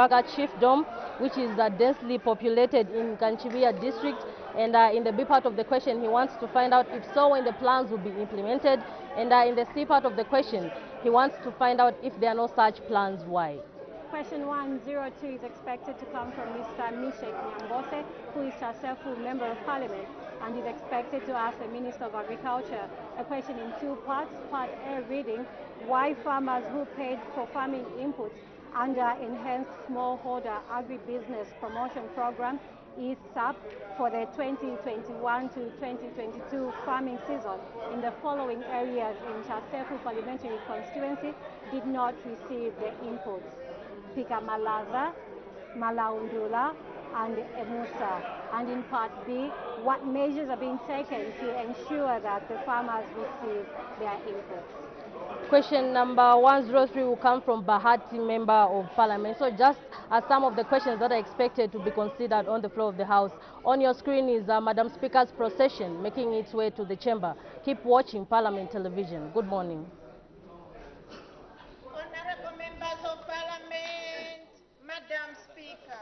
chiefdom, which is densely populated in Kanchibia district. And in the B part of the question, he wants to find out if so, when the plans will be implemented. And in the C part of the question, he wants to find out if there are no such plans, why. Question 102 is expected to come from Mr. Mishek Nyambose, who is a self-full member of parliament, and is expected to ask the Minister of Agriculture a question in two parts. Part A reading, why farmers who paid for farming inputs under Enhanced Smallholder Agribusiness Promotion Program (ESAP) for the 2021 to 2022 farming season in the following areas in Chasefu parliamentary constituency did not receive the inputs: Pikamalaza, Malaundula, and Emusa. And in Part B, what measures are being taken to ensure that the farmers receive their inputs? Question number 103 will come from Bahati, Member of Parliament. So just as some of the questions that are expected to be considered on the floor of the House, on your screen is Madam Speaker's procession making its way to the chamber. Keep watching Parliament Television. Good morning. Honorable Members of Parliament, Madam Speaker.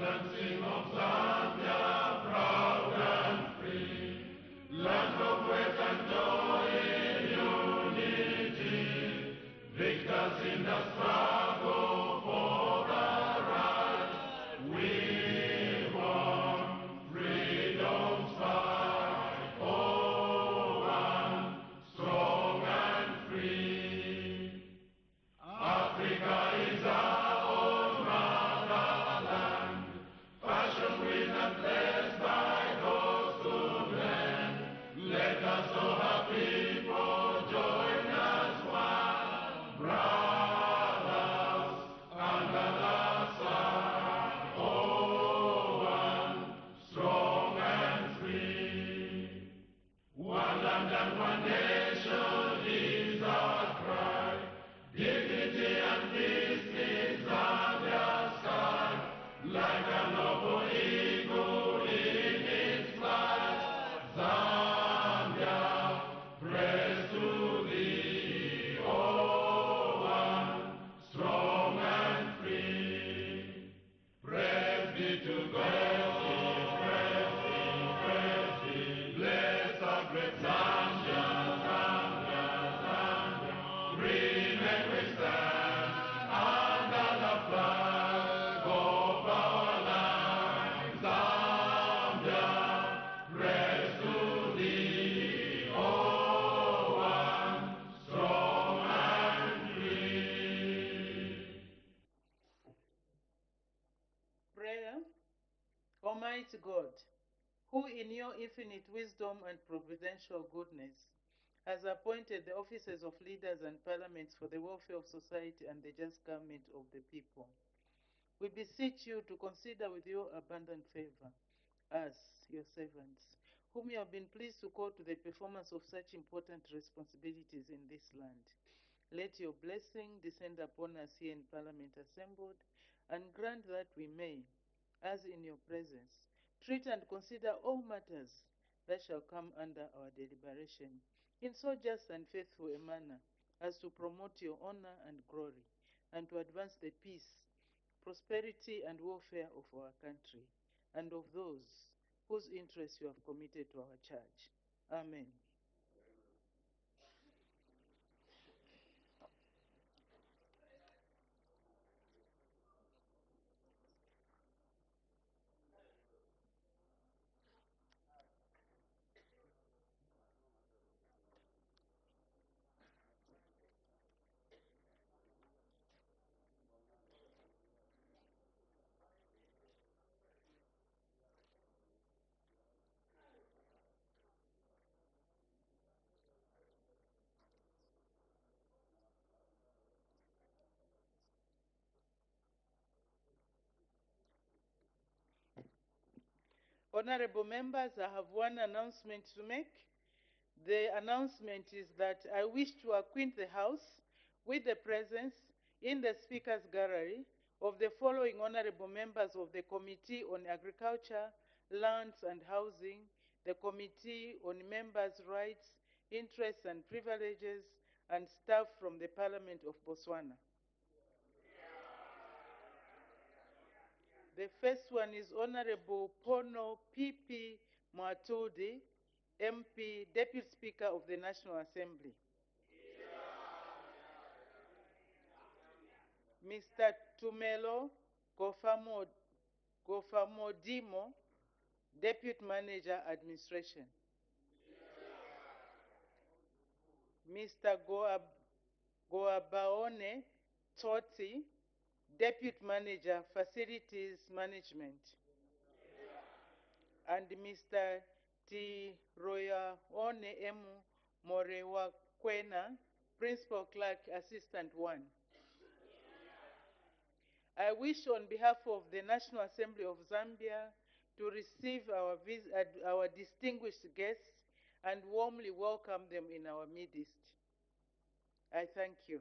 Dancing of Zambia, proud and free, land of wealth and joy in unity, victors in the struggle for the right. We want freedom's fight, oh, one, strong and free. Africa is our own motherland, passion will not blessed by those who blend. Let us all have people join us one, brothers under the sun, oh, one, strong and free. One land and one nation is our cry. Dignity and peace in Zambia's sky, like a noble eagle in its flight. Zambia, praise to thee, oh, one, strong and free. Praise be to God, praise be, bless our great Zambia, Zambia, Zambia. Remain we stand under the flag of our land. Zambia, praise to thee, oh, one, strong and free. Prayer. Almighty God, who in your infinite wisdom and providential goodness has appointed the offices of leaders and parliaments for the welfare of society and the just government of the people, we beseech you to consider with your abundant favor us, your servants, whom you have been pleased to call to the performance of such important responsibilities in this land. Let your blessing descend upon us here in Parliament assembled, and grant that we may, as in your presence, treat and consider all matters that shall come under our deliberation in so just and faithful a manner as to promote your honor and glory, and to advance the peace, prosperity, and welfare of our country, and of those whose interests you have committed to our charge. Amen. Honorable members, I have one announcement to make. The announcement is that I wish to acquaint the House with the presence in the Speaker's Gallery of the following honorable members of the Committee on Agriculture, Lands and Housing, the Committee on Members' Rights, Interests and Privileges, and staff from the Parliament of Botswana. The first one is Honorable Pono P.P. Mwatudi, MP, Deputy Speaker of the National Assembly. Mr. Tumelo Gofamodimo, Deputy Manager, Administration. Mr. Goabaone Toti, Deputy Manager, Facilities Management. And Mr. Tiroyaone Emu Morewa Kwena, Principal Clerk, Assistant 1. I wish on behalf of the National Assembly of Zambia to receive our distinguished guests and warmly welcome them in our midst. I thank you.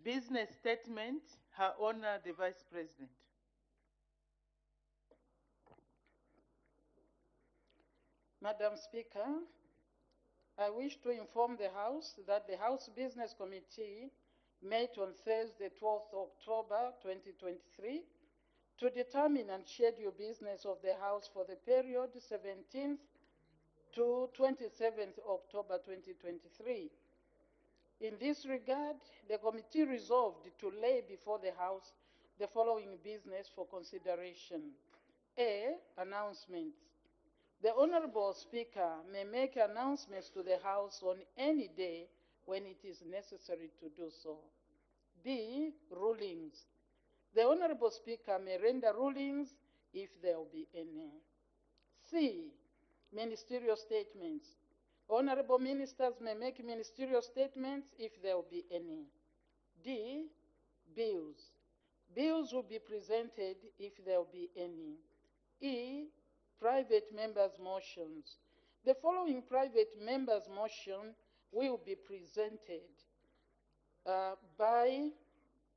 Business statement, Her Honor the Vice President. Madam Speaker, I wish to inform the House that the House Business Committee met on Thursday, 12th October 2023 to determine and schedule business of the House for the period 17th to 27th October 2023. In this regard, the committee resolved to lay before the House the following business for consideration. A. Announcements. The Honorable Speaker may make announcements to the House on any day when it is necessary to do so. B. Rulings. The Honorable Speaker may render rulings if there will be any. C. Ministerial statements. Honorable ministers may make ministerial statements if there will be any. D. Bills. Bills will be presented if there will be any. E. Private members' motions. The following private members' motion will be presented by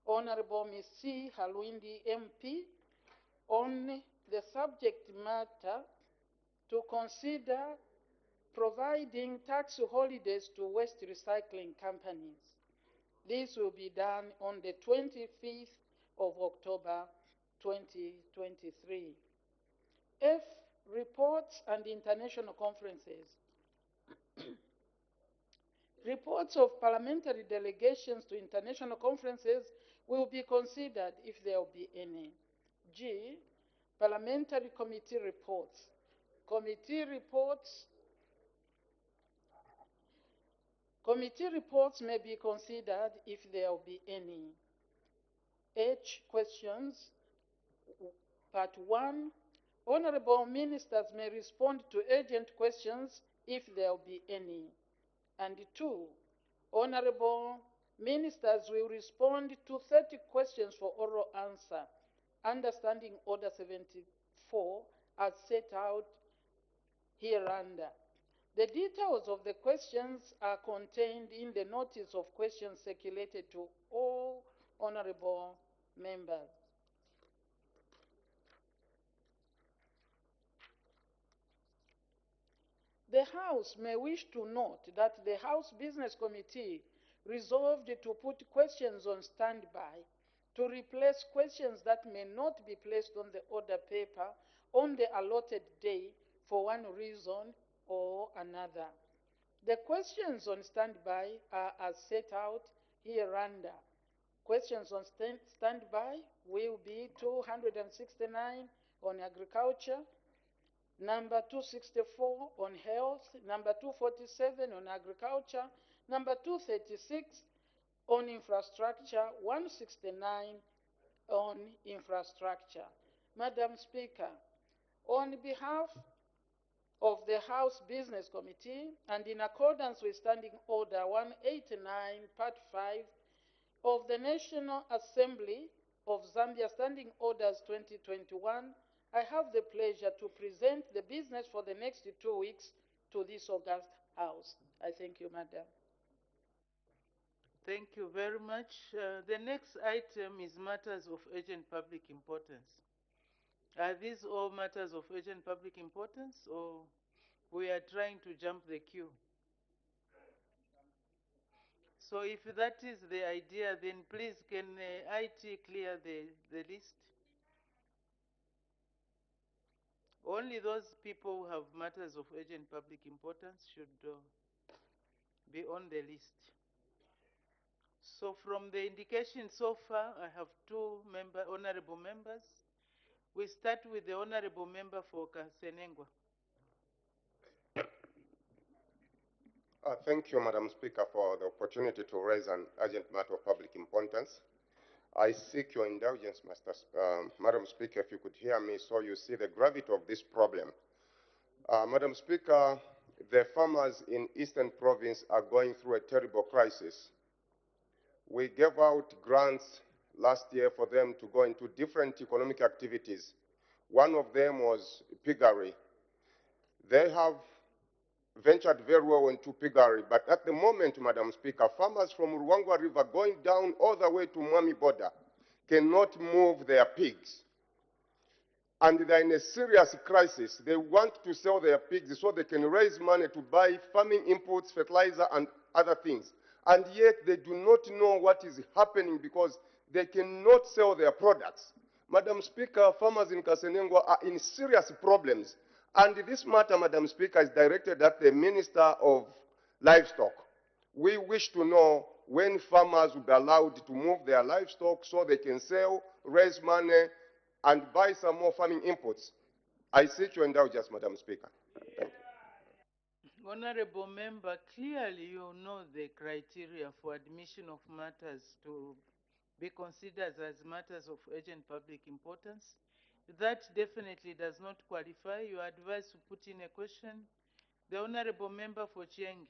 Honorable Ms. C. Halwindi MP on the subject matter to consider providing tax holidays to waste recycling companies. This will be done on the 25th of October 2023. F. Reports and international conferences. Reports of parliamentary delegations to international conferences will be considered if there will be any. G. Parliamentary committee reports. Committee reports may be considered if there will be any. H. Questions. Part 1. Honorable ministers may respond to urgent questions if there will be any. And 2. Honorable ministers will respond to 30 questions for oral answer, understanding Order 74 as set out hereunder. The details of the questions are contained in the notice of questions circulated to all honorable members. The House may wish to note that the House Business Committee resolved to put questions on standby to replace questions that may not be placed on the order paper on the allotted day for one reason or another. The questions on standby are as set out hereunder. Questions on standby will be 269 on agriculture, number 264 on health, number 247 on agriculture, number 236 on infrastructure, 169 on infrastructure. Madam Speaker, on behalf of the House Business Committee and in accordance with Standing Order 189, Part 5, of the National Assembly of Zambia Standing Orders 2021, I have the pleasure to present the business for the next 2 weeks to this august House. I thank you, Madam. Thank you very much. The next item is matters of urgent public importance. Are these all matters of urgent public importance, or we are trying to jump the queue? So if that is the idea, then please can IT clear the list? Only those people who have matters of urgent public importance should be on the list. So from the indication so far, I have two honorable members. We start with the honorable member for Kasenengwa. Thank you, Madam Speaker, for the opportunity to raise an urgent matter of public importance. I seek your indulgence, Madam Speaker, if you could hear me so you see the gravity of this problem. Madam Speaker, the farmers in Eastern Province are going through a terrible crisis. We gave out grants last year for them to go into different economic activities. One of them was piggery. They have ventured very well into piggery, but at the moment, Madam Speaker, farmers from Ruangwa River going down all the way to Mwami border cannot move their pigs. And they're in a serious crisis. They want to sell their pigs so they can raise money to buy farming inputs, fertilizer, and other things. And yet they do not know what is happening because they cannot sell their products. Madam Speaker, farmers in Kasenengwa are in serious problems. And this matter, Madam Speaker, is directed at the Minister of Livestock. We wish to know when farmers will be allowed to move their livestock so they can sell, raise money, and buy some more farming inputs. I seek your indulgence, Madam Speaker. Thank you. Honorable member, clearly you know the criteria for admission of matters to be considered as matters of urgent public importance. That definitely does not qualify. You are advised to put in a question. The honorable member for Chieng.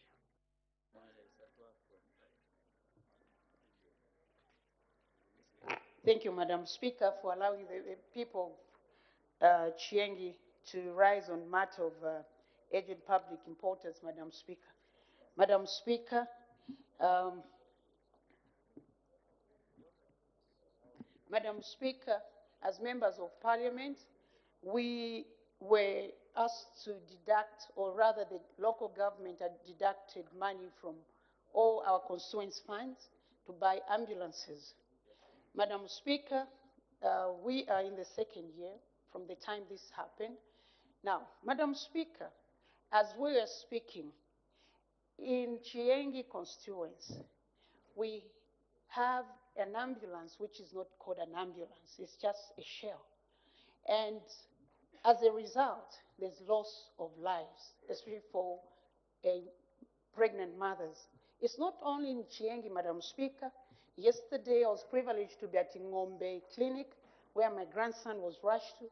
Thank you, Madam Speaker, for allowing the people Chiengi to rise on matter of urgent public importance, Madam Speaker. Madam Speaker, Madam Speaker, as members of Parliament, we were asked to deduct, or rather the local government had deducted money from all our constituents' funds to buy ambulances. Madam Speaker, we are in the second year from the time this happened. Now, Madam Speaker, as we are speaking, in Chiengi constituents, we have an ambulance which is not called an ambulance, it's just a shell. And as a result, there's loss of lives, especially for pregnant mothers. It's not only in Chiengi, Madam Speaker. Yesterday, I was privileged to be at Ngombe Clinic, where my grandson was rushed to.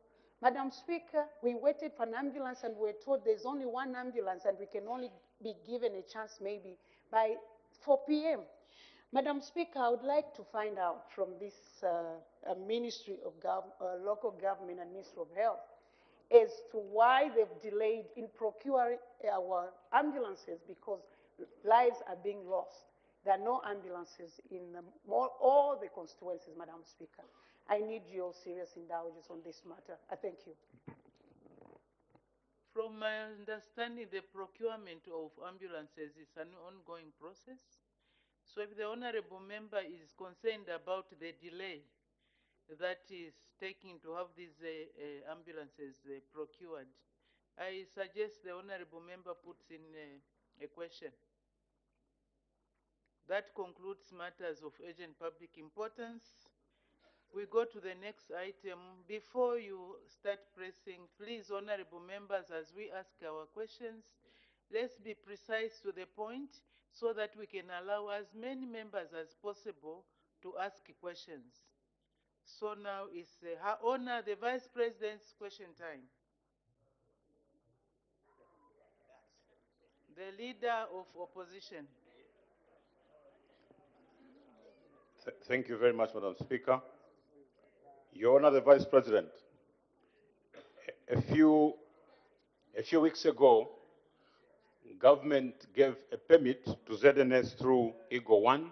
Madam Speaker, we waited for an ambulance and we were told there's only one ambulance and we can only be given a chance maybe by 4 p.m. Madam Speaker, I would like to find out from this Ministry of Local Government and Ministry of Health as to why they've delayed in procuring our ambulances, because lives are being lost. There are no ambulances in all the constituencies, Madam Speaker. I need your serious indulgence on this matter. I thank you. From my understanding, the procurement of ambulances is an ongoing process. So if the honorable member is concerned about the delay that is taking to have these ambulances procured, I suggest the honorable member puts in a question. That concludes matters of urgent public importance. We go to the next item. Before you start pressing, please, honorable members, as we ask our questions, let's be precise to the point so that we can allow as many members as possible to ask questions. So now is Her Honor, the Vice President's question time. The Leader of Opposition. Thank you very much, Madam Speaker. Your Honor, the Vice President, a few weeks ago, government gave a permit to ZNS through Eagle One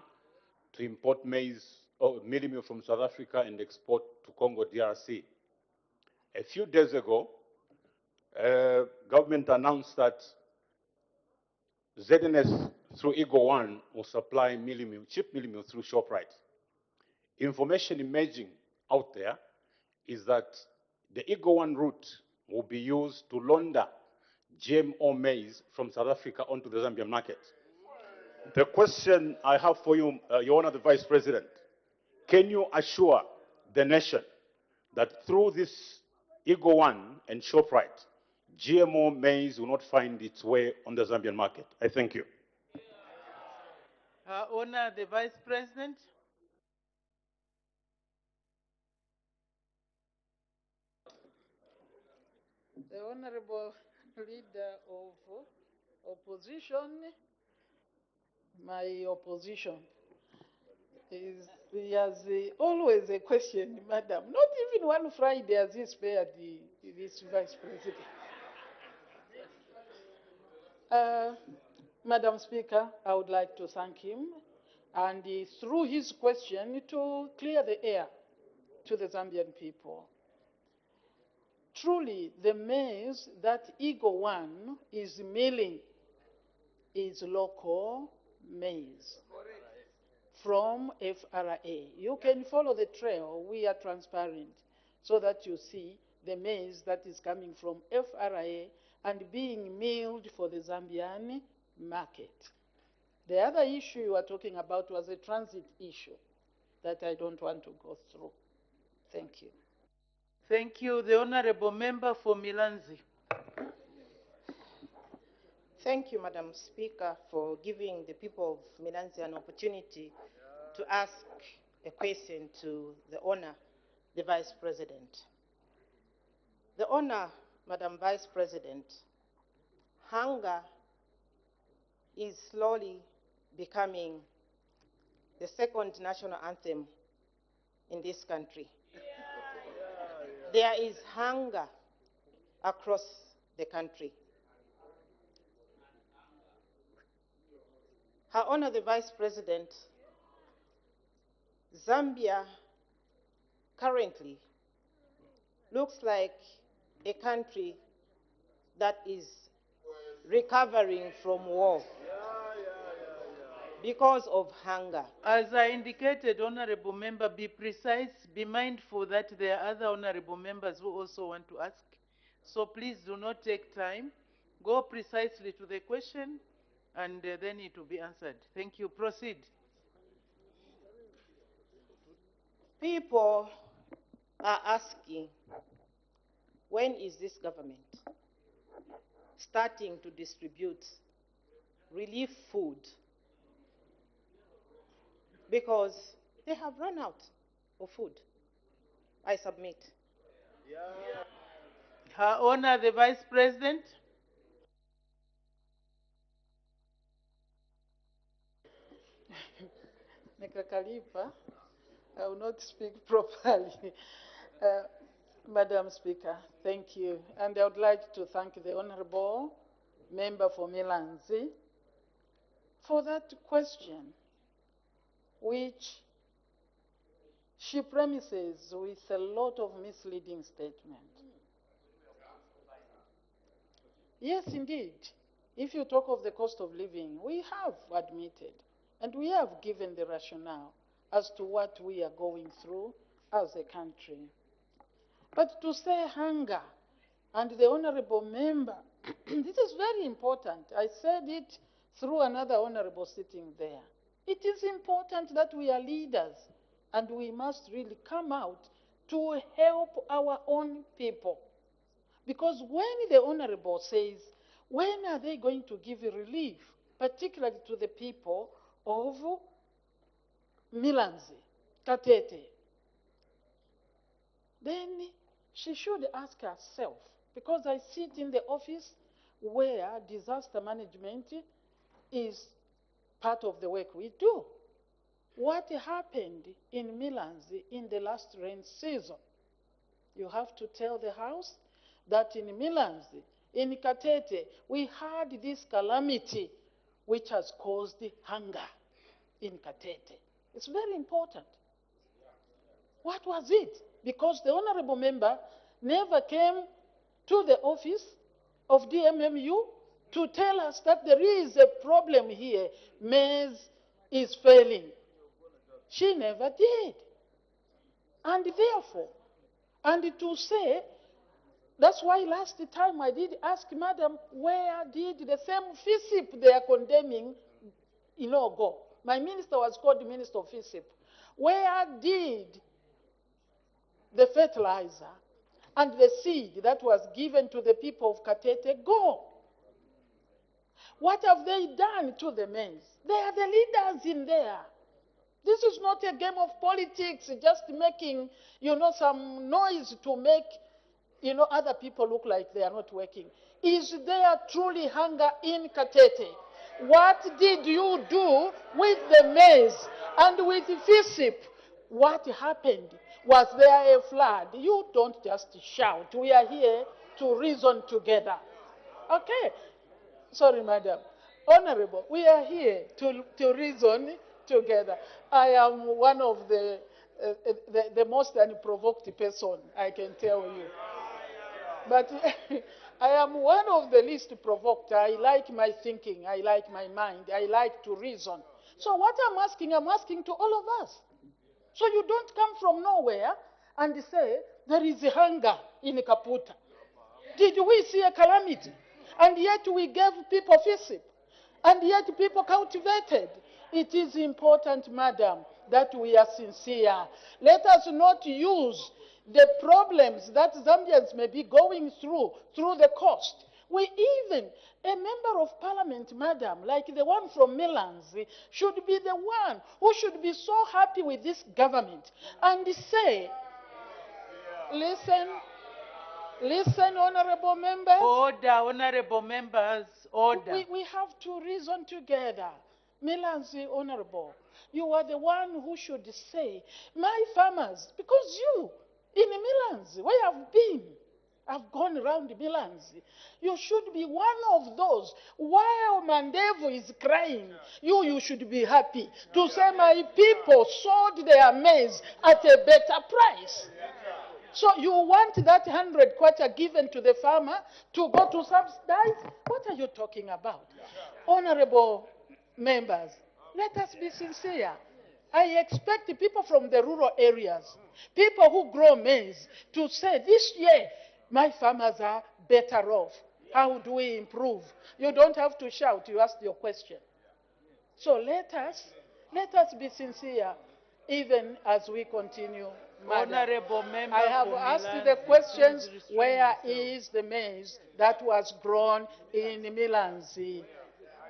to import maize or mealie meal from South Africa and export to Congo DRC. A few days ago, government announced that ZNS through Eagle One will supply mealie meal, cheap mealie meal through ShopRite. Information emerging out there is that the Eagle One route will be used to launder GMO maize from South Africa onto the Zambian market. The question I have for you, Your Honor, the Vice President, can you assure the nation that through this Eagle One and ShopRite, GMO maize will not find its way on the Zambian market? I thank you. Her Honor, the Vice President. The Honorable Leader of Opposition, my opposition, he has always a question, Madam. Not even one Friday has he spared this Vice President. Madam Speaker, I would like to thank him and through his question to clear the air to the Zambian people. Truly, the maize that Eagle One is milling is local maize from FRA. You can follow the trail. We are transparent so that you see the maize that is coming from FRA and being milled for the Zambian market. The other issue you were talking about was a transit issue that I don't want to go through. Thank you. Thank you. The Honorable Member for Milanzi. Thank you, Madam Speaker, for giving the people of Milanzi an opportunity to ask a question to the Honor, the Vice President. The Honor, Madam Vice President, hunger is slowly becoming the second national anthem in this country. There is hunger across the country. Her Honor, the Vice President, Zambia currently looks like a country that is recovering from war because of hunger. As I indicated, Honorable Member, be precise, be mindful that there are other Honorable Members who also want to ask. So please do not take time. Go precisely to the question and then it will be answered. Thank you. Proceed. People are asking, when is this government starting to distribute relief food? Because they have run out of food. I submit. Her Honor, the Vice President. Nekakalipa, I will not speak properly. Madam Speaker, thank you. And I would like to thank the Honorable Member for Milanzi for that question, which she premises with a lot of misleading statements. Yes, indeed. If you talk of the cost of living, we have admitted and we have given the rationale as to what we are going through as a country. But to say hunger, and the Honorable Member, this is very important. I said it through another Honorable sitting there. It is important that we are leaders and we must really come out to help our own people. Because when the Honorable says, when are they going to give relief, particularly to the people of Milanzi, Katete, then she should ask herself, because I sit in the office where disaster management is part of the work we do. what happened in Milanzi in the last rain season. You have to tell the House that in Milanzi, in Katete, we had this calamity which has caused hunger in Katete. It's very important. What was it? Because the honorable member never came to the office of DMMU to tell us that there is a problem here. Maize is failing. She never did. And therefore, and to say, that's why last time I did ask Madam, where did the same FISIP they are condemning, go? My minister was called the Minister of FISIP. Where did the fertilizer and the seed that was given to the people of Katete go? What have they done to the maize? They are the leaders in there. This is not a game of politics, just making, some noise to make, other people look like they are not working. Is there truly hunger in Katete? What did you do with the maize and with FISIP? What happened? Was there a flood? You don't just shout. We are here to reason together. Okay. Sorry, Madam. Honorable, we are here to reason together. I am one of the most unprovoked person, I can tell you. But I am one of the least provoked. I like my thinking. I like my mind. I like to reason. So what I'm asking to all of us. So you don't come from nowhere and say, there is a hunger in Kaputa. Did we see a calamity? And yet we gave people FISIP. And yet people cultivated. It is important, Madam, that we are sincere. Let us not use the problems that Zambians may be going through the cost. We even, a member of parliament, Madam, like the one from Milanzi, should be the one who should be so happy with this government and say, listen, honorable members. Order, honorable members, order. We have to reason together. Milanzi, honorable, you are the one who should say, my farmers, because you, in Milanzi, where I've been, I've gone around Milanzi, you should be one of those. While Mandevo is crying, you should be happy to say, my people sold their maize at a better price. So you want that 100 kwacha given to the farmer to go to subsidize? What are you talking about? Honorable members, let us be sincere. I expect people from the rural areas, people who grow maize, to say, this year, my farmers are better off. How do we improve? You don't have to shout, you ask your question. So let us be sincere, even as we continue. Honorable member, I have asked the questions, where is the maize that was grown in Milanzi?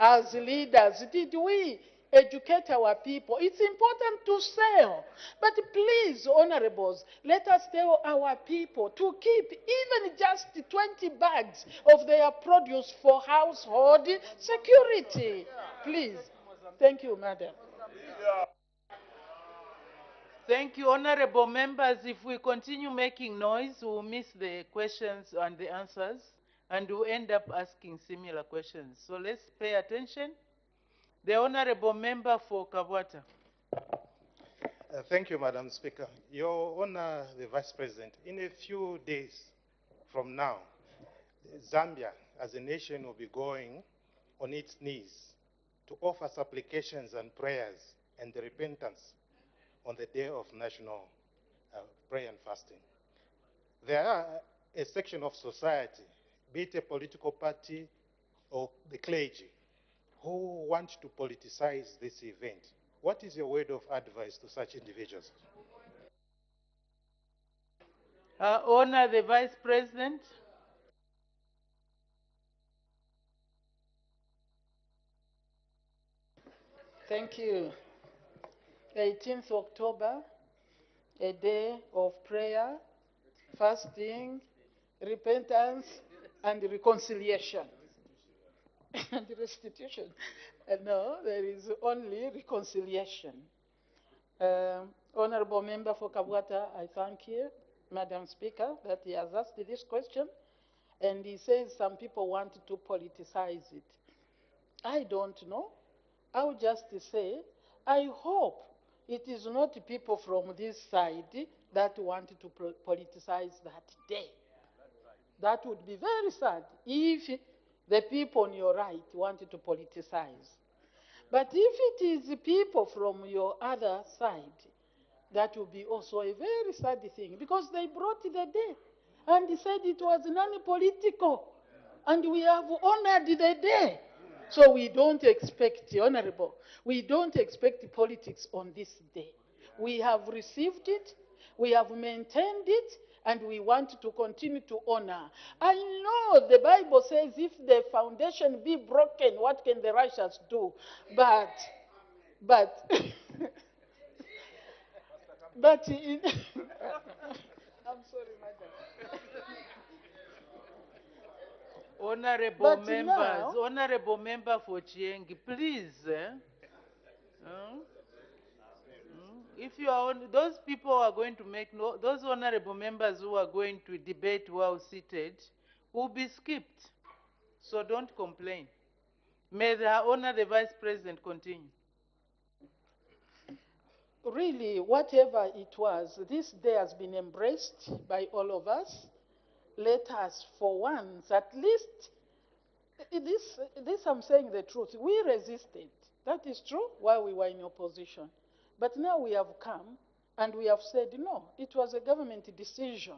As leaders, did we educate our people? It's important to sell. But please, honorables, let us tell our people to keep even just 20 bags of their produce for household security. Please. Thank you, Madam. Thank you, honorable members. If we continue making noise, we'll miss the questions and the answers, and we'll end up asking similar questions. So let's pay attention. The honorable member for Kabwata. Thank you, Madam Speaker. Your Honor, the Vice President, in a few days from now, Zambia as a nation will be going on its knees to offer supplications and prayers and repentance on the day of national prayer and fasting. There are a section of society, be it a political party or the clergy, who want to politicize this event. What is your word of advice to such individuals? Honor the Vice President. Thank you. 18th October, a day of prayer, fasting, repentance, and reconciliation. And restitution. No, there is only reconciliation. Honorable Member for Kabwata, I thank you, Madam Speaker, that he has asked this question. And he says some people want to politicize it. I don't know. I'll just say, I hope it is not people from this side that want to politicize that day. That would be very sad if the people on your right wanted to politicize. But if it is people from your other side, that would be also a very sad thing, because they brought the day and said it was non-political, and we have honored the day. So we don't expect, Honorable, we don't expect politics on this day. We have received it, we have maintained it, and we want to continue to honor. I know the Bible says if the foundation be broken, what can the righteous do? But But in I'm sorry, madam. Honorable But members, now, Honorable Member for Chiengi, please. If you are on, those people are going to make no, those honorable members who are going to debate while seated will be skipped. So don't complain. May the honor the Vice President continue. really, whatever it was, this day has been embraced by all of us. Let us, for once, at least, this I'm saying the truth. We resisted. That is true while we were in opposition. But now we have come and we have said, no, it was a government decision.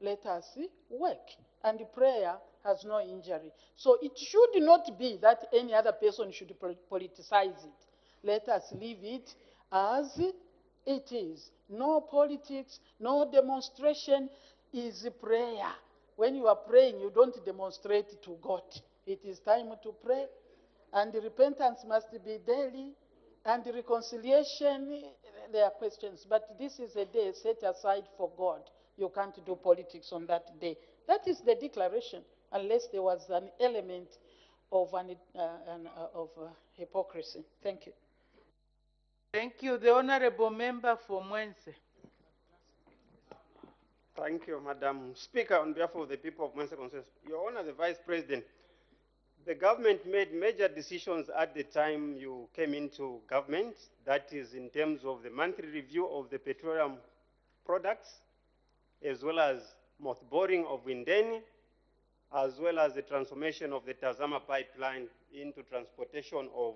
Let us work. And prayer has no injury. So it should not be that any other person should politicize it. Let us leave it as it is. No politics, no demonstration, is prayer. When you are praying, you don't demonstrate to God. It is time to pray, and repentance must be daily, and reconciliation, there are questions. But this is a day set aside for God. You can't do politics on that day. That is the declaration, unless there was an element of, hypocrisy. Thank you. Thank you. The Honorable Member for Mwense. Thank you, Madam Speaker. On behalf of the people of Mwense Constituency, Your Honor, the Vice President, the government made major decisions at the time you came into government. That is in terms of the monthly review of the petroleum products, as well as mothballing of Windeni, as well as the transformation of the Tazama pipeline into transportation of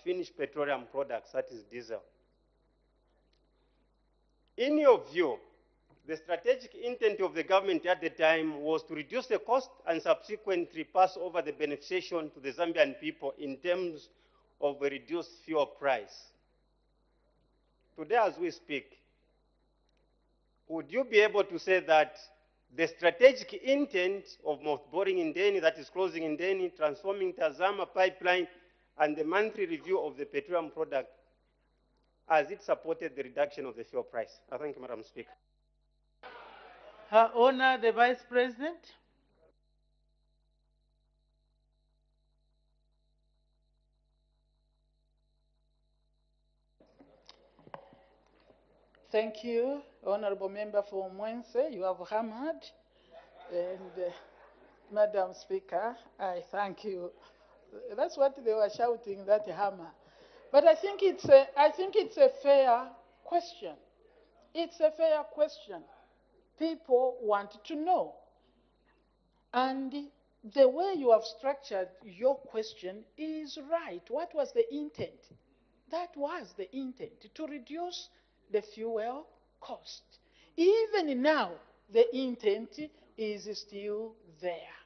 finished petroleum products, that is diesel. In your view, the strategic intent of the government at the time was to reduce the cost and subsequently pass over the beneficiation to the Zambian people in terms of a reduced fuel price. Today, as we speak, would you be able to say that the strategic intent of mothballing Indeni, that is closing Indeni, transforming Tazama pipeline, and the monthly review of the petroleum product, has it supported the reduction of the fuel price? I thank you, Madam Speaker. Her Honor, the Vice President. Thank you, Honorable Member for Mwense. You have hammered. And Madam Speaker, I thank you. That's what they were shouting, that hammer. But I think it's a fair question. It's a fair question. People want to know. And the way you have structured your question is right. What was the intent? That was the intent, to reduce the fuel cost. Even now, the intent is still there.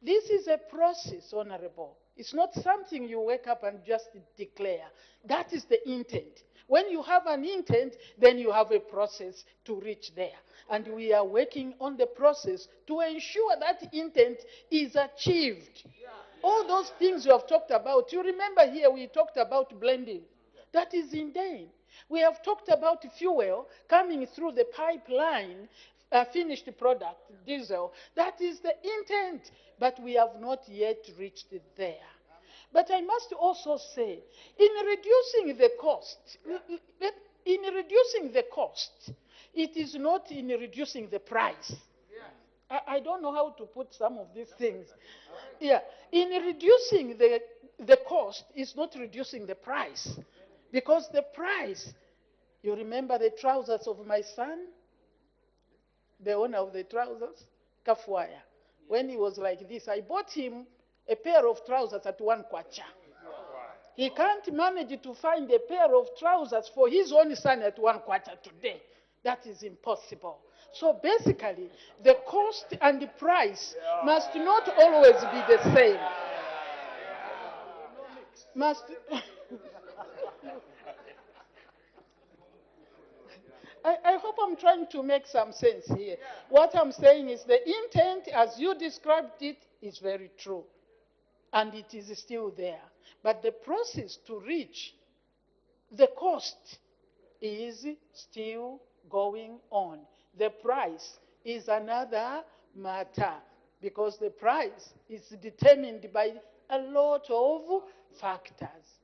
This is a process, Honorable. It's not something you wake up and just declare. That is the intent. When you have an intent, then you have a process to reach there. And we are working on the process to ensure that intent is achieved. All those things you have talked about, you remember here we talked about blending. That is in vain. We have talked about fuel coming through the pipeline, finished product, diesel. That is the intent, but we have not yet reached there. But I must also say, in reducing the cost, it is not in reducing the price. I don't know how to put some of these things. Yeah, in reducing the cost is not reducing the price. Because the price, you remember the trousers of my son? The owner of the trousers? Kafuaya. When he was like this, I bought him a pair of trousers at 1 kwacha. He can't manage to find a pair of trousers for his own son at 1 kwacha today. That is impossible. So basically, the cost and the price must not always be the same. I hope I'm trying to make some sense here. What I'm saying is the intent, as you described it, is very true. And it is still there. But the process to reach the cost is still going on. The price is another matter because the price is determined by a lot of factors.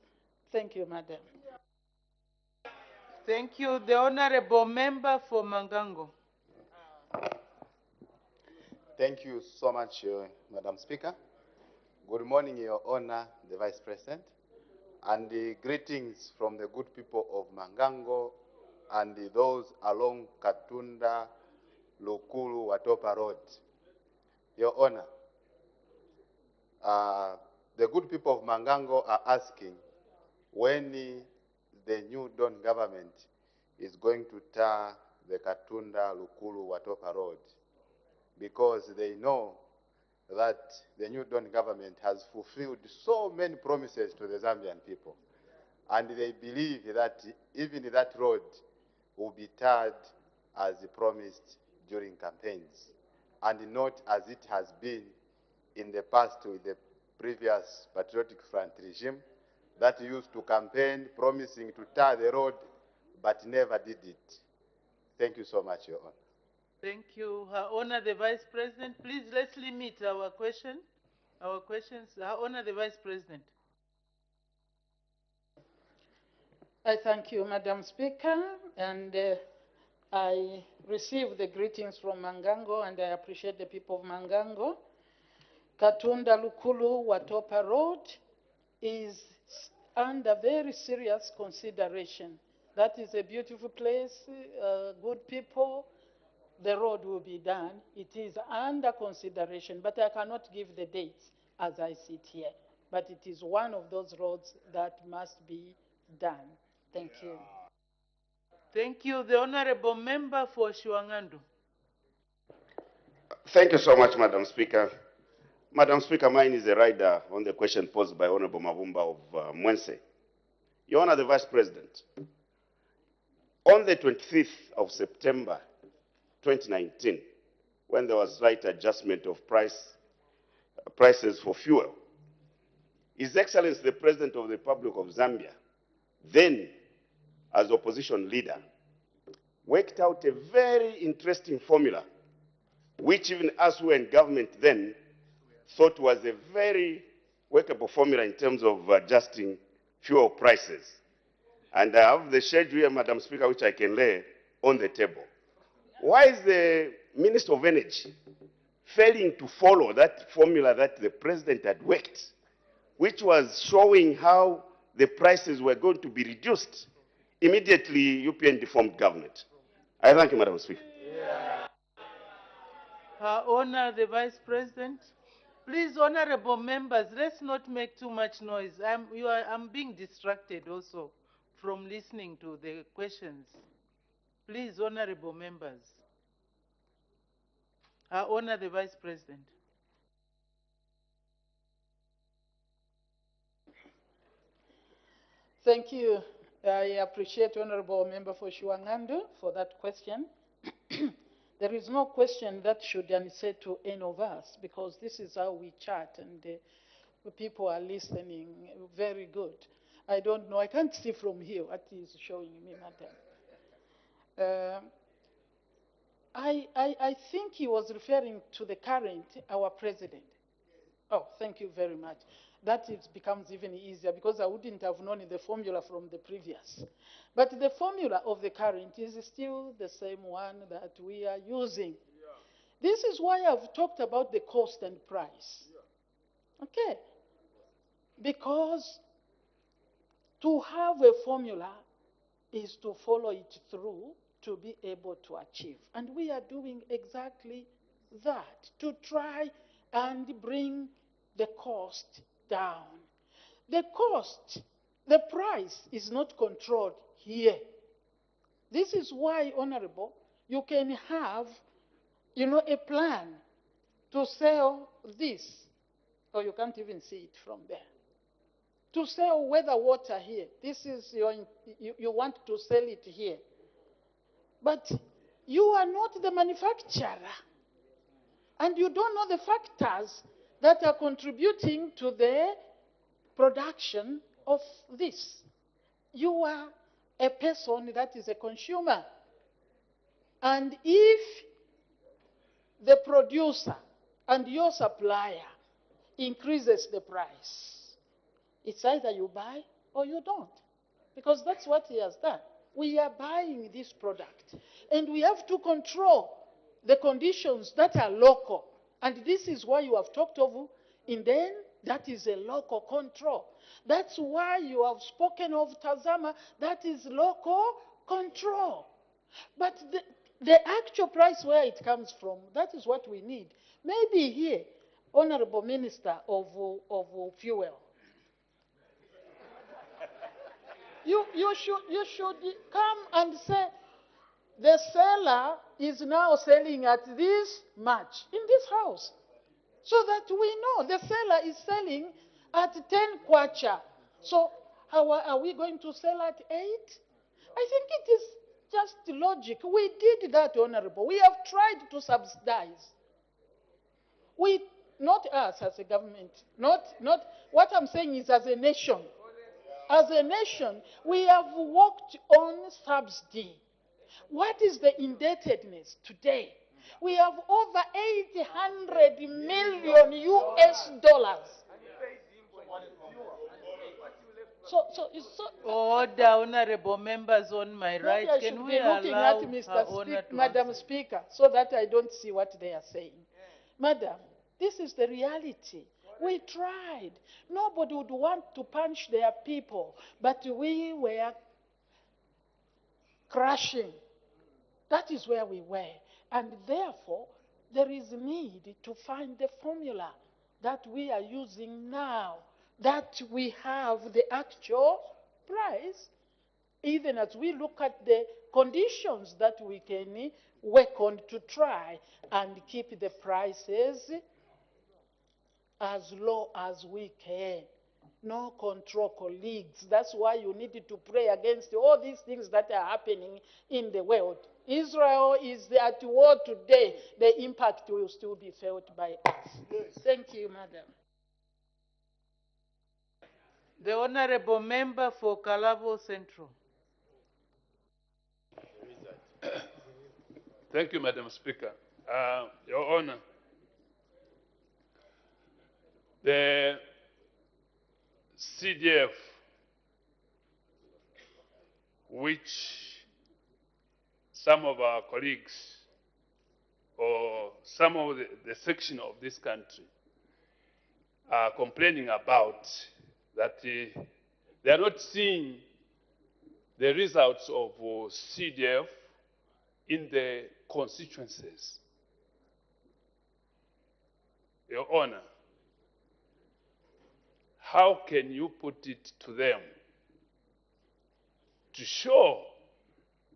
Thank you, Madam. Thank you. The Honorable Member for Mangango. Thank you so much, Madam Speaker. Good morning, Your Honor, the Vice President, and greetings from the good people of Mangango and those along Katunda, Lukulu, Watopa Road. Your Honor, the good people of Mangango are asking when the new Dawn government is going to tar the Katunda, Lukulu, Watopa Road, because they know that the new Dawn government has fulfilled so many promises to the Zambian people. And they believe that even that road will be tarred as promised during campaigns, and not as it has been in the past with the previous Patriotic Front regime that used to campaign promising to tar the road but never did it. Thank you so much, Your Honor. Thank you. Her Honor the Vice President, please let's limit our questions. Her Honor the Vice President. I thank you, Madam Speaker, and I receive the greetings from Mangango, and I appreciate the people of Mangango. Katunda Lukulu Watopa Road is under very serious consideration. That is a beautiful place, good people. The road will be done. It is under consideration, but I cannot give the dates as I sit here. But it is one of those roads that must be done. Thank you. Thank you. The Honorable Member for Shiwangandu. Thank you so much, Madam Speaker. Madam Speaker, mine is a rider on the question posed by Honorable Mavumba of Mwense. Your Honor, the Vice President, on the 25th of September 2019, when there was slight adjustment of prices for fuel, His Excellency the President of the Republic of Zambia, then as opposition leader, worked out a very interesting formula, which even us who were in government then thought was a very workable formula in terms of adjusting fuel prices. And I have the schedule here, Madam Speaker, which I can lay on the table. Why is the Minister of Energy failing to follow that formula that the President had worked, which was showing how the prices were going to be reduced immediately UPN deformed government? I thank you, Madam Speaker. Her Honor, the Vice President. Please, honorable members, let's not make too much noise. I'm being distracted also from listening to the questions. Please, honorable members. Her Honor, the Vice President. Thank you. I appreciate Honorable Member for Shiwangandu for that question. There is no question that should unsettle any of us because this is how we chat and people are listening very good. I don't know, I can't see from here what is showing me, Madam. I think he was referring to the current, our president. Oh, thank you very much. That it becomes even easier because I wouldn't have known the formula from the previous. But the formula of the current is still the same one that we are using. This is why I've talked about the cost and price. Okay? Because to have a formula is to follow it through to be able to achieve. And we are doing exactly that, to try and bring the cost down. The cost, the price is not controlled here. This is why, Honorable, you can have, a plan to sell this, or you can't even see it from there. To sell weather water here, this is you want to sell it here. But you are not the manufacturer. And you don't know the factors that are contributing to the production of this. You are a person that is a consumer. And if the producer and your supplier increases the price, it's either you buy or you don't. Because that's what he has done. We are buying this product. And we have to control the conditions that are local. And this is why you have talked of, and then that is a local control. That's why you have spoken of Tazama, that is local control. But the actual price where it comes from, that is what we need. Maybe here, Honorable Minister of Fuel, you should come and say, the seller is now selling at this much in this house. So that we know the seller is selling at 10 kwacha. So how are we going to sell at 8? I think it is just logic. We did that, Honorable. We have tried to subsidize. Not us as a government, not what I'm saying is as a nation. As a nation, we have worked on subsidy. What is the indebtedness today? We have over 800 million US dollars. Order, honorable members on my right. Maybe I Can should we be looking allow at her honor to Madam answer? Speaker, so that I don't see what they are saying. Madam, this is the reality. We tried. Nobody would want to punish their people, but we were crashing. That is where we were. And therefore, there is need to find the formula that we are using now, that we have the actual price, even as we look at the conditions that we can work on to try and keep the prices as low as we can. No control, colleagues. That's why you need to pray against all these things that are happening in the world. Israel is at war today. The impact will still be felt by us. Thank you, Madam. The honorable member for Kalabo Central. Thank you, Madam Speaker. Your Honor, the CDF, which some of our colleagues or some of the section of this country are complaining about, that they are not seeing the results of CDF in the constituencies. Your Honor, how can you put it to them to show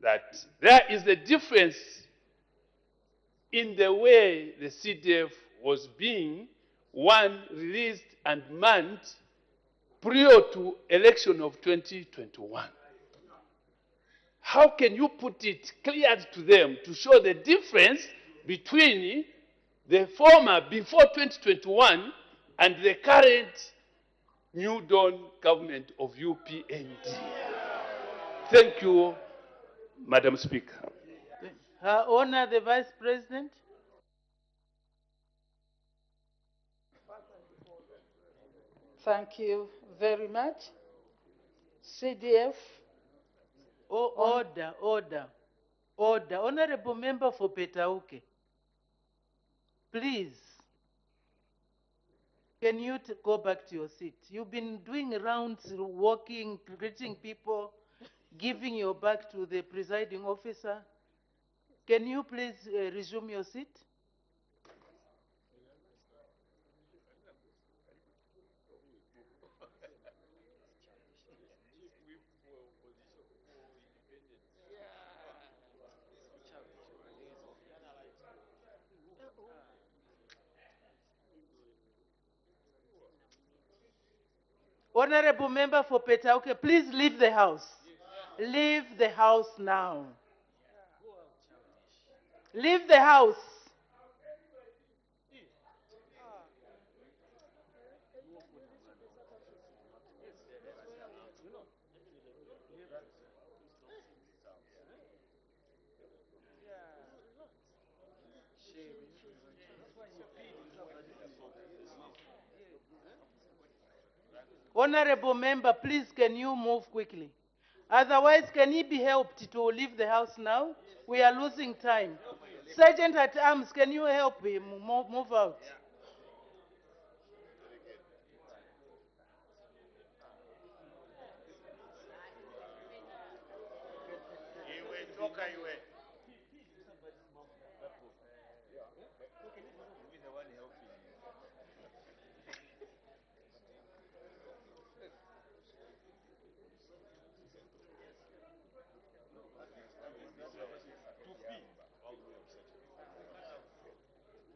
that there is a difference in the way the CDF was being, one, released and manned prior to election of 2021? How can you put it clear to them to show the difference between the former before 2021 and the current New Dawn government of UPND? Thank you, Madam Speaker. Her Honor, the Vice President. Thank you very much. CDF. Order, order, order. Honorable Member for Petauke, please, can you go back to your seat? You've been doing rounds, walking, greeting people, giving your back to the presiding officer. Can you please resume your seat? Honorable Member for Petauke, please leave the house. Leave the house now. Leave the house. Honorable Member, please can you move quickly? Otherwise, can he be helped to leave the house now? We are losing time. Sergeant at Arms, can you help him move out?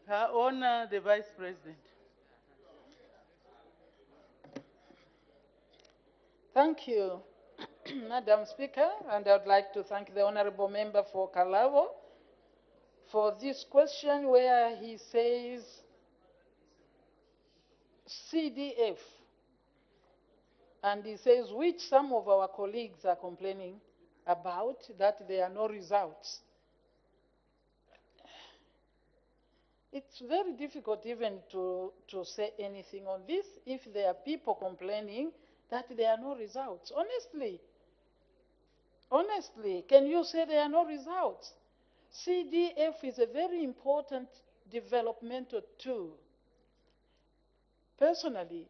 Her Honor, the Vice President. Thank you, Madam Speaker, and I would like to thank the Honorable Member for Kalavo for this question where he says CDF, and he says which some of our colleagues are complaining about, that there are no results. It's very difficult even to say anything on this if there are people complaining that there are no results. Honestly, can you say there are no results? CDF is a very important developmental tool. Personally,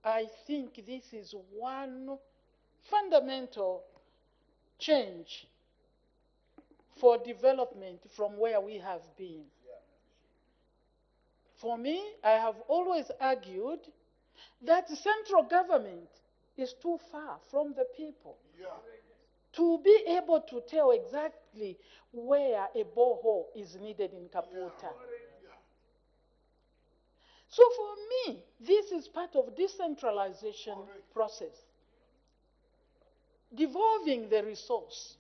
I think this is one fundamental change for development from where we have been. For me, I have always argued that central government is too far from the people to be able to tell exactly where a borehole is needed in Kaputa. So for me, this is part of decentralization process, devolving the resource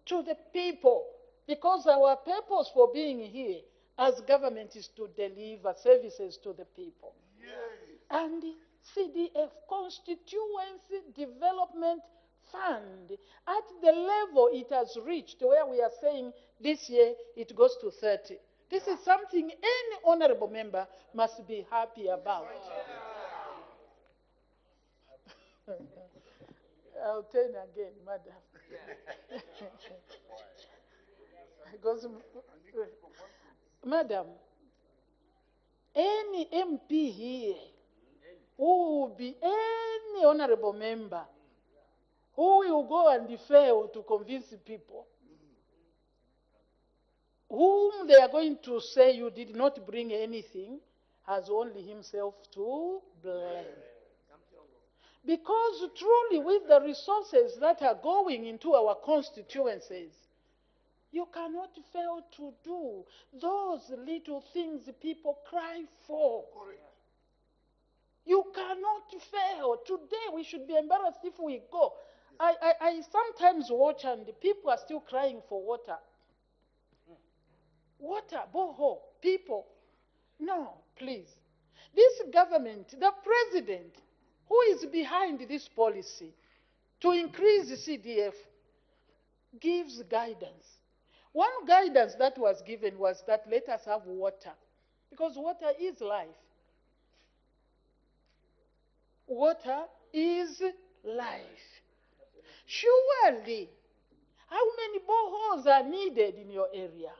to the people, because our purpose for being here as government is to deliver services to the people. And CDF, Constituency Development Fund, at the level it has reached, where we are saying this year it goes to 30. This is something any honorable member must be happy about. I'll tell you again, madam. Because, madam, any MP here who will be any honorable member who will go and fail to convince people, whom they are going to say you did not bring anything, has only himself to blame. Because truly with the resources that are going into our constituencies, you cannot fail to do those little things people cry for. You cannot fail. Today we should be embarrassed if we go. I sometimes watch and the people are still crying for water. Water, borehole, people. No, please. This government, the president, who is behind this policy to increase the CDF, gives guidance. One guidance that was given was that let us have water, because water is life. Water is life. Surely, how many boreholes are needed in your area?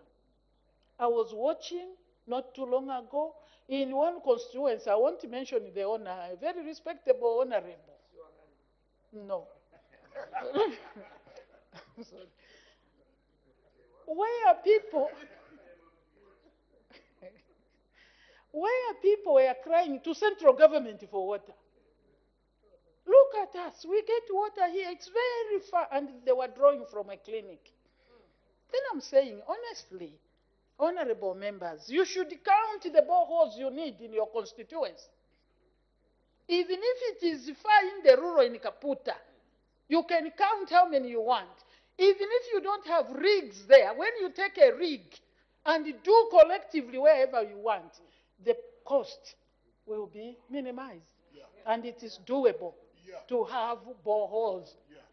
I was watching not too long ago in one constituency. I won't mention the owner, a very respectable honorable. No. Sorry. Where people were crying to central government for water. Look at us. We get water here. It's very far. And they were drawing from a clinic. Then I'm saying, honestly, honorable members, you should count the boreholes you need in your constituency. Even if it is far in the rural in Kaputa, you can count how many you want. Even if you don't have rigs there, when you take a rig and do collectively wherever you want, the cost will be minimized. Yeah. And it is doable to have boreholes. Yeah.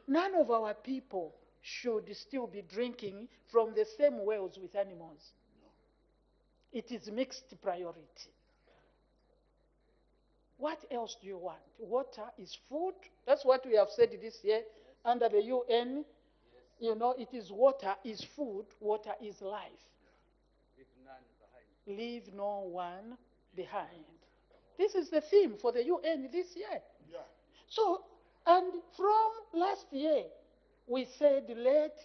None of our people should still be drinking from the same wells with animals. No. It is mixed priority. What else do you want? Water is food. That's what we have said this year under the UN. You know, it is water is food, water is life. Leave no one behind. This is the theme for the UN this year. Yeah. So, and from last year, we said let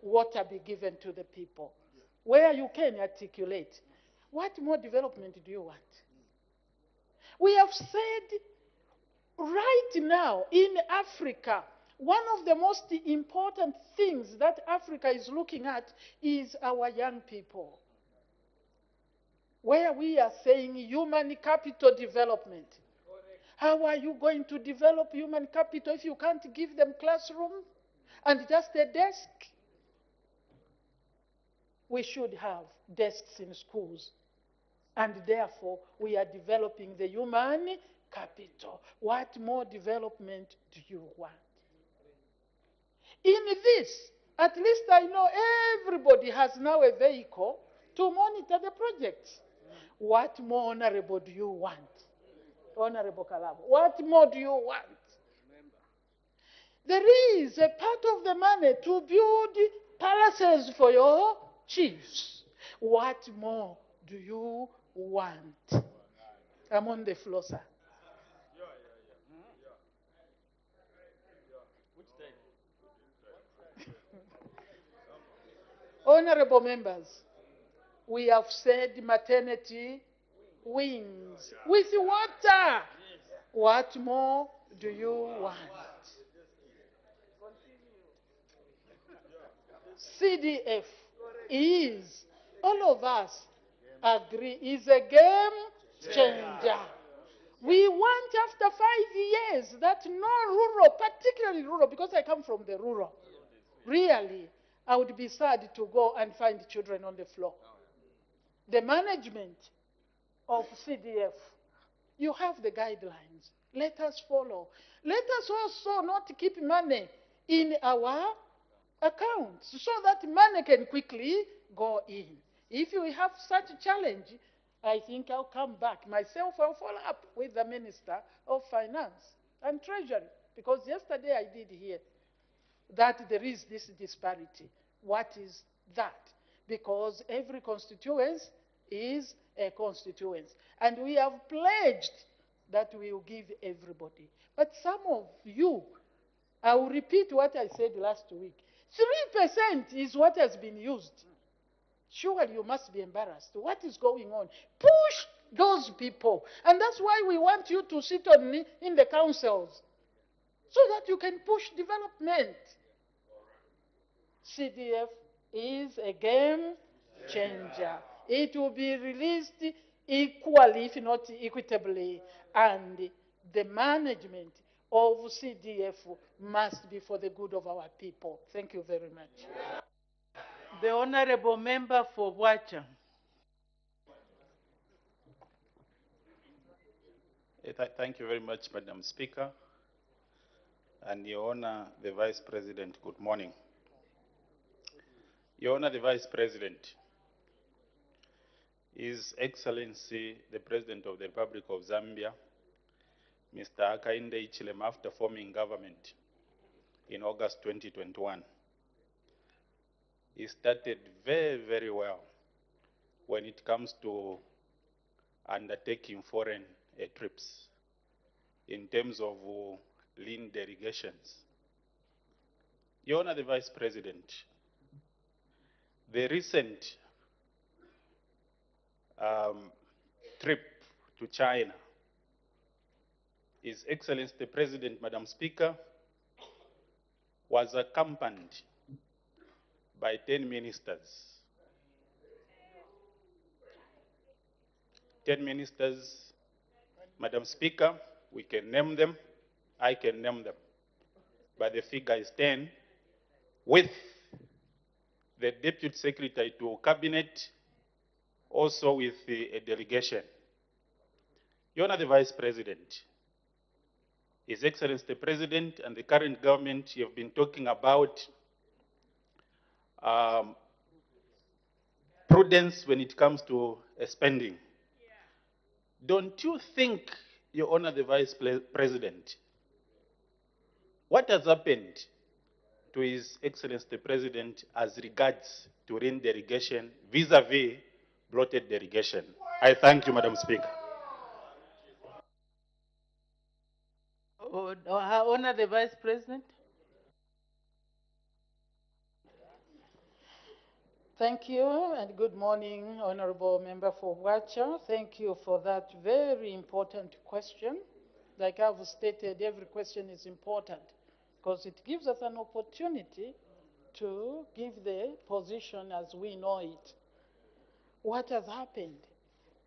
water be given to the people. Yeah. Where you can articulate. What more development do you want? We have said right now in Africa, one of the most important things that Africa is looking at is our young people. Where we are saying human capital development. How are you going to develop human capital if you can't give them classroom and just a desk? We should have desks in schools. And therefore, we are developing the human capital. What more development do you want? In this, at least I know everybody has now a vehicle to monitor the projects. What more, honorable, do you want? Honorable Kalabo, what more do you want? There is a part of the money to build palaces for your chiefs. What more do you want? I'm on the floor, sir. Honorable members, we have said maternity wings with water. What more do you want? CDF is, all of us agree, is a game changer. We want after 5 years that no rural, particularly rural, because I come from the rural, really, I would be sad to go and find children on the floor. The management of CDF, you have the guidelines. Let us follow. Let us also not keep money in our accounts so that money can quickly go in. If we have such a challenge, I think I'll come back. Myself, I'll follow up with the Minister of Finance and Treasury, because yesterday I did hear that there is this disparity. What is that? Because every constituency is a constituency. And we have pledged that we will give everybody. But some of you, I will repeat what I said last week. 3% is what has been used. Surely you must be embarrassed. What is going on? Push those people. And that's why we want you to sit in the councils, so that you can push development. CDF is a game changer. It will be released equally, if not equitably, and the management of CDF must be for the good of our people. Thank you very much. The Honorable Member for Wacha. Thank you very much, Madam Speaker. And Your Honor, the Vice President, good morning. Your Honor, the Vice President, His Excellency, the President of the Republic of Zambia, Mr. Hakainde Hichilema, after forming government in August 2021. He started very, very well when it comes to undertaking foreign trips in terms of lean delegations. Your Honor, the Vice President, the recent trip to China, His Excellency the President, Madam Speaker, was accompanied by 10 ministers. 10 ministers, Madam Speaker, we can name them, I can name them, but the figure is 10, with the Deputy Secretary to Cabinet, also with a delegation. Your Honor, the Vice President, His Excellency the President and the current government, you have been talking about prudence when it comes to spending. Don't you think, Your Honor, the Vice President, what has happened to His Excellency the President as regards to lean delegation vis-a-vis bloated delegation? I thank you, Madam Speaker. Her Honor, the Vice President. Thank you, and good morning, Honorable Member for Wacha. Thank you for that very important question. Like I've stated, every question is important because it gives us an opportunity to give the position as we know it. What has happened?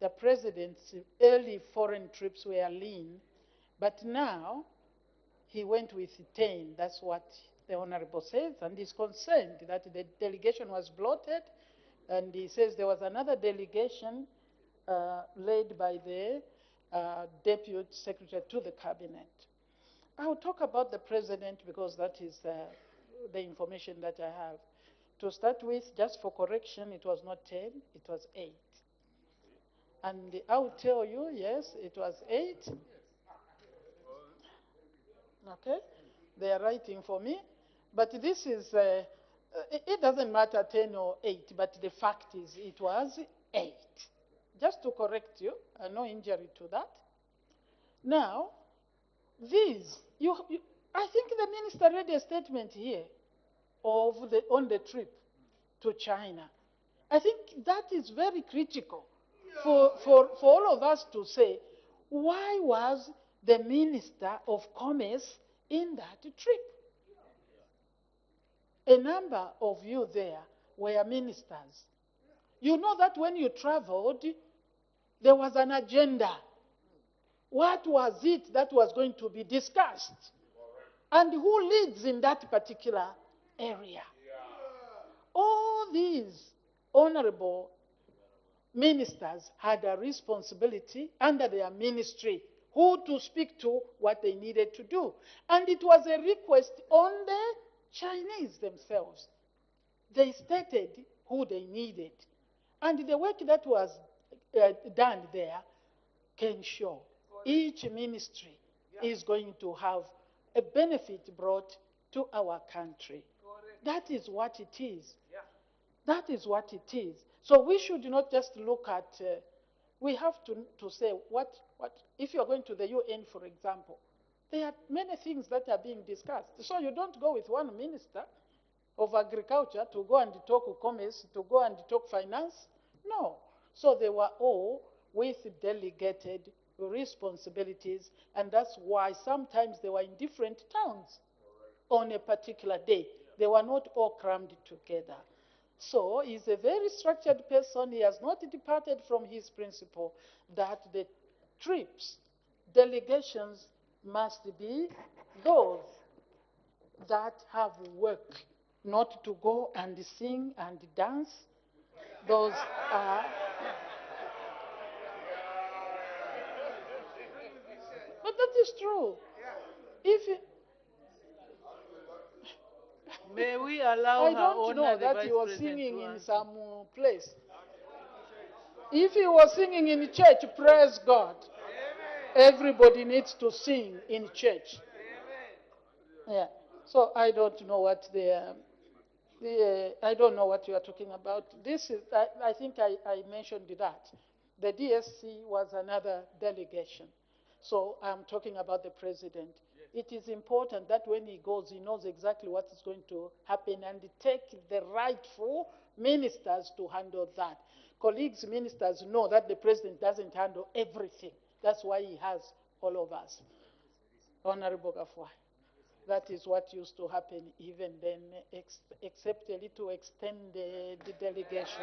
The president's early foreign trips were lean, but now he went with 10. That's what the Honorable says, and is concerned that the delegation was bloated, and he says there was another delegation led by the Deputy Secretary to the Cabinet. I will talk about the President because that is the information that I have. To start with, just for correction, it was not 10, it was 8. And I will tell you, yes, it was 8. Okay? They are writing for me. But this is, it doesn't matter 10 or 8, but the fact is it was 8. Just to correct you, no injury to that. Now, these, I think the minister read a statement here on the trip to China. I think that is very critical for all of us to say, why was the Minister of Commerce in that trip? A number of you there were ministers. You know that when you traveled, there was an agenda. What was it that was going to be discussed? And who leads in that particular area? All these honorable ministers had a responsibility under their ministry who to speak to, what they needed to do. And it was a request on the Chinese themselves. They stated who they needed. And the work that was done there can show each ministry is going to have a benefit brought to our country. That is what it is. That is what it is. So we should not just look at, we have to say, if you're going to the UN, for example, there are many things that are being discussed. So you don't go with one minister of agriculture to go and talk commerce, to go and talk finance. No. So they were all with delegated responsibilities, and that's why sometimes they were in different towns on a particular day. They were not all crammed together. So he's a very structured person. He has not departed from his principle that the trips, delegations must be those that have work, not to go and sing and dance. Those are... But that is true. If you, may we allow I her don't honor know the that Vice he was President singing to in answer. some place. If he was singing in church, praise God. Everybody needs to sing in church. Yeah. So I don't know what I don't know what you are talking about. This is, I think I mentioned that. The DSC was another delegation. So I'm talking about the president. It is important that when he goes, he knows exactly what is going to happen and take the rightful ministers to handle that. Colleagues, ministers know that the president doesn't handle everything. That's why he has all of us. Honorable Gafwa. That is what used to happen even then, except a little extend the delegation.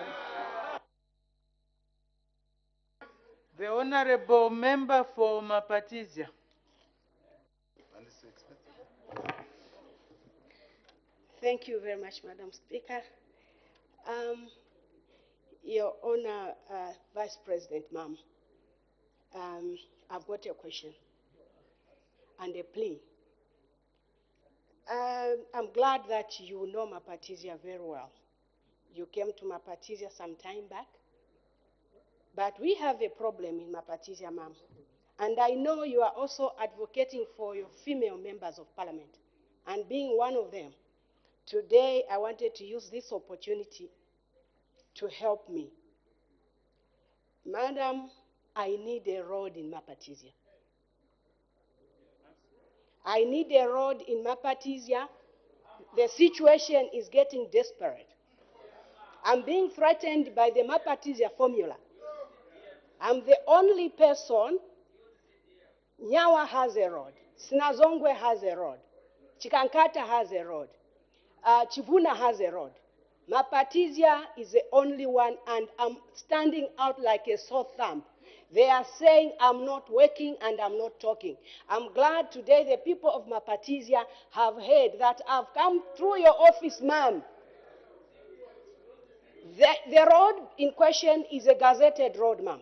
The Honorable Member for Mapatizia. Thank you very much, Madam Speaker. Your Honor, Vice President, ma'am, I've got a question and a plea. I'm glad that you know Mapatizia very well. You came to Mapatizia some time back. But we have a problem in Mapatizia, ma'am. And I know you are also advocating for your female members of parliament. And being one of them, today I wanted to use this opportunity to help me. Madam, I need a road in Mapatizia. I need a road in Mapatizia. The situation is getting desperate. I'm being threatened by the Mapatizia formula. I'm the only person. Nyawa has a road. Sinazongwe has a road. Chikankata has a road. Chivuna has a road. Mapatizia is the only one, and I'm standing out like a sore thumb. They are saying I'm not working and I'm not talking. I'm glad today the people of Mapatizia have heard that I've come through your office, ma'am. The road in question is a gazetted road, ma'am.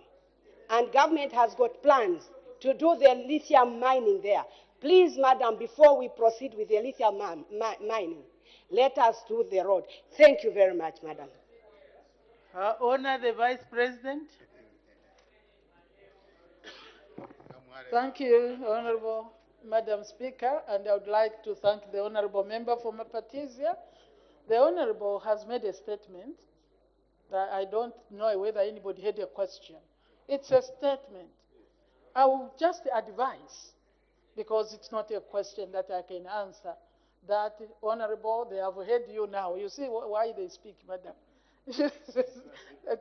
And government has got plans to do the lithium mining there. Please, madam, before we proceed with the lithium mining, let us do the road. Thank you very much, madam. Honor the Vice President. Thank you, Honorable Madam Speaker, and I would like to thank the Honorable Member for Mapatizia. The Honorable has made a statement that I don't know whether anybody had a question. It's a statement. I will just advise, because it's not a question that I can answer, that, Honorable, they have heard you now. You see why they speak, madam.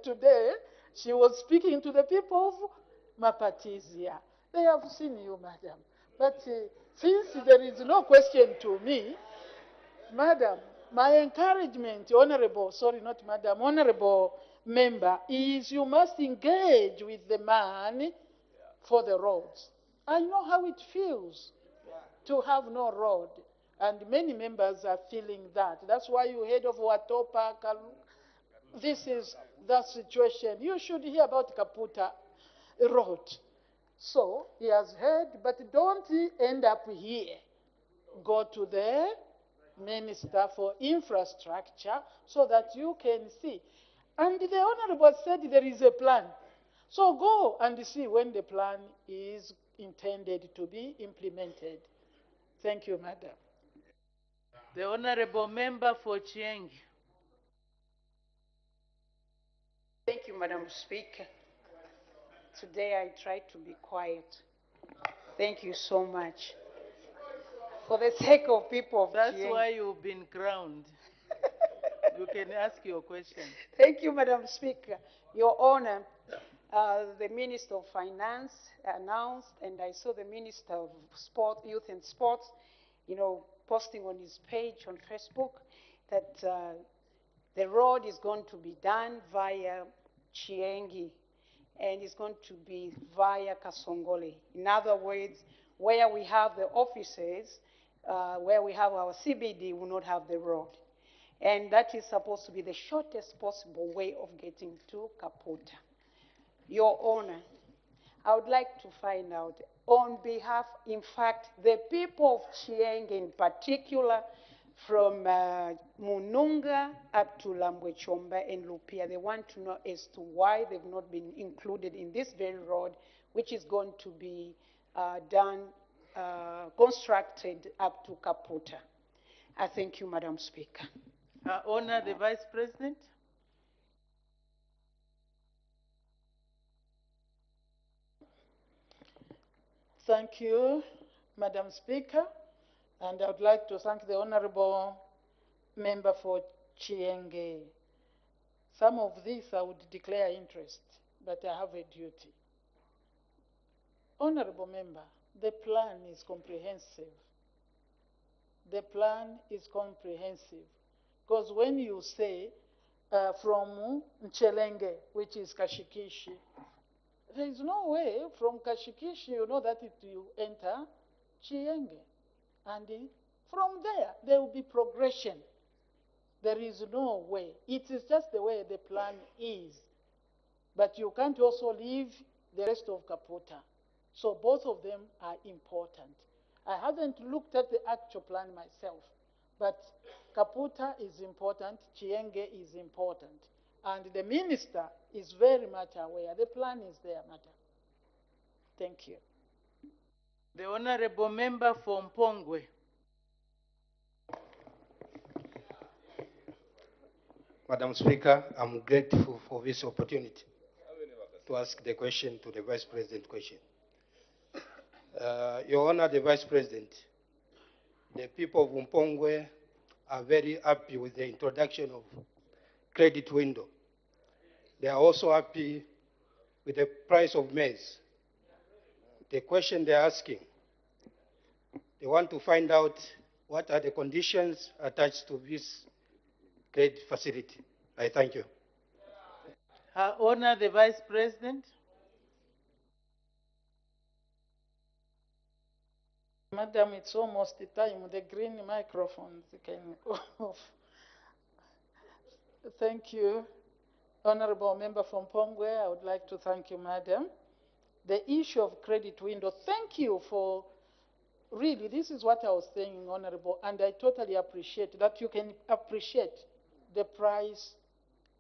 Today, she was speaking to the people of Mapatizia. They have seen you, madam. But since there is no question to me, madam, my encouragement, honorable, sorry, not madam, honorable member, is you must engage with the man for the roads. I know how it feels to have no road, and many members are feeling that. That's why you heard of Watopa. This is the situation. You should hear about Kaputa Road. So he has heard, but don't end up here. Go to the Minister for Infrastructure so that you can see. And the Honorable said there is a plan. So go and see when the plan is intended to be implemented. Thank you, madam. The Honorable Member for Chieng. Thank you, Madam Speaker. Today I tried to be quiet. Thank you so much. For the sake of people of That's Chieng. why you've been crowned. You can ask your question. Thank you, Madam Speaker. Your Honor, the Minister of Finance announced, and I saw the Minister of Sport, Youth and Sports, posting on his page on Facebook that the road is going to be done via Chiengi, and it's going to be via Kasongole. In other words, where we have the offices, where we have our CBD, will not have the road. And that is supposed to be the shortest possible way of getting to Kaputa. Your Honor, I would like to find out, on behalf, in fact, the people of Chieng in particular, from Mununga up to Lambwe Chomba and Lupia, they want to know as to why they've not been included in this very road, which is going to be constructed up to Kaputa. I thank you, Madam Speaker. Honor the Vice President. Thank you, Madam Speaker, and I would like to thank the Honorable Member for Chienge. Some of this I would declare interest, but I have a duty. Honorable Member, the plan is comprehensive. The plan is comprehensive, because when you say from Nchelenge, which is Kashikishi, there is no way from Kashikishi, you know that it will enter Chienge. And from there will be progression. There is no way. It is just the way the plan is. But you can't also leave the rest of Kaputa. So both of them are important. I haven't looked at the actual plan myself, but Kaputa is important, Chienge is important. And the minister is very much aware. The plan is there, madam. Thank you. The Honorable Member from Pongwe. Madam Speaker, I'm grateful for this opportunity to ask the question to the Vice President question. Your Honor, the Vice President, the people of Mpongwe are very happy with the introduction of credit window. They are also happy with the price of maize. The question they're asking, they want to find out what are the conditions attached to this credit facility. I thank you. Her Honor, the Vice President. Madam, it's almost the time. The green microphones can go off. Thank you. Honorable Member from Pongwe, I would like to thank you, Madam. The issue of credit window, thank you for, really, this is what I was saying, Honorable, and I totally appreciate that you can appreciate the price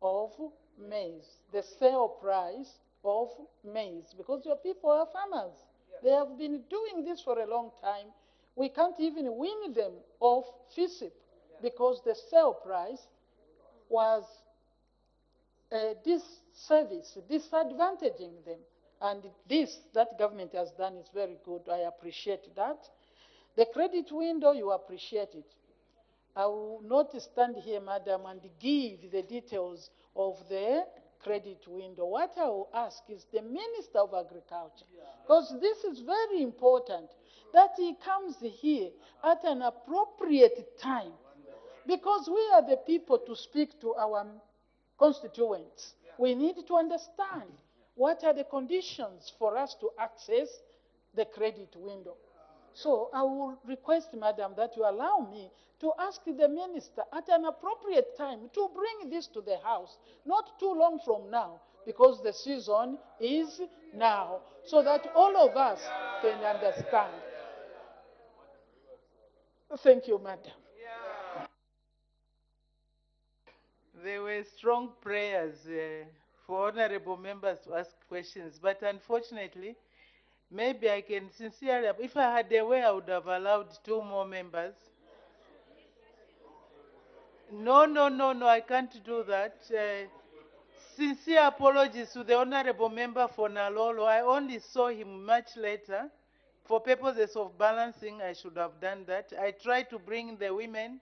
of maize, the sale price of maize, because your people are farmers. They have been doing this for a long time. We can't even win them off FISIP because the sale price was disadvantaging them. And this, that government has done is very good. I appreciate that. The credit window, you appreciate it. I will not stand here, madam, and give the details of the credit window. What I will ask is the Minister of Agriculture, because this is very important, that he comes here at an appropriate time, because we are the people to speak to our constituents. We need to understand what are the conditions for us to access the credit window. So I will request, madam, that you allow me to ask the minister at an appropriate time to bring this to the House, not too long from now, because the season is now, so that all of us can understand. Thank you, madam. There were strong prayers for honorable members to ask questions, but unfortunately, maybe I can sincerely, if I had a way, I would have allowed 2 more members. No, I can't do that. Sincere apologies to the honorable member for Nalolo. I only saw him much later. For purposes of balancing, I should have done that. I tried to bring the women.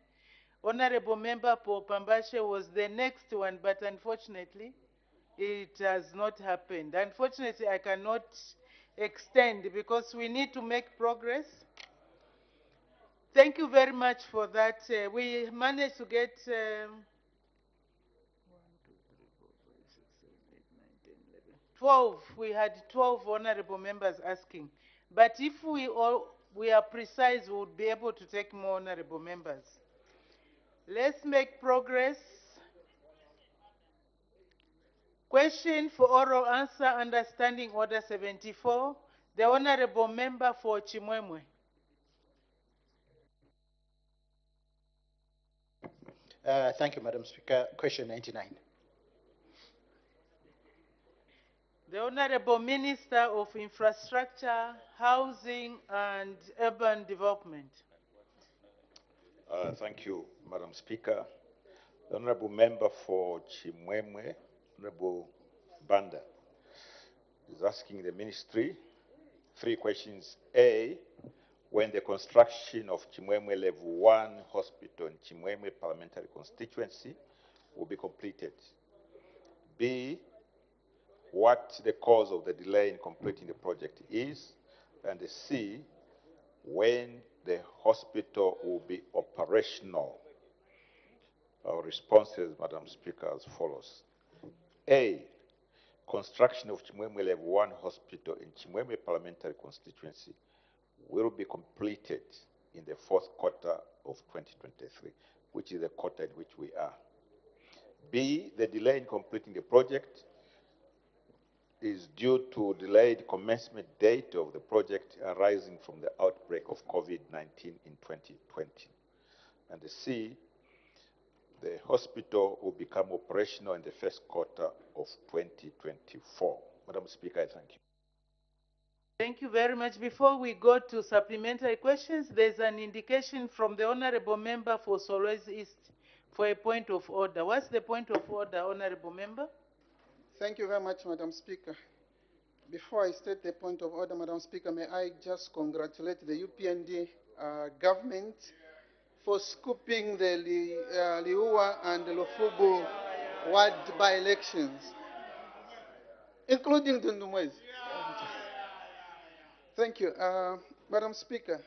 Honorable member Paul Pambashe was the next one, but unfortunately, it has not happened. Unfortunately, I cannot extend because we need to make progress. Thank you very much for that. We managed to get 12. We had 12 honorable members asking. But if we are precise, we would be able to take more honorable members. Let's make progress. Question for oral answer, understanding order 74. The honorable member for Chimwemwe. Thank you, Madam Speaker. Question 99. The Honorable Minister of Infrastructure, Housing and Urban Development. Thank you, Madam Speaker. The Honorable Member for Chimwemwe, Honorable Banda, is asking the Ministry 3 questions. A, when the construction of Chimwemwe Level 1 Hospital in Chimwemwe Parliamentary Constituency will be completed. B, what the cause of the delay in completing the project is. And C, when the hospital will be operational. Our responses, Madam Speaker, as follows. A, construction of Chimwemwe Level 1 Hospital in Chimwemwe Parliamentary Constituency will be completed in the 4th quarter of 2023, which is the quarter in which we are. B, the delay in completing the project is due to delayed commencement date of the project arising from the outbreak of COVID-19 in 2020. And C, the hospital will become operational in the 1st quarter of 2024. Madam Speaker, I thank you. Thank you very much. Before we go to supplementary questions, there's an indication from the Honorable Member for Solwezi East for a point of order. What's the point of order, Honorable Member? Thank you very much, Madam Speaker. Before I state the point of order, Madam Speaker, may I just congratulate the UPND government for scooping the Liua and the Lufubu ward by-elections, including the Ndumwezi. Thank you. Madam Speaker,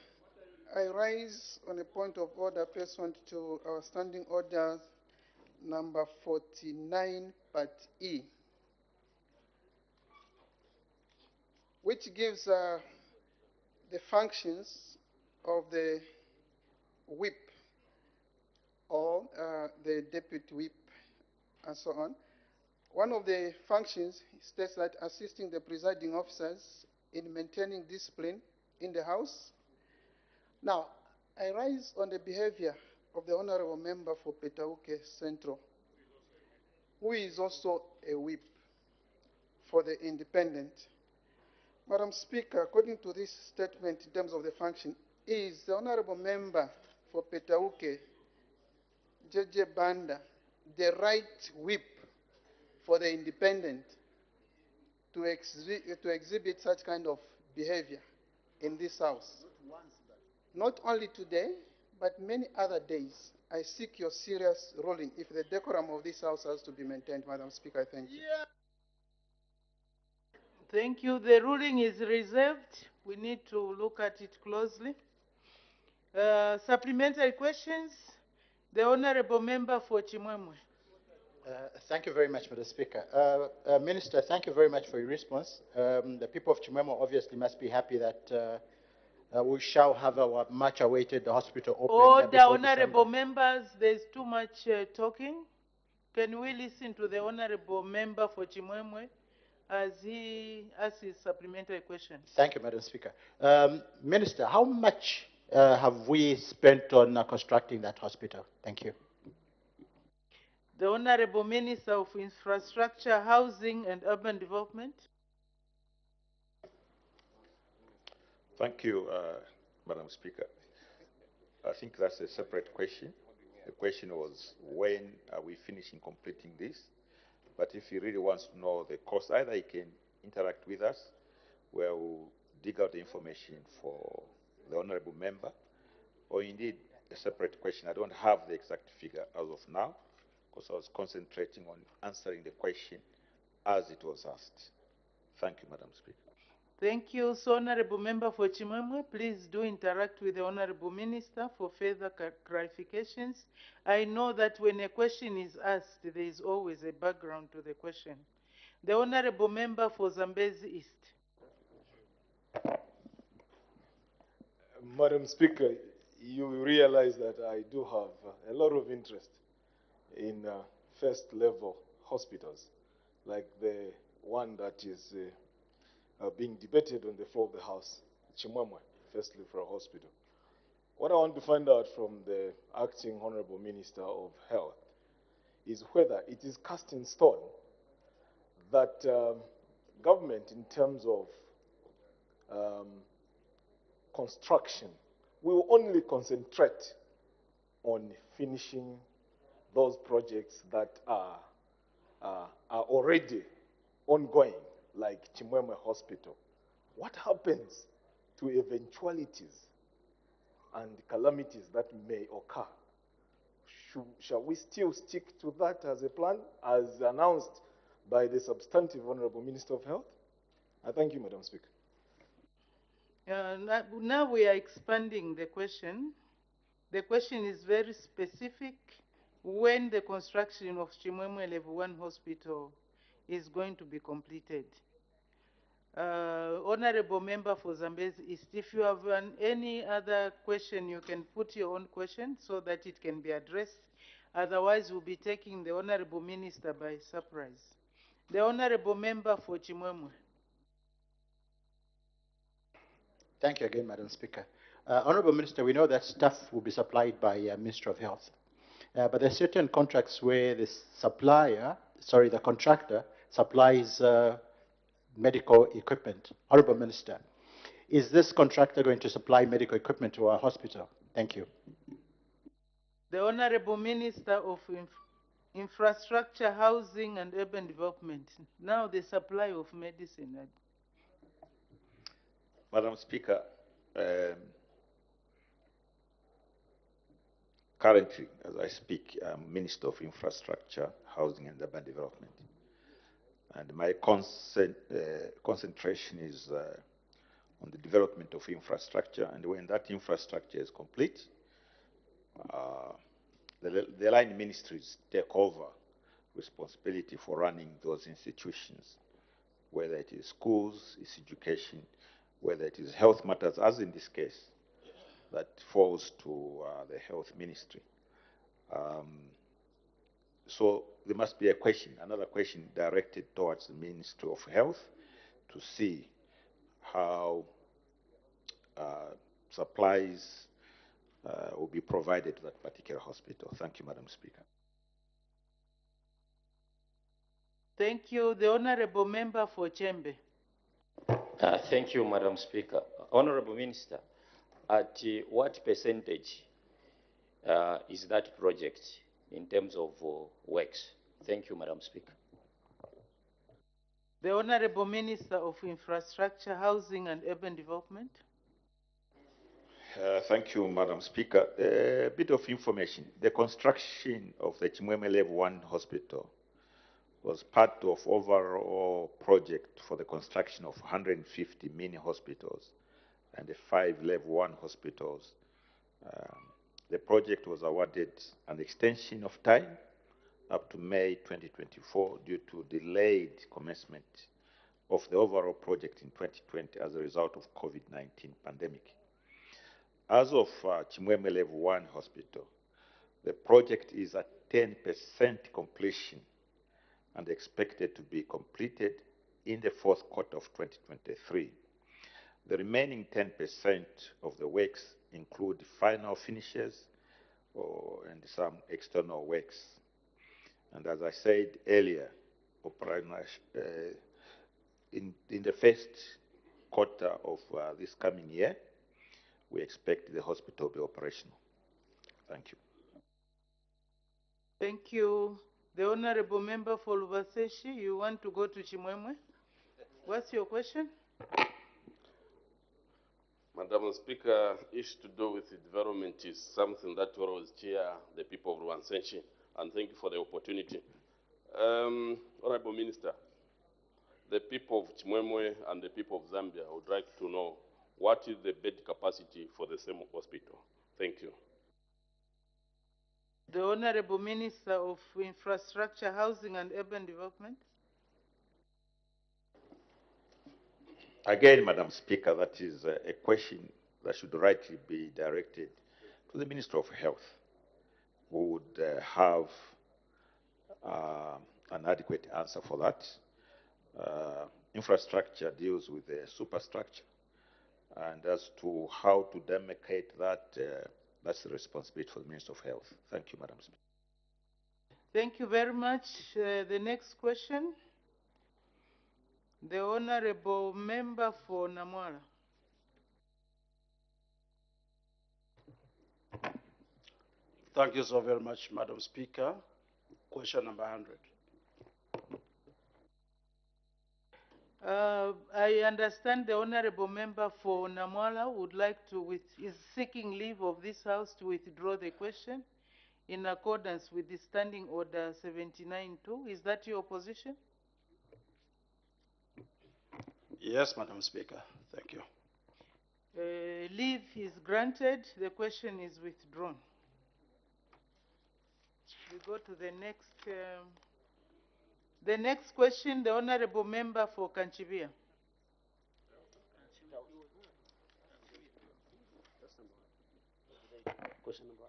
I rise on a point of order pursuant to our standing order number 49, Part E, which gives the functions of the whip or the deputy whip and so on. One of the functions states that assisting the presiding officers in maintaining discipline in the House. Now, I rise on the behavior of the Honorable Member for Petauke Central, who is also a whip for the independent. Madam Speaker, according to this statement in terms of the function, is the Honorable Member for Petauke, JJ Banda, the right whip for the independent to exhibit such kind of behavior in this House? Not only today, but many other days. I seek your serious ruling if the decorum of this House has to be maintained. Madam Speaker, I thank you. Thank you. The ruling is reserved. We need to look at it closely. Supplementary questions? The Honorable Member for Chimwemwe. Thank you very much, Madam Speaker. Minister, thank you very much for your response. The people of Chimwemwe obviously must be happy that we shall have our much-awaited hospital open. Order, Honorable Members, there's too much talking. Can we listen to the Honorable Member for Chimwemwe as he asks his supplementary question? Thank you, Madam Speaker. Minister, how much have we spent on constructing that hospital? Thank you. The Honorable Minister of Infrastructure, Housing and Urban Development. Thank you, Madam Speaker. I think that's a separate question. The question was, when are we finishing completing this? But if he really wants to know the cost, either he can interact with us, where we'll dig out the information for the Honorable Member, or indeed a separate question. I don't have the exact figure as of now, because I was concentrating on answering the question as it was asked. Thank you, Madam Speaker. Thank you. So, Honorable Member for Chimwemwe, please do interact with the Honorable Minister for further clarifications. I know that when a question is asked, there is always a background to the question. The Honorable Member for Zambezi East. Madam Speaker, you realize that I do have a lot of interest in first-level hospitals, like the one that is being debated on the floor of the House, Chimwemwe, first-level hospital. What I want to find out from the acting Honorable Minister of Health is whether it is cast in stone that government in terms of construction will only concentrate on finishing those projects that are already ongoing, like Chimwemwe Hospital. What happens to eventualities and calamities that may occur? Shall we still stick to that as a plan, as announced by the substantive Honorable Minister of Health? I thank you, Madam Speaker. Now we are expanding the question. The question is very specific. When the construction of Chimwemwe Level 1 Hospital is going to be completed. Honorable Member for Zambezi East, if you have any other question, you can put your own question so that it can be addressed. Otherwise, we'll be taking the Honorable Minister by surprise. The Honorable Member for Chimwemwe. Thank you again, Madam Speaker. Honorable Minister, we know that staff will be supplied by Ministry of Health. But there are certain contracts where the contractor supplies medical equipment. Honorable Minister, is this contractor going to supply medical equipment to our hospital? Thank you. The Honorable Minister of Infrastructure, Housing and Urban Development. Now the supply of medicine. Madam Speaker, currently, as I speak, I'm Minister of Infrastructure, Housing and Urban Development. And my concentration is on the development of infrastructure. And when that infrastructure is complete, the line ministries take over responsibility for running those institutions, whether it is schools, it's education, whether it is health matters, as in this case, that falls to the health ministry. So there must be another question directed towards the Ministry of Health to see how supplies will be provided to that particular hospital. Thank you, Madam Speaker. Thank you. The Honorable Member for Chembe. Thank you, Madam Speaker. Honorable Minister, at what percentage is that project in terms of works? Thank you, Madam Speaker. The Honorable Minister of Infrastructure, Housing and Urban Development. Thank you, Madam Speaker. A bit of information. The construction of the Chimwemwe Level 1 Hospital was part of overall project for the construction of 150 mini hospitals and the 5 Level 1 hospitals. The project was awarded an extension of time up to May 2024 due to delayed commencement of the overall project in 2020 as a result of COVID-19 pandemic. As of Chimwemwe Level 1 Hospital, the project is at 10% completion and expected to be completed in the fourth quarter of 2023. The remaining 10% of the works include final finishes and some external works. And as I said earlier, in the first quarter of this coming year, we expect the hospital to be operational. Thank you. Thank you. The Honorable Member for Lubaseshi, you want to go to Chimwemwe? What's your question? Madam Speaker, issue to do with the development is something that will always cheer the people of Rwansenshi, and thank you for the opportunity. Honorable Minister, the people of Chimwemwe and the people of Zambia would like to know what is the bed capacity for the same hospital. Thank you. The Honorable Minister of Infrastructure, Housing and Urban Development. Again, Madam Speaker, that is a question that should rightly be directed to the Minister of Health, who would have an adequate answer for that. Infrastructure deals with the superstructure, and as to how to demarcate that, that's the responsibility for the Minister of Health. Thank you, Madam Speaker. Thank you very much. The next question. The Honorable Member for Namwala. Thank you so very much, Madam Speaker. Question number 100. I understand the Honorable Member for Namwala would like to, is seeking leave of this House to withdraw the question in accordance with the Standing Order 79-2. Is that your position? Yes, Madam Speaker. Thank you. Leave is granted. The question is withdrawn. We go to the next question, the Honorable Member for Kanchibia. Question number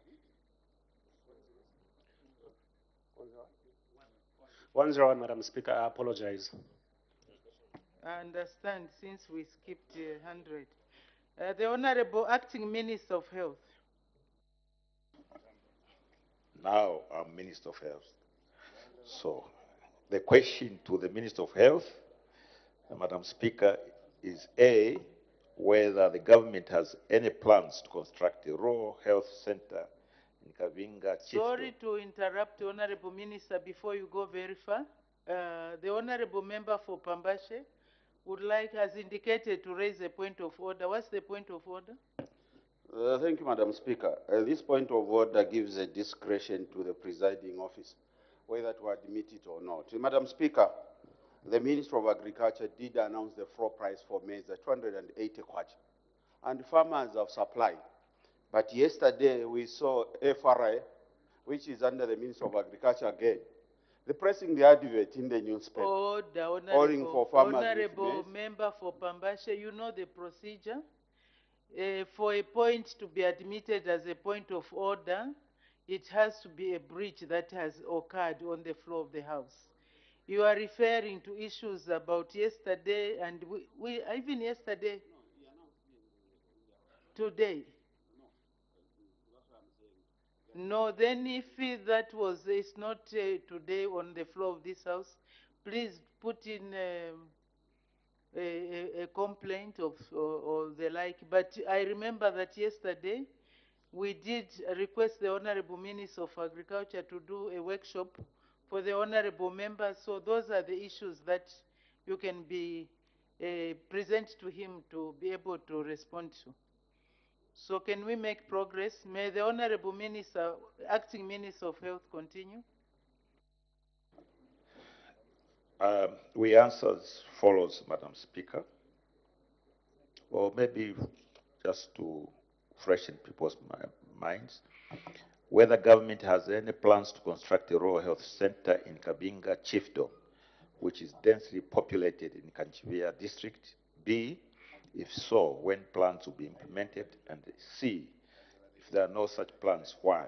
101, Madam Speaker. I apologize. I understand since we skipped 100. The Honorable Acting Minister of Health. Now I'm Minister of Health. So the question to the Minister of Health, Madam Speaker, is A, whether the government has any plans to construct a rural health center in Kavinga Chiefdom. Sorry to interrupt, Honorable Minister, before you go very far. The Honorable Member for Pambashe would like, as indicated, to raise a point of order. What's the point of order? Thank you, Madam Speaker. This point of order gives a discretion to the presiding officer whether to admit it or not. Madam Speaker, the Minister of Agriculture did announce the floor price for maize at 280 kwacha, and farmers have supplied. But yesterday we saw FRA, which is under the Minister of Agriculture again, they're pressing the advert in the newspaper. Order, calling for farmers Honorable with maize. Member for Pambashe, you know the procedure. For a point to be admitted as a point of order, it has to be a breach that has occurred on the floor of the House. You are referring to issues about yesterday, and we even yesterday, today. No, then if that was, it's not today on the floor of this House, please put in a complaint of or the like. But I remember that yesterday we did request the Honorable Minister of Agriculture to do a workshop for the Honorable members. So those are the issues that you can be present to him to be able to respond to. So can we make progress? May the Honorable Minister, Acting Minister of Health, continue. We answer as follows, Madam Speaker. Or maybe just to freshen people's minds, whether government has any plans to construct a rural health center in Kabinga Chiefdom, which is densely populated in Kanchivia district. B, if so, when plans will be implemented, and C, if there are no such plans, why?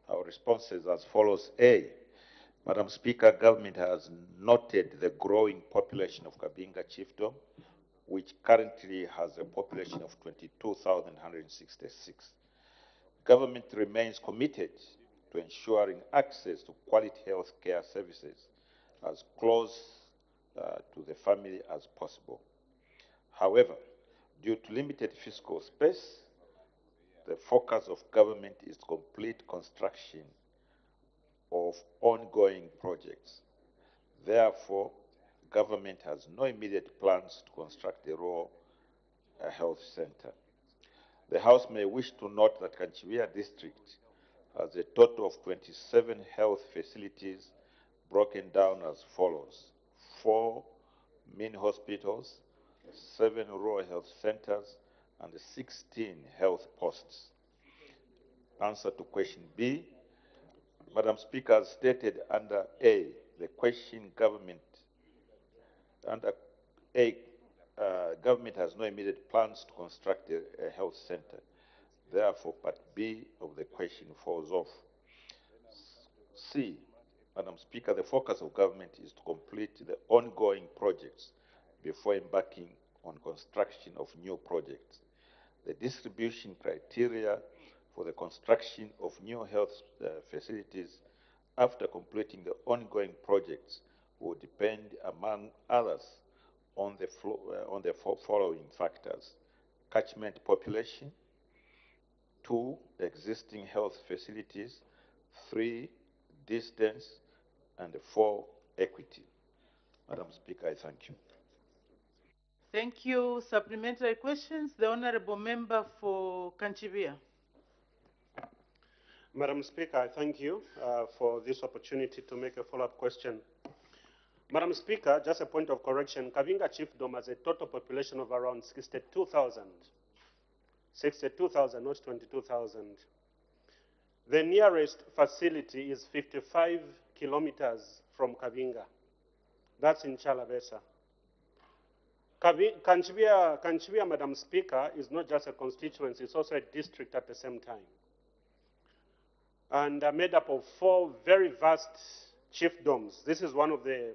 Our response is as follows. A, Madam Speaker, government has noted the growing population of Kabinga Chiefdom, which currently has a population of 22,166. Government remains committed to ensuring access to quality health care services as close to the family as possible. However, due to limited fiscal space, the focus of government is complete construction of ongoing projects. Therefore, government has no immediate plans to construct a rural health center. The House may wish to note that Kanchivia district has a total of 27 health facilities broken down as follows: 4 main hospitals, 7 rural health centers, and 16 health posts. Answer to question B. Madam Speaker, as stated under A, the question government, under A, government has no immediate plans to construct a health center. Therefore, part B of the question falls off. C, Madam Speaker, the focus of government is to complete the ongoing projects before embarking on construction of new projects. The distribution criteria for the construction of new health facilities after completing the ongoing projects will depend, among others, on the following factors: catchment population, 2, existing health facilities, 3, distance, and 4, equity. Madam Speaker, I thank you. Thank you. Supplementary questions. The Honorable Member for Kanchibia. Madam Speaker, I thank you for this opportunity to make a follow-up question. Madam Speaker, just a point of correction, Kavinga Chiefdom has a total population of around 62,000. 62,000, not 22,000. The nearest facility is 55 kilometers from Kavinga. That's in Chalabesa. Kanchibia, Madam Speaker, is not just a constituency, it's also a district at the same time. And made up of 4 very vast chiefdoms. This is one of the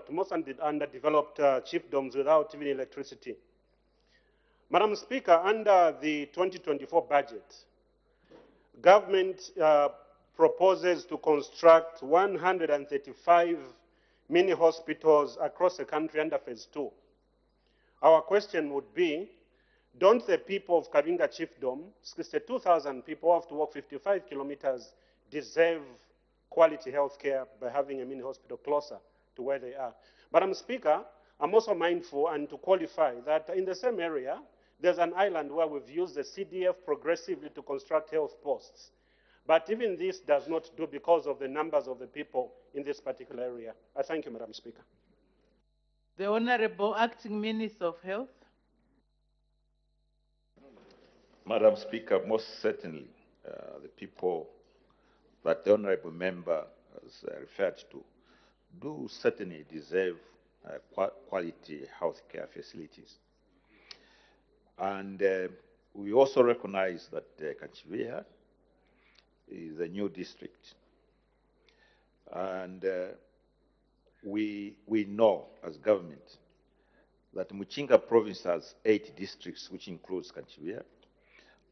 most underdeveloped chiefdoms without even electricity. Madam Speaker, under the 2024 budget, government proposes to construct 135 mini hospitals across the country under phase 2. Our question would be, don't the people of Kavinga Chiefdom, 62,000 people who have to walk 55 kilometers, deserve quality health care by having a mini hospital closer to where they are? Madam Speaker, I'm also mindful and to qualify that in the same area, there's an island where we've used the CDF progressively to construct health posts. But even this does not do because of the numbers of the people in this particular area. I thank you, Madam Speaker. The Honorable Acting Minister of Health. Madam Speaker, most certainly the people that the Honorable Member has referred to do certainly deserve quality health care facilities. And we also recognize that Kanchibia is a new district. And we know as government that Muchinga province has 8 districts, which includes Kanchibia.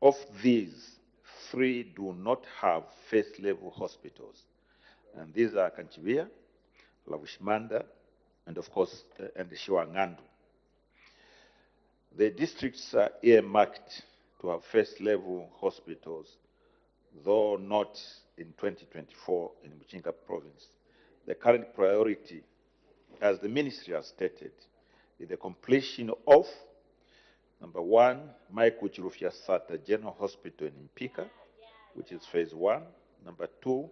Of these, 3 do not have first-level hospitals. And these are Kanchibia, Lavushmanda, and of course, and Shiwangandu. The districts are earmarked to have first-level hospitals, though not in 2024 in Muchinga province. The current priority, as the ministry has stated, is the completion of, number 1, Michael Chirufya Sata General Hospital in Mpika, which is phase 1. Number 2,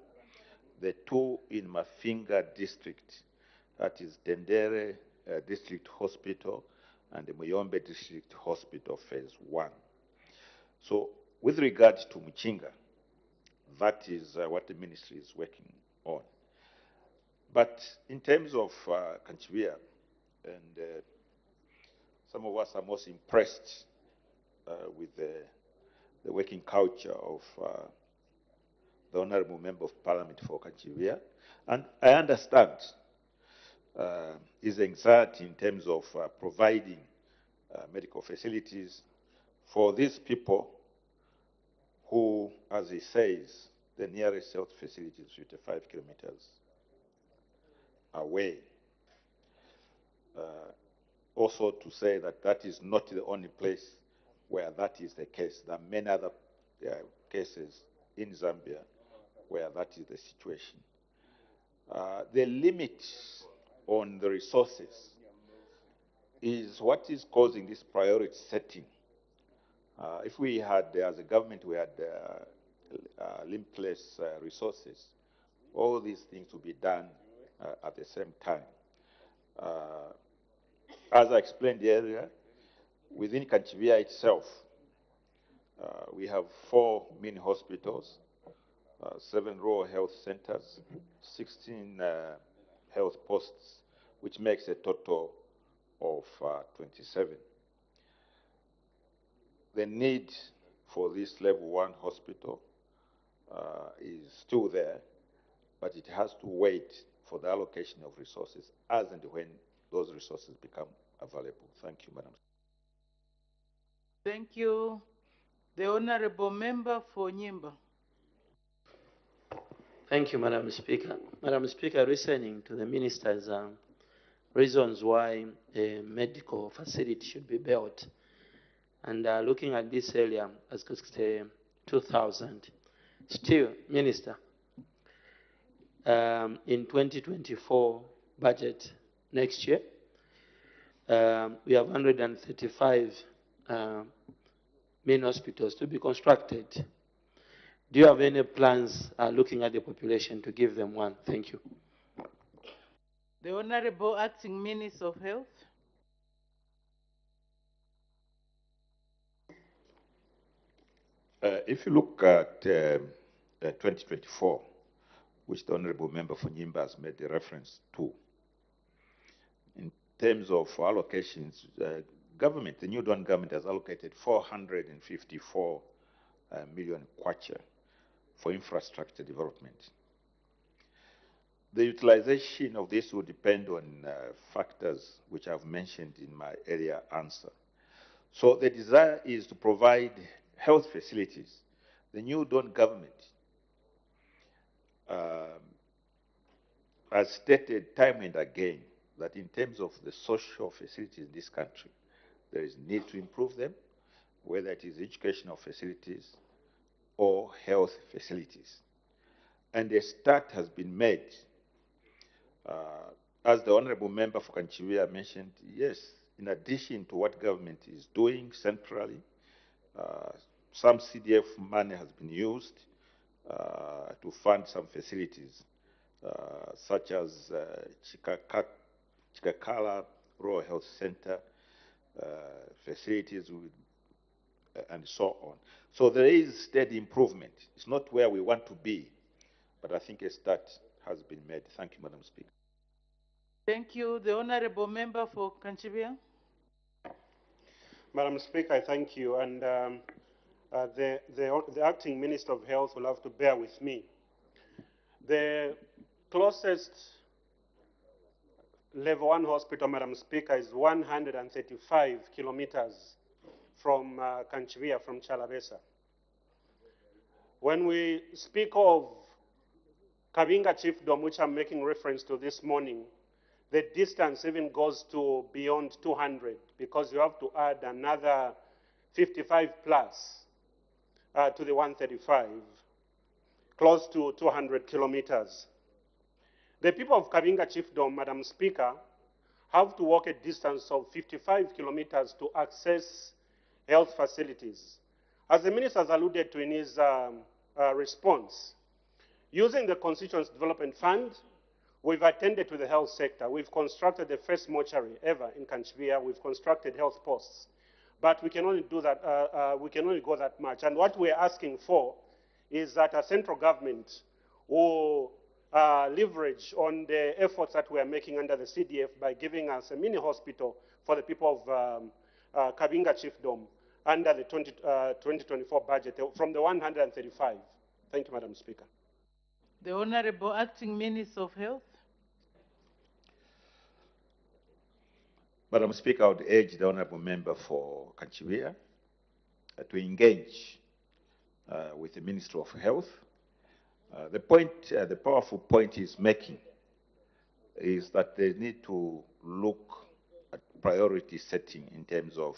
the 2 in Mafinga district, that is Dendere District Hospital and the Muyombe District Hospital phase 1. So with regard to Muchinga, that is what the ministry is working on. But in terms of Kanchibia, and some of us are most impressed with the working culture of the Honorable Member of Parliament for Kanchibia. And I understand his anxiety in terms of providing medical facilities for these people who, as he says, the nearest health facility is 55 kilometers away. Also to say that that is not the only place where that is the case. There are many other cases in Zambia where that is the situation. The limit on the resources is what is causing this priority setting. If we had, as a government, we had limitless resources, all these things would be done at the same time. As I explained earlier, within Kanchibia itself, we have 4 mini hospitals, 7 rural health centers, 16 health posts, which makes a total of 27. The need for this level 1 hospital is still there, but it has to wait for the allocation of resources as and when those resources become available. Thank you, Madam. Thank you. The Honorable Member for Nyimba. Thank you, Madam Speaker. Madam Speaker, listening to the minister's reasons why a medical facility should be built. And looking at this area as 2,000. Still, Minister, in 2024 budget next year, we have 135 main hospitals to be constructed. Do you have any plans looking at the population to give them one? Thank you. The Honorable Acting Minister of Health. If you look at 2024, which the Honorable Member for Nyimba has made a reference to, in terms of allocations, government, the New Dawn government has allocated 454 million kwacha for infrastructure development. The utilization of this will depend on factors which I've mentioned in my earlier answer. So the desire is to provide health facilities. The New Dawn government has stated time and again that in terms of the social facilities in this country, there is need to improve them, whether it is educational facilities or health facilities. And a start has been made. As the Honorable Member for Kanchiwia mentioned, yes, in addition to what government is doing centrally, some CDF money has been used to fund some facilities, such as Chikakala Rural Health Center, facilities with, and so on. So there is steady improvement. It's not where we want to be, but I think a start has been made. Thank you, Madam Speaker. Thank you. The Honorable Member for Kanchibia. Madam Speaker, I thank you. And the Acting Minister of Health will have to bear with me. The closest level 1 hospital, Madam Speaker, is 135 kilometers from Kanchivia, from Chalabesa. When we speak of Kabinga Chiefdom, which I'm making reference to this morning, the distance even goes to beyond 200 because you have to add another 55 plus to the 135, close to 200 kilometers. The people of Kabinga Chiefdom, Madam Speaker, have to walk a distance of 55 kilometers to access health facilities. As the Minister has alluded to in his response, using the Constituency Development Fund, we've attended to the health sector. We've constructed the first mortuary ever in Kanchivia. We've constructed health posts. But we can only do that, we can only go that much. And what we're asking for is that a central government will leverage on the efforts that we're making under the CDF by giving us a mini hospital for the people of Kabinga Chiefdom under the 2024 budget from the 135. Thank you, Madam Speaker. The Honorable Acting Minister of Health. Madam Speaker, I would urge the Honorable Member for Kanchivia to engage with the Minister of Health. The powerful point he's making is that they need to look at priority setting in terms of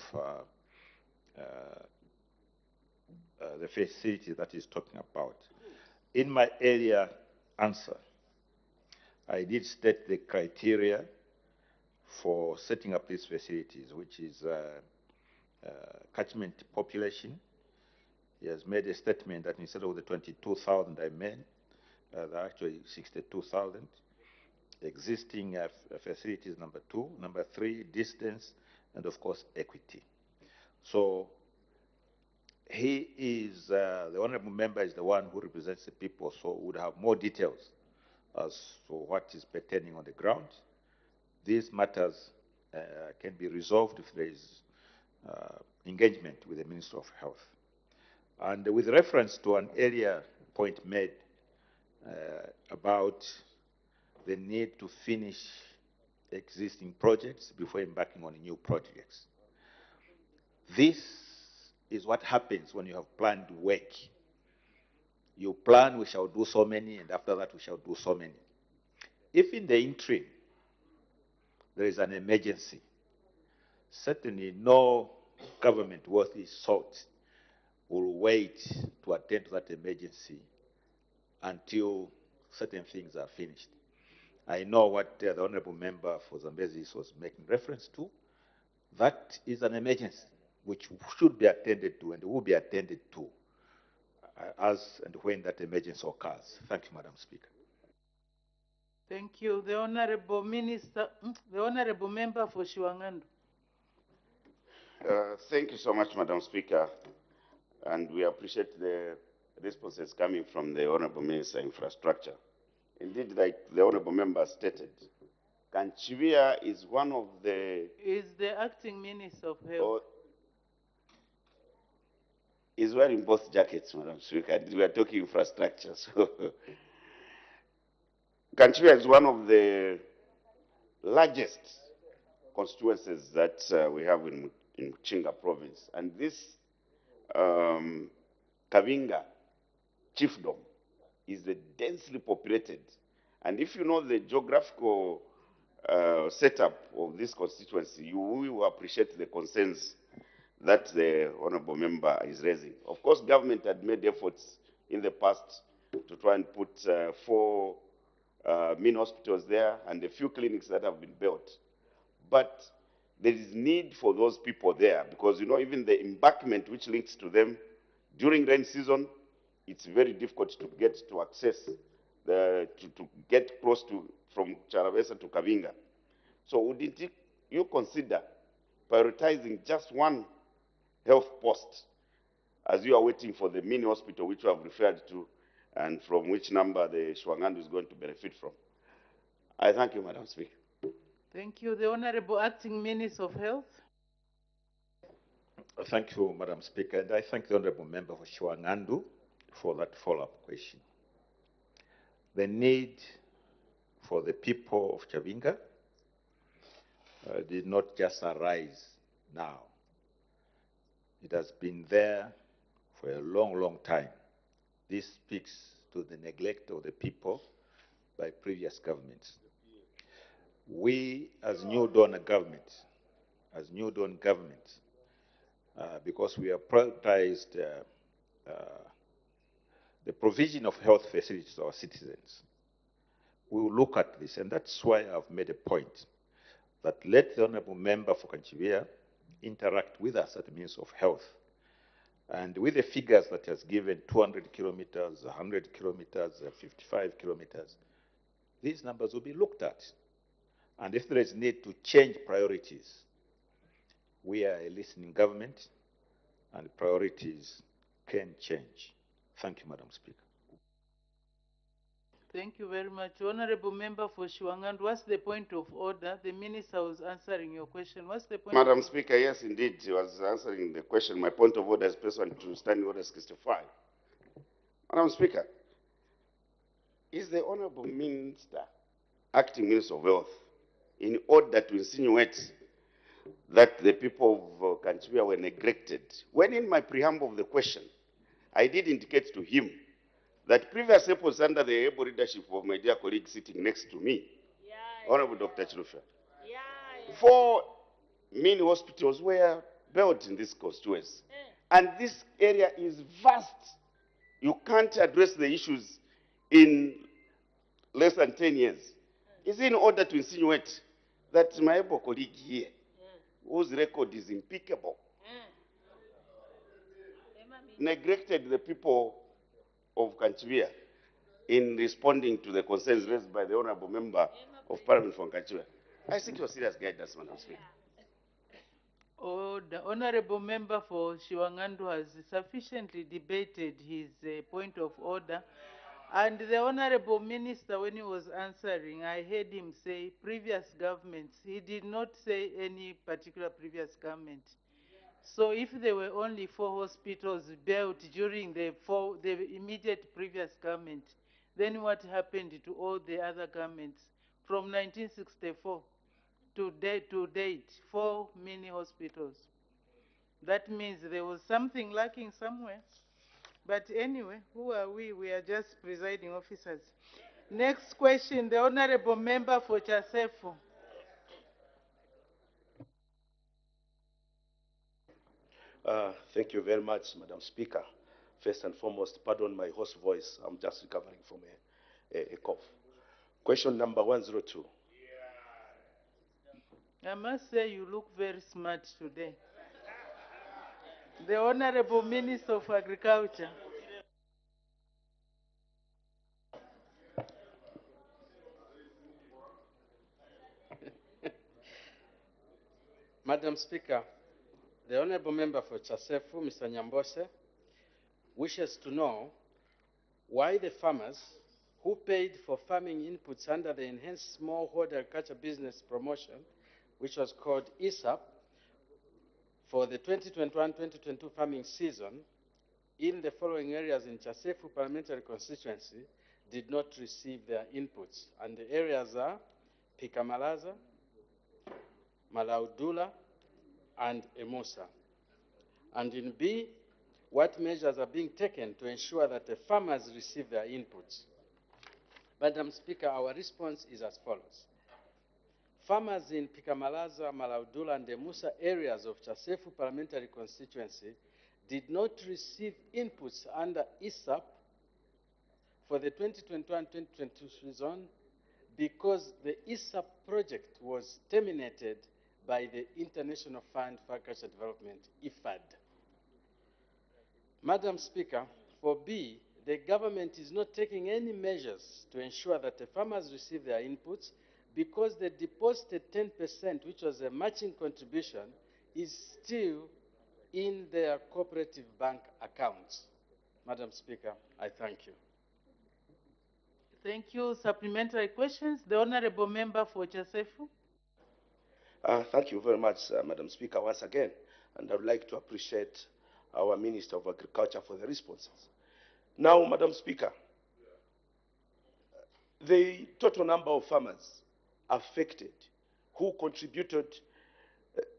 the facility that he's talking about. In my earlier answer, I did state the criteria for setting up these facilities, which is catchment population. He has made a statement that instead of the 22,000 I made, there are actually 62,000. Existing facilities, number 2. Number 3, distance, and of course, equity. So he is, the Honorable Member is the one who represents the people, so would have more details as to what is pertaining on the ground. These matters can be resolved if there is engagement with the Minister of Health. And with reference to an earlier point made about the need to finish existing projects before embarking on new projects, this is what happens when you have planned work. You plan, we shall do so many, and after that we shall do so many. If in the interim there is an emergency. Certainly no government worth its salt will wait to attend to that emergency until certain things are finished. I know what the Honorable Member for Zambezi was making reference to. That is an emergency which should be attended to and will be attended to as and when that emergency occurs. Thank you, Madam Speaker. Thank you. The Honorable Minister, the Honorable Member for Shiwangandu. Thank you so much, Madam Speaker. And we appreciate the responses coming from the Honorable Minister of Infrastructure. Indeed, like the Honorable Member stated, Kanchivia is one of the... Is the Acting Minister of Health. Is wearing both jackets, Madam Speaker. We are talking infrastructure. So Kanchivia is one of the largest constituencies that we have in Chinga province. And this Kavinga chiefdom is a densely populated. And if you know the geographical setup of this constituency, you will appreciate the concerns that the Honorable Member is raising. Of course, government had made efforts in the past to try and put 4 mini hospitals there and a few clinics that have been built. But there is need for those people there because, you know, even the embankment which links to them during rain season, it's very difficult to get to access, to get close to, from Charavesa to Kavinga. So wouldn't you consider prioritizing just one health post as you are waiting for the mini hospital which you have referred to and from which number the Shiwangandu is going to benefit from? I thank you, Madam Speaker. Thank you. The Honorable Acting Minister of Health. Thank you, Madam Speaker, and I thank the Honorable Member for Shiwangandu for that follow-up question. The need for the people of Chavinga did not just arise now. It has been there for a long, long time. This speaks to the neglect of the people by previous governments. We, as New Dawn government, because we have prioritized the provision of health facilities to our citizens, we will look at this, and that's why I've made a point that let the Honorable Member for Kanchivia interact with us at the Ministry of Health. And with the figures that he has given, 200 kilometers, 100 kilometers, 55 kilometers, these numbers will be looked at. And if there is need to change priorities, we are a listening government, and priorities can change. Thank you, Madam Speaker. Thank you very much. Honorable Member for Shiwangandu, what's the point of order? The Minister was answering your question. What's the point? Madam Speaker, yes, indeed, he was answering the question. My point of order is pursuant to Standing Order 65. Madam Speaker, is the Honorable Minister, Acting Minister of Health, in order to insinuate that the people of Kanchivia were neglected, when in my preamble of the question, I did indicate to him that previous efforts under the able leadership of my dear colleague sitting next to me, Honorable Dr. Chilufya, 4 mini hospitals were built in this constituency. And this area is vast. You can't address the issues in less than 10 years. Is in order to insinuate that my able colleague here, whose record is impeccable, neglected the people of Kanchivia in responding to the concerns raised by the Honorable Member of Parliament from Kanchivia? I seek your serious guidance, Madam Speaker. Oh, the Honorable Member for Shiwangandu has sufficiently debated his point of order. And the Honorable Minister, when he was answering, I heard him say previous governments. He did not say any particular previous government. So if there were only 4 hospitals built during the immediate previous government, then what happened to all the other governments from 1964 to date, 4 mini hospitals? That means there was something lacking somewhere. But anyway, who are we? We are just presiding officers. Next question, the Honorable Member for Chasefo. Thank you very much, Madam Speaker. First and foremost, pardon my hoarse voice. I'm just recovering from a cough. Question number 102. I must say you look very smart today. The Honorable Minister of Agriculture. Madam Speaker, the Honourable Member for Chasefu, Mr. Nyambose, wishes to know why the farmers who paid for farming inputs under the Enhanced Smallholder Agriculture Business Promotion, which was called ESAP, for the 2021-2022 farming season in the following areas in Chasefu parliamentary constituency did not receive their inputs. And the areas are Pikamalaza, Malaudula, and Emusa. And in B, what measures are being taken to ensure that the farmers receive their inputs? Madam Speaker, our response is as follows. Farmers in Pikamalaza, Malaudula, and Emusa areas of Chasefu parliamentary constituency did not receive inputs under ESAP for the 2021-2022 season because the ESAP project was terminated by the International Fund for Agricultural Development, IFAD. Madam Speaker, for B, the government is not taking any measures to ensure that the farmers receive their inputs because the deposited 10%, which was a matching contribution, is still in their cooperative bank accounts. Madam Speaker, I thank you. Thank you. Supplementary questions. The Honorable Member for Chasefu. Thank you very much, Madam Speaker, once again. And I would like to appreciate our Minister of Agriculture for the responses. Now, Madam Speaker, the total number of farmers affected who contributed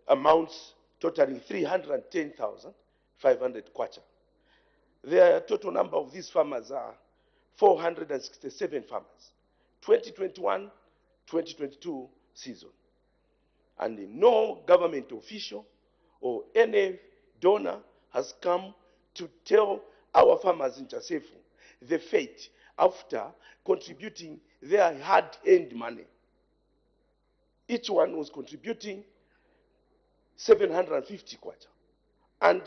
amounts totaling 310,500 kwacha. The total number of these farmers are 467 farmers, 2021-2022 season. And no government official or any donor has come to tell our farmers in Chasefu the fate after contributing their hard-earned money. Each one was contributing 750 kwacha. And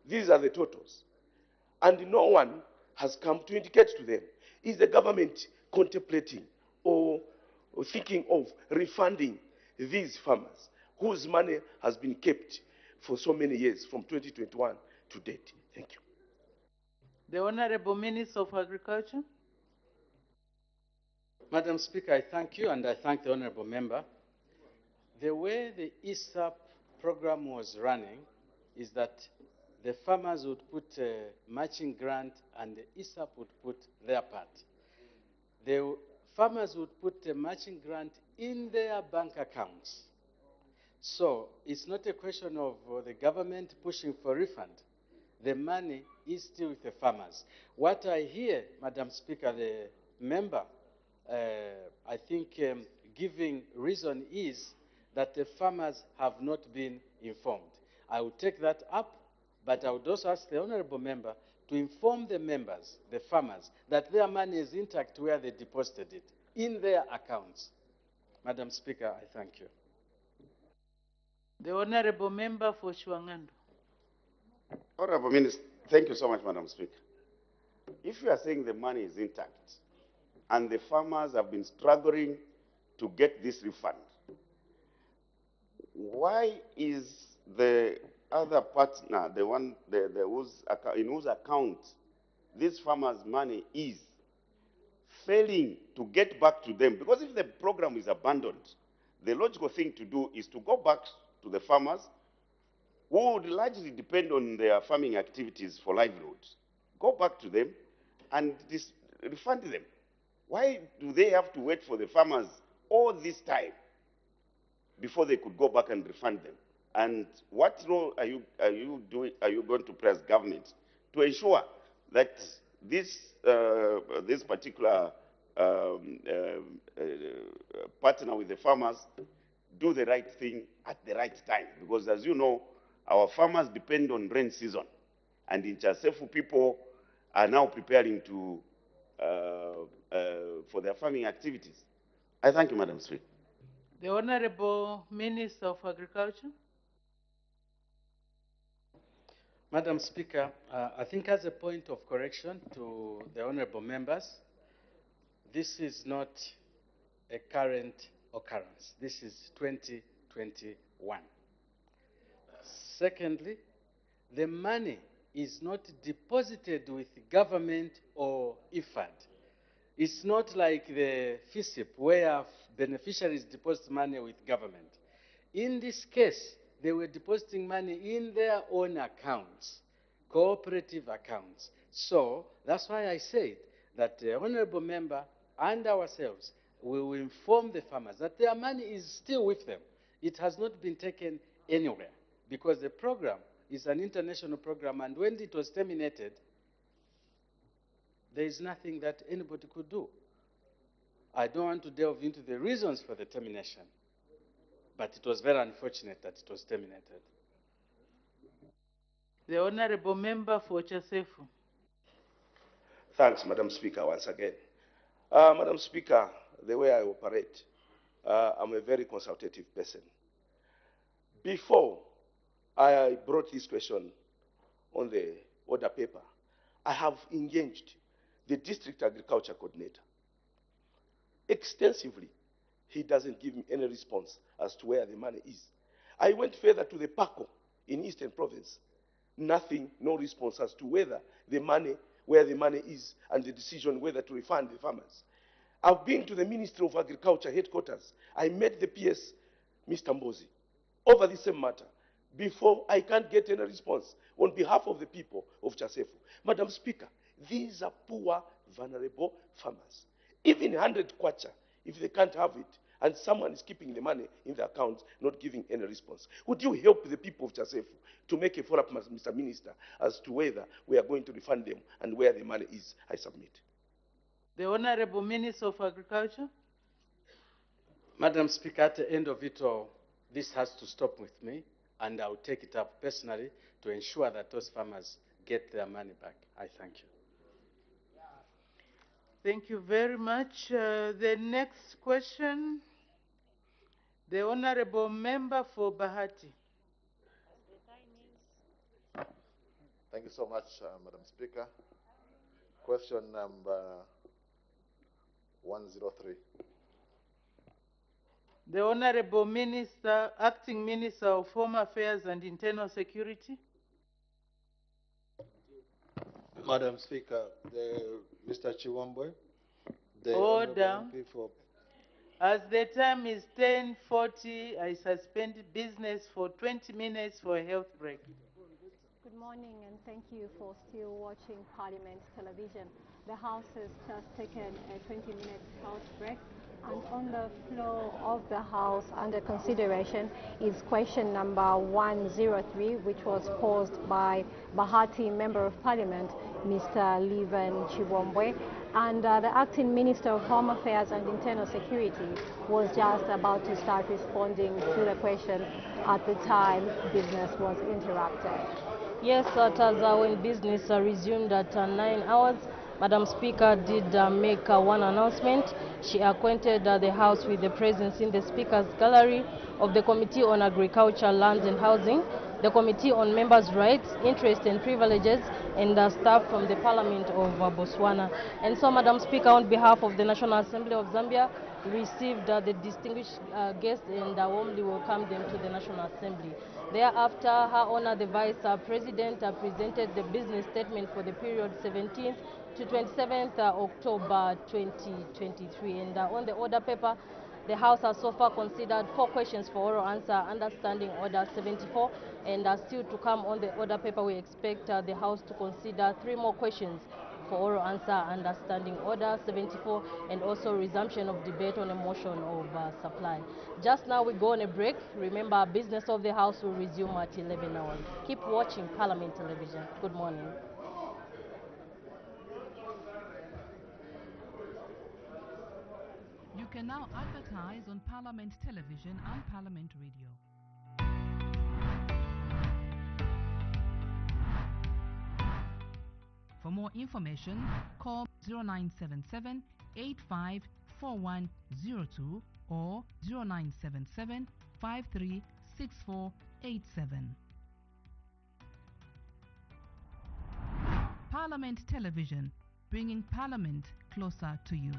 these are the totals. And no one has come to indicate to them, is the government contemplating or thinking of refunding these farmers whose money has been kept for so many years from 2021 to date? Thank you. The Honorable Minister of Agriculture. Madam Speaker, I thank you and I thank the Honorable Member. The way the ESAP program was running is that the farmers would put a matching grant and the ESAP would put their part. The farmers would put a matching grant in their bank accounts. So it's not a question of the government pushing for refund. The money is still with the farmers. What I hear, Madam Speaker, the member, I think giving reason is that the farmers have not been informed. I will take that up, but I would also ask the honorable member to inform the members, the farmers, that their money is intact where they deposited it, in their accounts. Madam Speaker, I thank you. The Honorable Member for Shwangando. Honorable Minister, thank you so much, Madam Speaker. If you are saying the money is intact and the farmers have been struggling to get this refund, why is the other partner, the one in whose account this farmers' money is, failing to get back to them? Because if the program is abandoned, the logical thing to do is to go back to the farmers who would largely depend on their farming activities for livelihoods. Go back to them and refund them. Why do they have to wait for the farmers all this time before they could go back and refund them? And what role are you going to play as government to ensure that this particular partner with the farmers do the right thing at the right time? Because as you know, Our farmers depend on rain season. And in Chasefu, people are now preparing to, for their farming activities. I thank you, Madam Speaker. The Honorable Minister of Agriculture. Madam Speaker, I think as a point of correction to the honorable members, this is not a current occurrence. This is 2021. Secondly, the money is not deposited with government or IFAD. It's not like the FISIP where beneficiaries deposit money with government. In this case, they were depositing money in their own accounts, cooperative accounts. So that's why I said that the honorable member and ourselves will inform the farmers that their money is still with them. It has not been taken anywhere because the program is an international program, and when it was terminated, there is nothing that anybody could do. I don't want to delve into the reasons for the termination, but it was very unfortunate that it was terminated. The Honorable Member for Chasefu. Thanks, Madam Speaker, once again. Madam Speaker, the way I operate, I'm a very consultative person. Before I brought this question on the order paper, I have engaged the district agriculture coordinator extensively. He doesn't give me any response as to where the money is. I went further to the PACO in Eastern Province. Nothing, no response as to whether the money, where the money is, and the decision whether to refund the farmers. I've been to the Ministry of Agriculture headquarters. I met the PS, Mr. Mbozi, over the same matter. Before, I can't get any response on behalf of the people of Chasefu. Madam Speaker, these are poor, vulnerable farmers. Even 100 kwacha, if they can't have it, and someone is keeping the money in the account, not giving any response. Would you help the people of Chasefu to make a follow-up, Mr. Minister, as to whether we are going to refund them and where the money is? I submit. The Honorable Minister of Agriculture. Madam Speaker, at the end of it all, this has to stop with me, and I'll take it up personally to ensure that those farmers get their money back. I thank you. Thank you very much. The next question, the Honorable Member for Bahati. Thank you so much, Madam Speaker. Question number 103. The Honorable Minister, Acting Minister of Home Affairs and Internal Security. Madam Speaker, Mr. Chiwambwe, the Order. MP for... As the time is 10:40, I suspend business for 20 minutes for a health break. Good morning, and thank you for still watching Parliament Television. The House has just taken a 20-minute health break, and on the floor of the House under consideration is question number 103, which was posed by Bahati Member of Parliament, Mr. Lieven Chiwombwe, and the Acting Minister of Home Affairs and Internal Security was just about to start responding to the question at the time business was interrupted. Yes, when business resumed at 9 hours, Madam Speaker did make one announcement. She acquainted the House with the presence in the Speaker's Gallery of the Committee on Agriculture, Lands and Housing, the Committee on Members' Rights, Interests and Privileges, and staff from the Parliament of Botswana. And so, Madam Speaker, on behalf of the National Assembly of Zambia, received the distinguished guests and warmly welcomed them to the National Assembly. Thereafter, Her Honor the Vice President presented the business statement for the period 17th to 27th October 2023. And on the order paper, the House has so far considered 4 questions for oral answer under Standing Order 74, and still to come on the order paper, we expect the House to consider 3 more questions for oral answer under Standing Order 74, and also resumption of debate on a motion of supply. Just now we go on a break. Remember, business of the House will resume at 11 hours. Keep watching Parliament Television. Good morning. You can now advertise on Parliament Television and Parliament Radio. For more information, call 0977 854102 or 0977 536487. Parliament Television, bringing Parliament closer to you.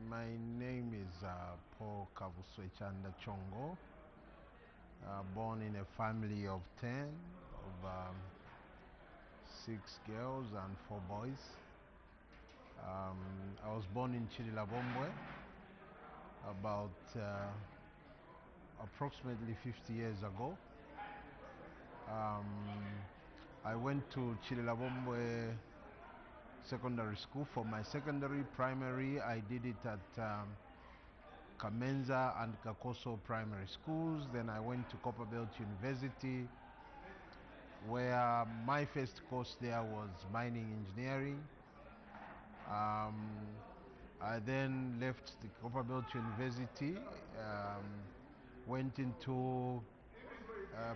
My name is Paul Kavuswechanda Chongo, born in a family of 10, of 6 girls and 4 boys. I was born in Chililabombwe about approximately 50 years ago. I went to Chililabombwe Secondary School for my secondary. Primary, I did it at Kamenza and Kakoso Primary Schools. Then I went to Copperbelt University, where my first course there was mining engineering. I then left the Copperbelt University, went into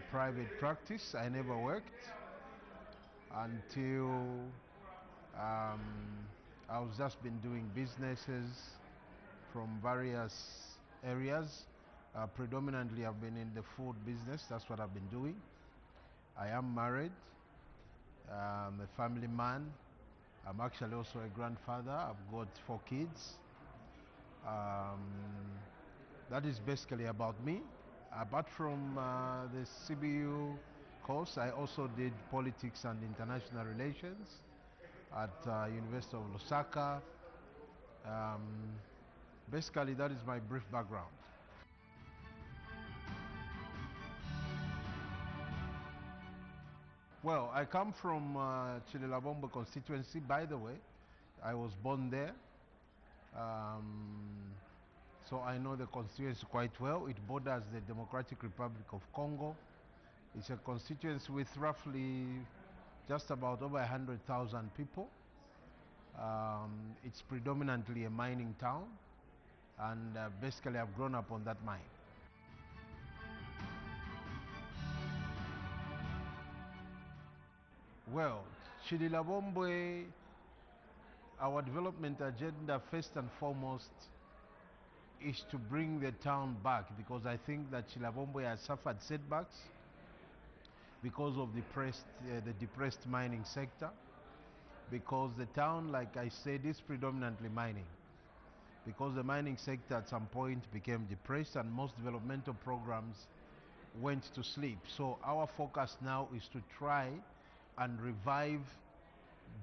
private practice. I never worked until I've just been doing businesses from various areas. Predominantly I've been in the food business. That's what I've been doing. I am married. I'm a family man. I'm actually also a grandfather. I've got 4 kids. That is basically about me. Apart from the CBU course, I also did politics and international relations at University of Lusaka. Basically, that is my brief background. Well, I come from Chililabombo constituency, by the way. I was born there. So I know the constituency quite well. It borders the Democratic Republic of Congo. It's a constituency with roughly just about over 100,000 people. It's predominantly a mining town, and basically I've grown up on that mine. Well, Chililabombwe, our development agenda first and foremost is to bring the town back, because I think that Chililabombwe has suffered setbacks because of the depressed mining sector, because the town, like I said, is predominantly mining, because the mining sector at some point became depressed and most developmental programs went to sleep. So our focus now is to try and revive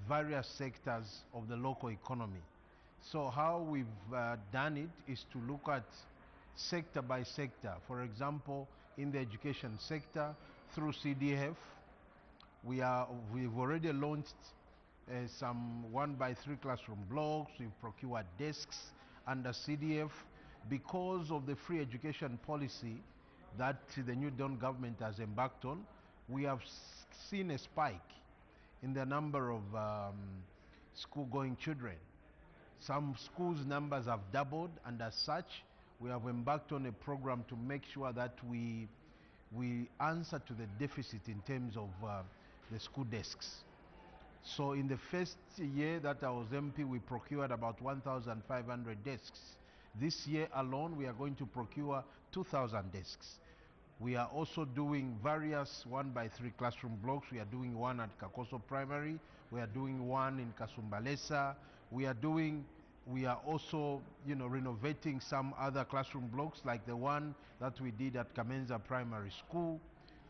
various sectors of the local economy. So how we've done it is to look at sector by sector. For example, in the education sector, through CDF, we've already launched some 1x3 classroom blocks. We've procured desks under CDF. Because of the free education policy that the New Dawn government has embarked on, we have seen a spike in the number of school-going children. Some schools' numbers have doubled, and as such, we have embarked on a program to make sure that we answer to the deficit in terms of the school desks. So in the first year that I was MP, we procured about 1,500 desks. This year alone, we are going to procure 2,000 desks. We are also doing various 1x3 classroom blocks. We are doing one at Kakoso Primary. We are doing one in Kasumbalesa. We are also, renovating some other classroom blocks, like the one that we did at Kamenza Primary School.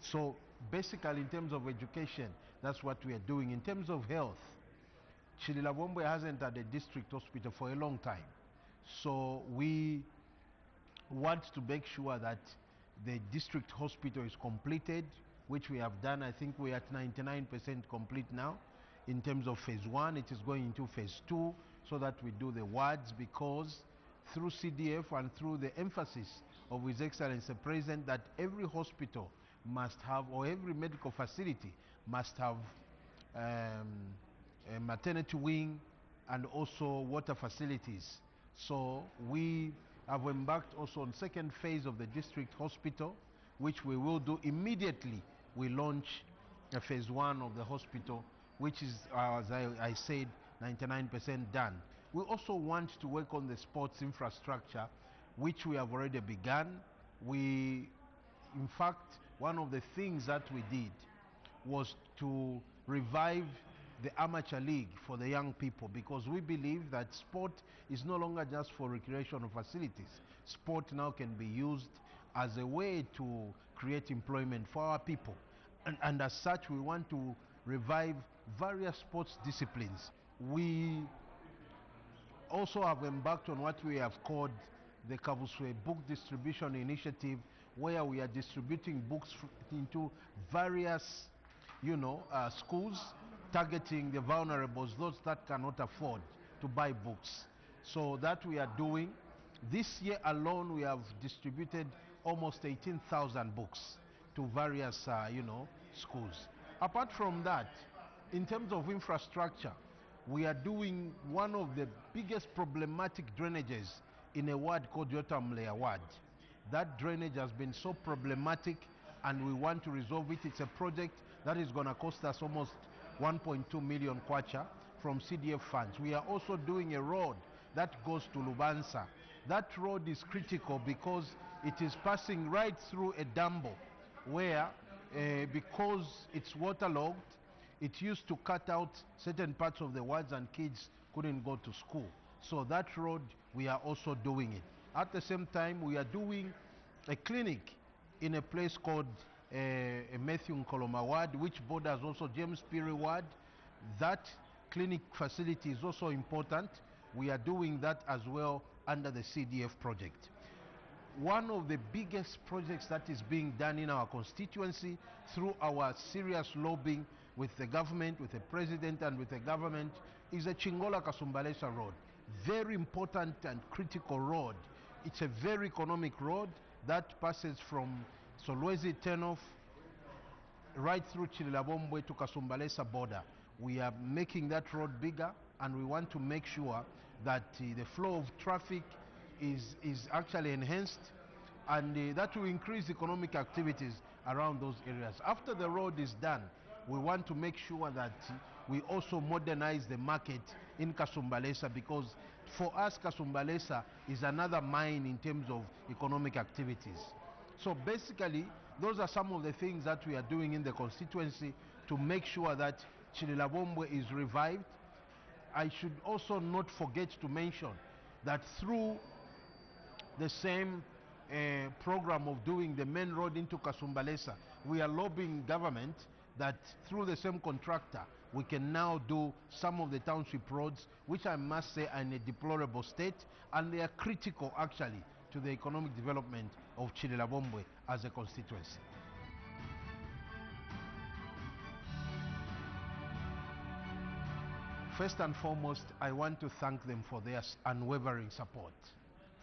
So basically, in terms of education, that's what we are doing. In terms of health, Chililabombwe hasn't had a district hospital for a long time. So we want to make sure that the district hospital is completed, which we have done. I think we are at 99% complete now. In terms of phase 1, it is going into phase 2, so that we do the wards, because through CDF and through the emphasis of His Excellency the President that every hospital must have, or every medical facility must have a maternity wing and also water facilities. So we have embarked also on second phase of the district hospital, which we will do immediately. We launch phase 1 of the hospital, which is, as I said, 99% done. We also want to work on the sports infrastructure, which we have already begun. In fact, one of the things that we did was to revive the amateur league for the young people, because we believe that sport is no longer just for recreational facilities. Sport now can be used as a way to create employment for our people. And as such, we want to revive various sports disciplines. We also have embarked on what we have called the Kabuswe Book Distribution Initiative, where we are distributing books into various, schools, targeting the vulnerables, those that cannot afford to buy books. So that we are doing. This year alone, we have distributed almost 18,000 books to various, schools. Apart from that, in terms of infrastructure, we are doing one of the biggest problematic drainages in a ward called Yotamlea ward. That drainage has been so problematic, and we want to resolve it. It's a project that is going to cost us almost 1.2 million kwacha from CDF funds. We are also doing a road that goes to Lubansa. That road is critical because it is passing right through a dambo where, because it's waterlogged, it used to cut out certain parts of the wards and kids couldn't go to school. So that road, we are also doing it. At the same time, we are doing a clinic in a place called Matthew Nkoloma ward, which borders also James Peary ward. That clinic facility is also important. We are doing that as well under the CDF project. One of the biggest projects that is being done in our constituency through our serious lobbying with the government, with the president and with the government, is the Chingola Kasumbalesa road. Very important and critical road. It's a very economic road that passes from Solwezi turnoff right through Chililabombwe to Kasumbalesa border. We are making that road bigger, and we want to make sure that the flow of traffic is actually enhanced, and that will increase economic activities around those areas. After the road is done, we want to make sure that we also modernize the market in Kasumbalesa, because for us Kasumbalesa is another mine in terms of economic activities. So basically, those are some of the things that we are doing in the constituency to make sure that Chililabombwe is revived. I should also not forget to mention that through the same program of doing the main road into Kasumbalesa, we are lobbying government that through the same contractor we can now do some of the township roads, which I must say are in a deplorable state, and they are critical actually to the economic development of Chililabombwe as a constituency. First and foremost, I want to thank them for their unwavering support.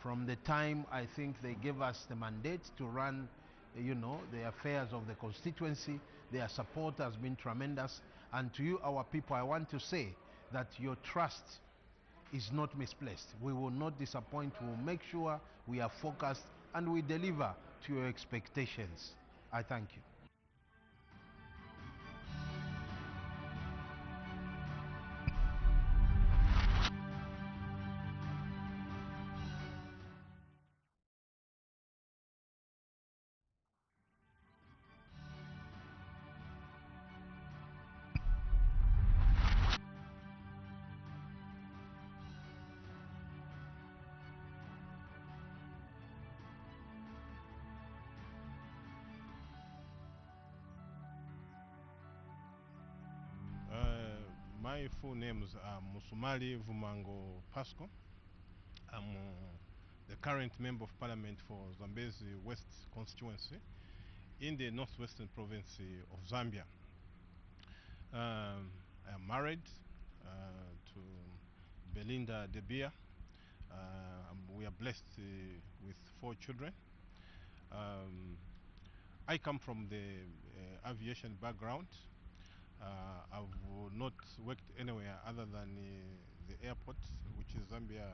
From the time I think they gave us the mandate to run, the affairs of the constituency, their support has been tremendous. And to you, our people, I want to say that your trust is not misplaced. We will not disappoint. We will make sure we are focused and we deliver to your expectations. I thank you. My full names are Musumali Vumango Pasco. I'm the current Member of Parliament for Zambezi West constituency in the northwestern province of Zambia. I am married to Belinda De Beer. We are blessed with 4 children. I come from the aviation background. I've not worked anywhere other than the airport, which is Zambia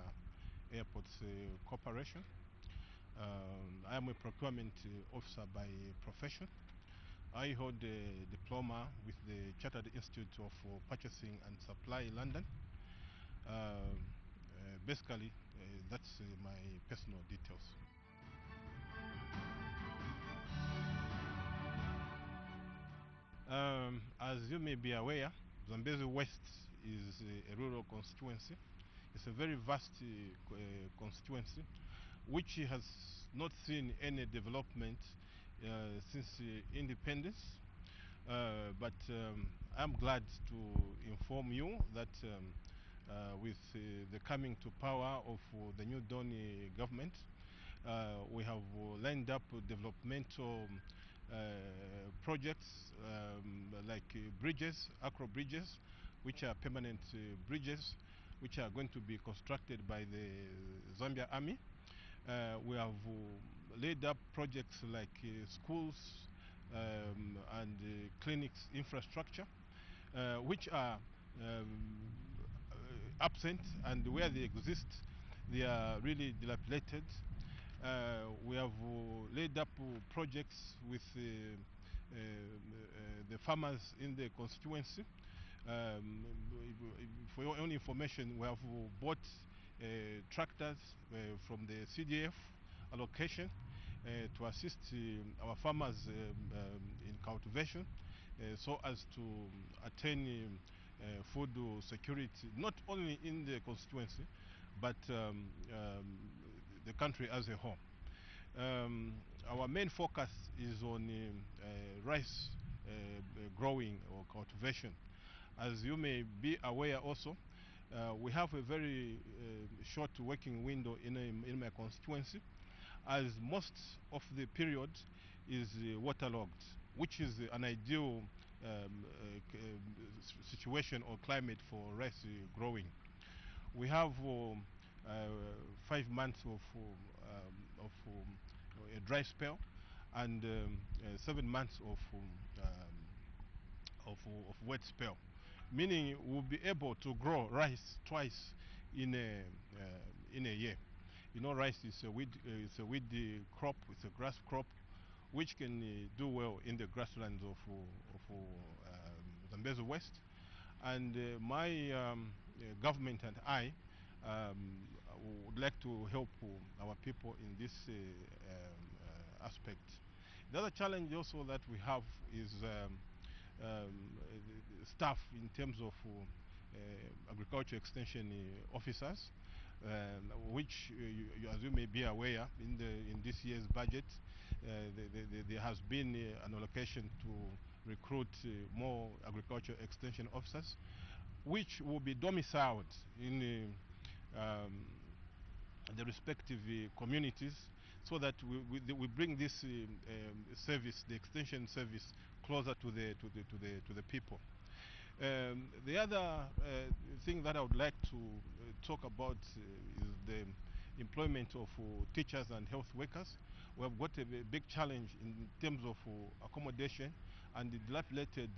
Airports Corporation. I am a procurement officer by profession. I hold a diploma with the Chartered Institute of Purchasing and Supply, London. Basically, that's my personal details. As you may be aware, Zambezi West is a rural constituency. It's a very vast constituency which has not seen any development since independence. But I'm glad to inform you that with the coming to power of the new Dawn government, we have lined up developmental projects like bridges, acro bridges, which are permanent bridges, which are going to be constructed by the Zambia Army. We have laid up projects like schools and clinics infrastructure, which are absent, and where they exist, they are really dilapidated. We have laid up projects with the farmers in the constituency. For your own information, we have bought tractors from the CDF allocation to assist our farmers in cultivation so as to attain food security, not only in the constituency, but the country as a whole. Our main focus is on rice growing or cultivation. As you may be aware also, we have a very short working window in my constituency, as most of the period is waterlogged, which is an ideal situation or climate for rice growing. We have 5 months of a dry spell and 7 months of wet spell, meaning we'll be able to grow rice twice in a year. You know, rice is a weed crop, it's a grass crop, which can do well in the grasslands of Zambezi West. And my government and I would like to help our people in this aspect. The other challenge also that we have is staff in terms of agriculture extension officers, which, as you may be aware, in this year's budget, there has been an allocation to recruit more agriculture extension officers, which will be domiciled in the respective communities, so that we bring this service, the extension service, closer to the people. The other thing that I would like to talk about is the employment of teachers and health workers. We have got a big challenge in terms of accommodation and the dilapidated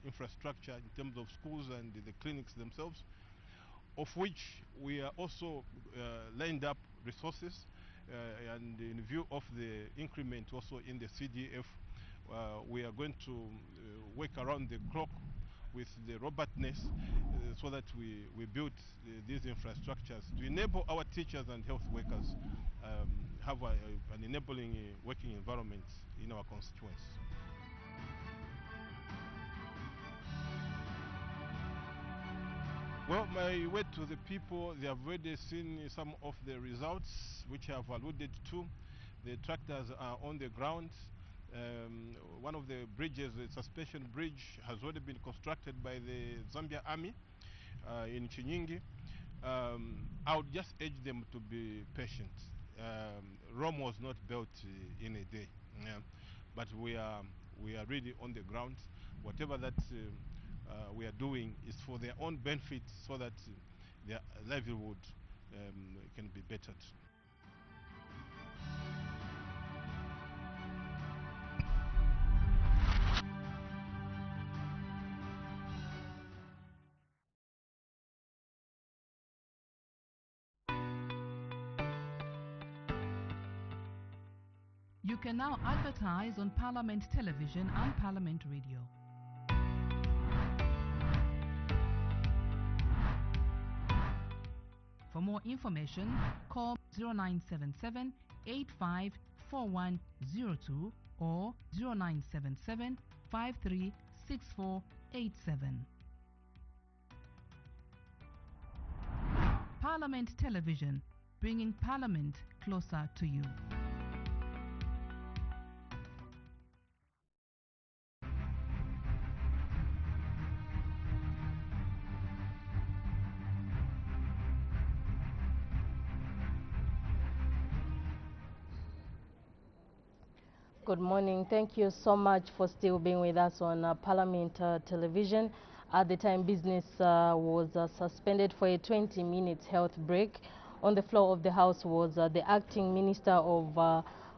infrastructure in terms of schools and the clinics themselves, of which we are also lined up resources, and in view of the increment also in the CDF, we are going to work around the clock with the robustness so that we build these infrastructures to enable our teachers and health workers have an enabling working environment in our constituents. Well, my way to the people, they have already seen some of the results which I have alluded to. The tractors are on the ground. One of the bridges, the suspension bridge, has already been constructed by the Zambia Army in Chinyingi. I would just urge them to be patient. Rome was not built in a day, but we are really on the ground. Whatever that we are doing is for their own benefit, so that their livelihood can be bettered. You can now advertise on Parliament Television and Parliament Radio. For more information, call 0977 854102 or 0977 536487. Parliament Television, bringing Parliament closer to you. Good morning. Thank you so much for still being with us on Parliament Television. At the time, business was suspended for a 20-minute health break. On the floor of the House was the Acting Minister of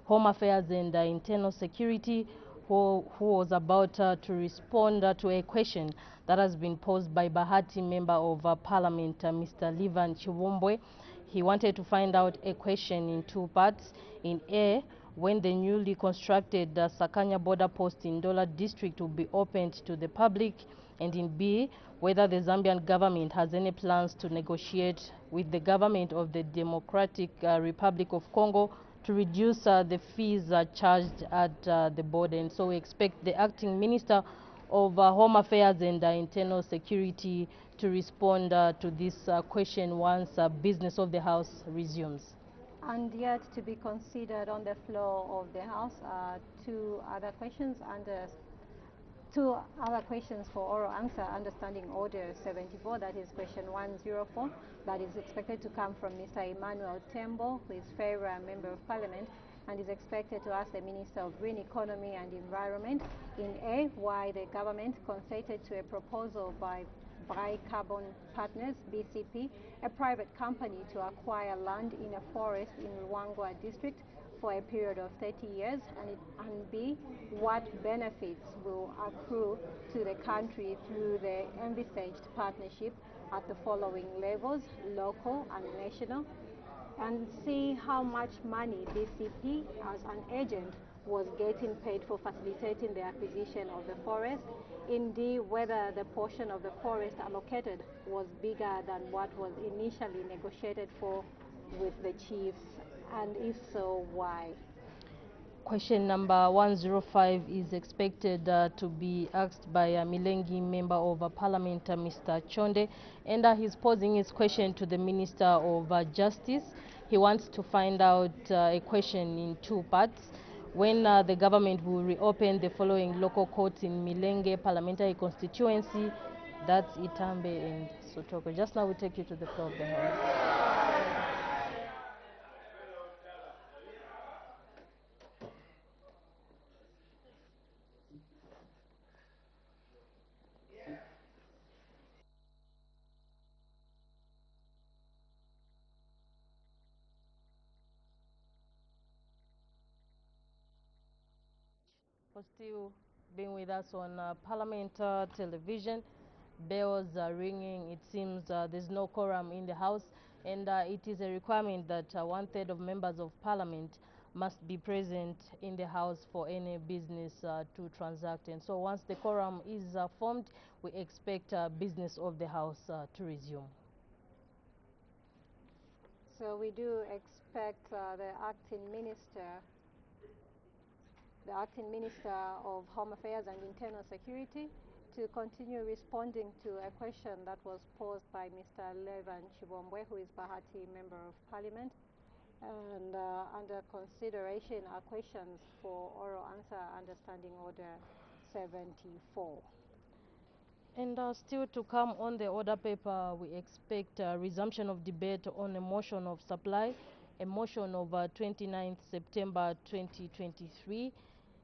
Home Affairs and Internal Security, who was about to respond to a question that has been posed by Bahati Member of Parliament, Mr. Levan Chiwombwe. He wanted to find out a question in two parts. In A, when the newly constructed Sakanya border post in Dola district will be opened to the public, and in B, whether the Zambian government has any plans to negotiate with the government of the Democratic Republic of Congo to reduce the fees charged at the border. And so we expect the Acting Minister of Home Affairs and Internal Security to respond to this question once business of the House resumes. And yet to be considered on the floor of the House are two other questions for oral answer under Standing Order 74, that is question 104, that is expected to come from Mr. Emmanuel Tembo, who is Favour Member of Parliament, and is expected to ask the Minister of Green Economy and Environment in A, why the government conceded to a proposal by Carbon Partners, BCP, a private company to acquire land in a forest in Ruangwa district for a period of 30 years, and B, what benefits will accrue to the country through the envisaged partnership at the following levels, local and national, and see how much money BCP as an agent was getting paid for facilitating the acquisition of the forest. Indeed, whether the portion of the forest allocated was bigger than what was initially negotiated for with the chiefs, and if so, why? Question number 105 is expected to be asked by a Milengi Member of Parliament, Mr. Chonde, and he's posing his question to the Minister of Justice. He wants to find out a question in two parts. When the government will reopen the following local courts in Milenge parliamentary constituency, that's Itambe and Sotoko. Just now we take you to the floor of the House. For still being with us on Parliament Television. Bells are ringing. It seems there's no quorum in the House, and it is a requirement that 1/3 of members of Parliament must be present in the House for any business to transact. And so once the quorum is formed, we expect business of the House to resume. So we do expect the Acting Minister of Home Affairs and Internal Security to continue responding to a question that was posed by Mr. Levan Chiwombwe, who is Bahati Member of Parliament. And under consideration are questions for oral answer under Standing Order 74. And still to come on the order paper, we expect resumption of debate on a motion of supply, a motion of 29th September 2023,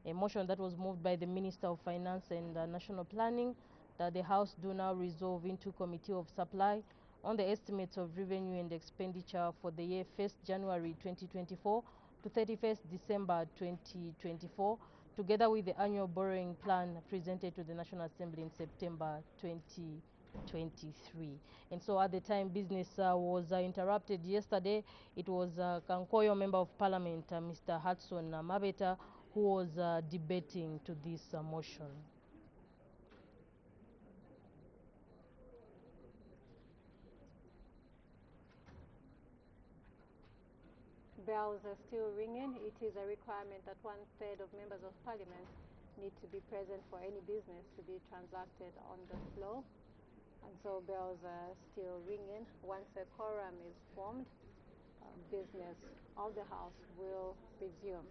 a motion that was moved by the Minister of Finance and National Planning, that the House do now resolve into Committee of Supply on the estimates of revenue and expenditure for the year 1st January 2024 to 31st December 2024, together with the annual borrowing plan presented to the National Assembly in September 2023. 2023. And so at the time business was interrupted yesterday, it was Kankoyo Member of Parliament, Mr. Hudson Mabeta, who was debating to this motion. Bells are still ringing. It is a requirement that 1/3 of members of parliament need to be present for any business to be transacted on the floor. And so bells are still ringing. Once a quorum is formed, business of the House will resume.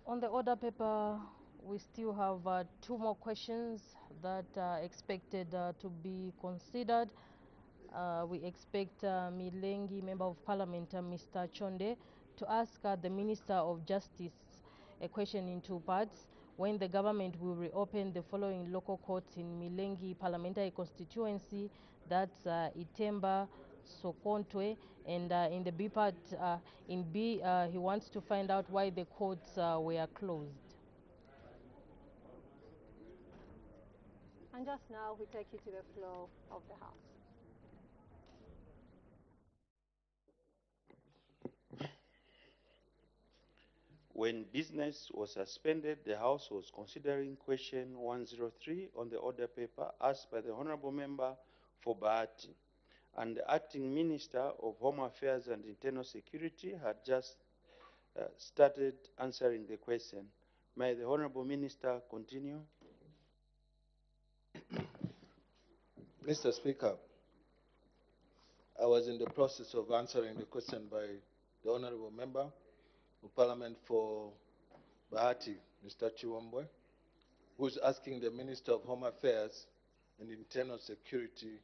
On the order paper, we still have 2 more questions that are expected to be considered. We expect Milengi, Member of Parliament, Mr. Chonde, to ask the Minister of Justice a question in 2 parts. When the government will reopen the following local courts in Milengi parliamentary constituency, that's Itemba, Sokontwe, and in the B part, in B, he wants to find out why the courts were closed. And just now, we take you to the floor of the House. When business was suspended, the House was considering question 103 on the order paper asked by the Honorable Member for Bahati, and the Acting Minister of Home Affairs and Internal Security had just started answering the question. May the Honorable Minister continue? Mr. Speaker, I was in the process of answering the question by the Honorable Member of Parliament for Bahati, Mr. Chiwombwe, who is asking the Minister of Home Affairs and Internal Security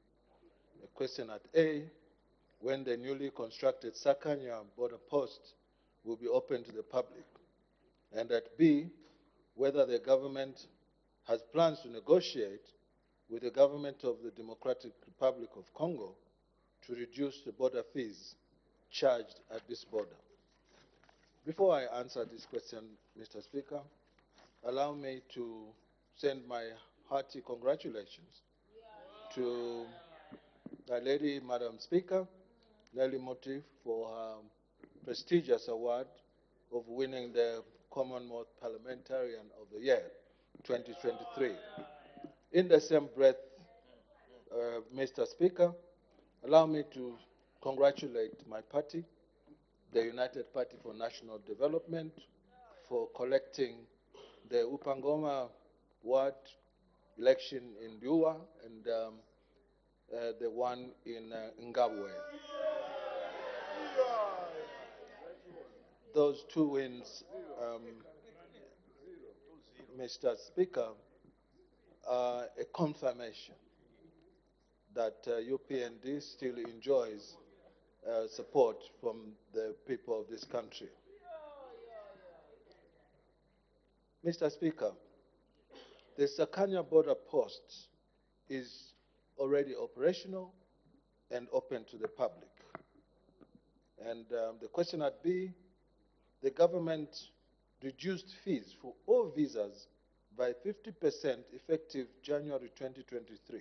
a question at A, when the newly constructed Sakanya border post will be open to the public, and at B, whether the government has plans to negotiate with the government of the Democratic Republic of Congo to reduce the border fees charged at this border. Before I answer this question, Mr. Speaker, allow me to send my hearty congratulations to the lady, Madam Speaker, Nelly Motif, for her prestigious award of winning the Commonwealth Parliamentarian of the Year 2023. In the same breath, Mr. Speaker, allow me to congratulate my party, the United Party for National Development, for collecting the Upangoma ward election in Biua and the one in Ngabwe. Those 2 wins, Mr. Speaker, are a confirmation that UPND still enjoys support from the people of this country. Mr. Speaker, the Sakanya border post is already operational and open to the public. And the question at B, the government reduced fees for all visas by 50% effective January 2023.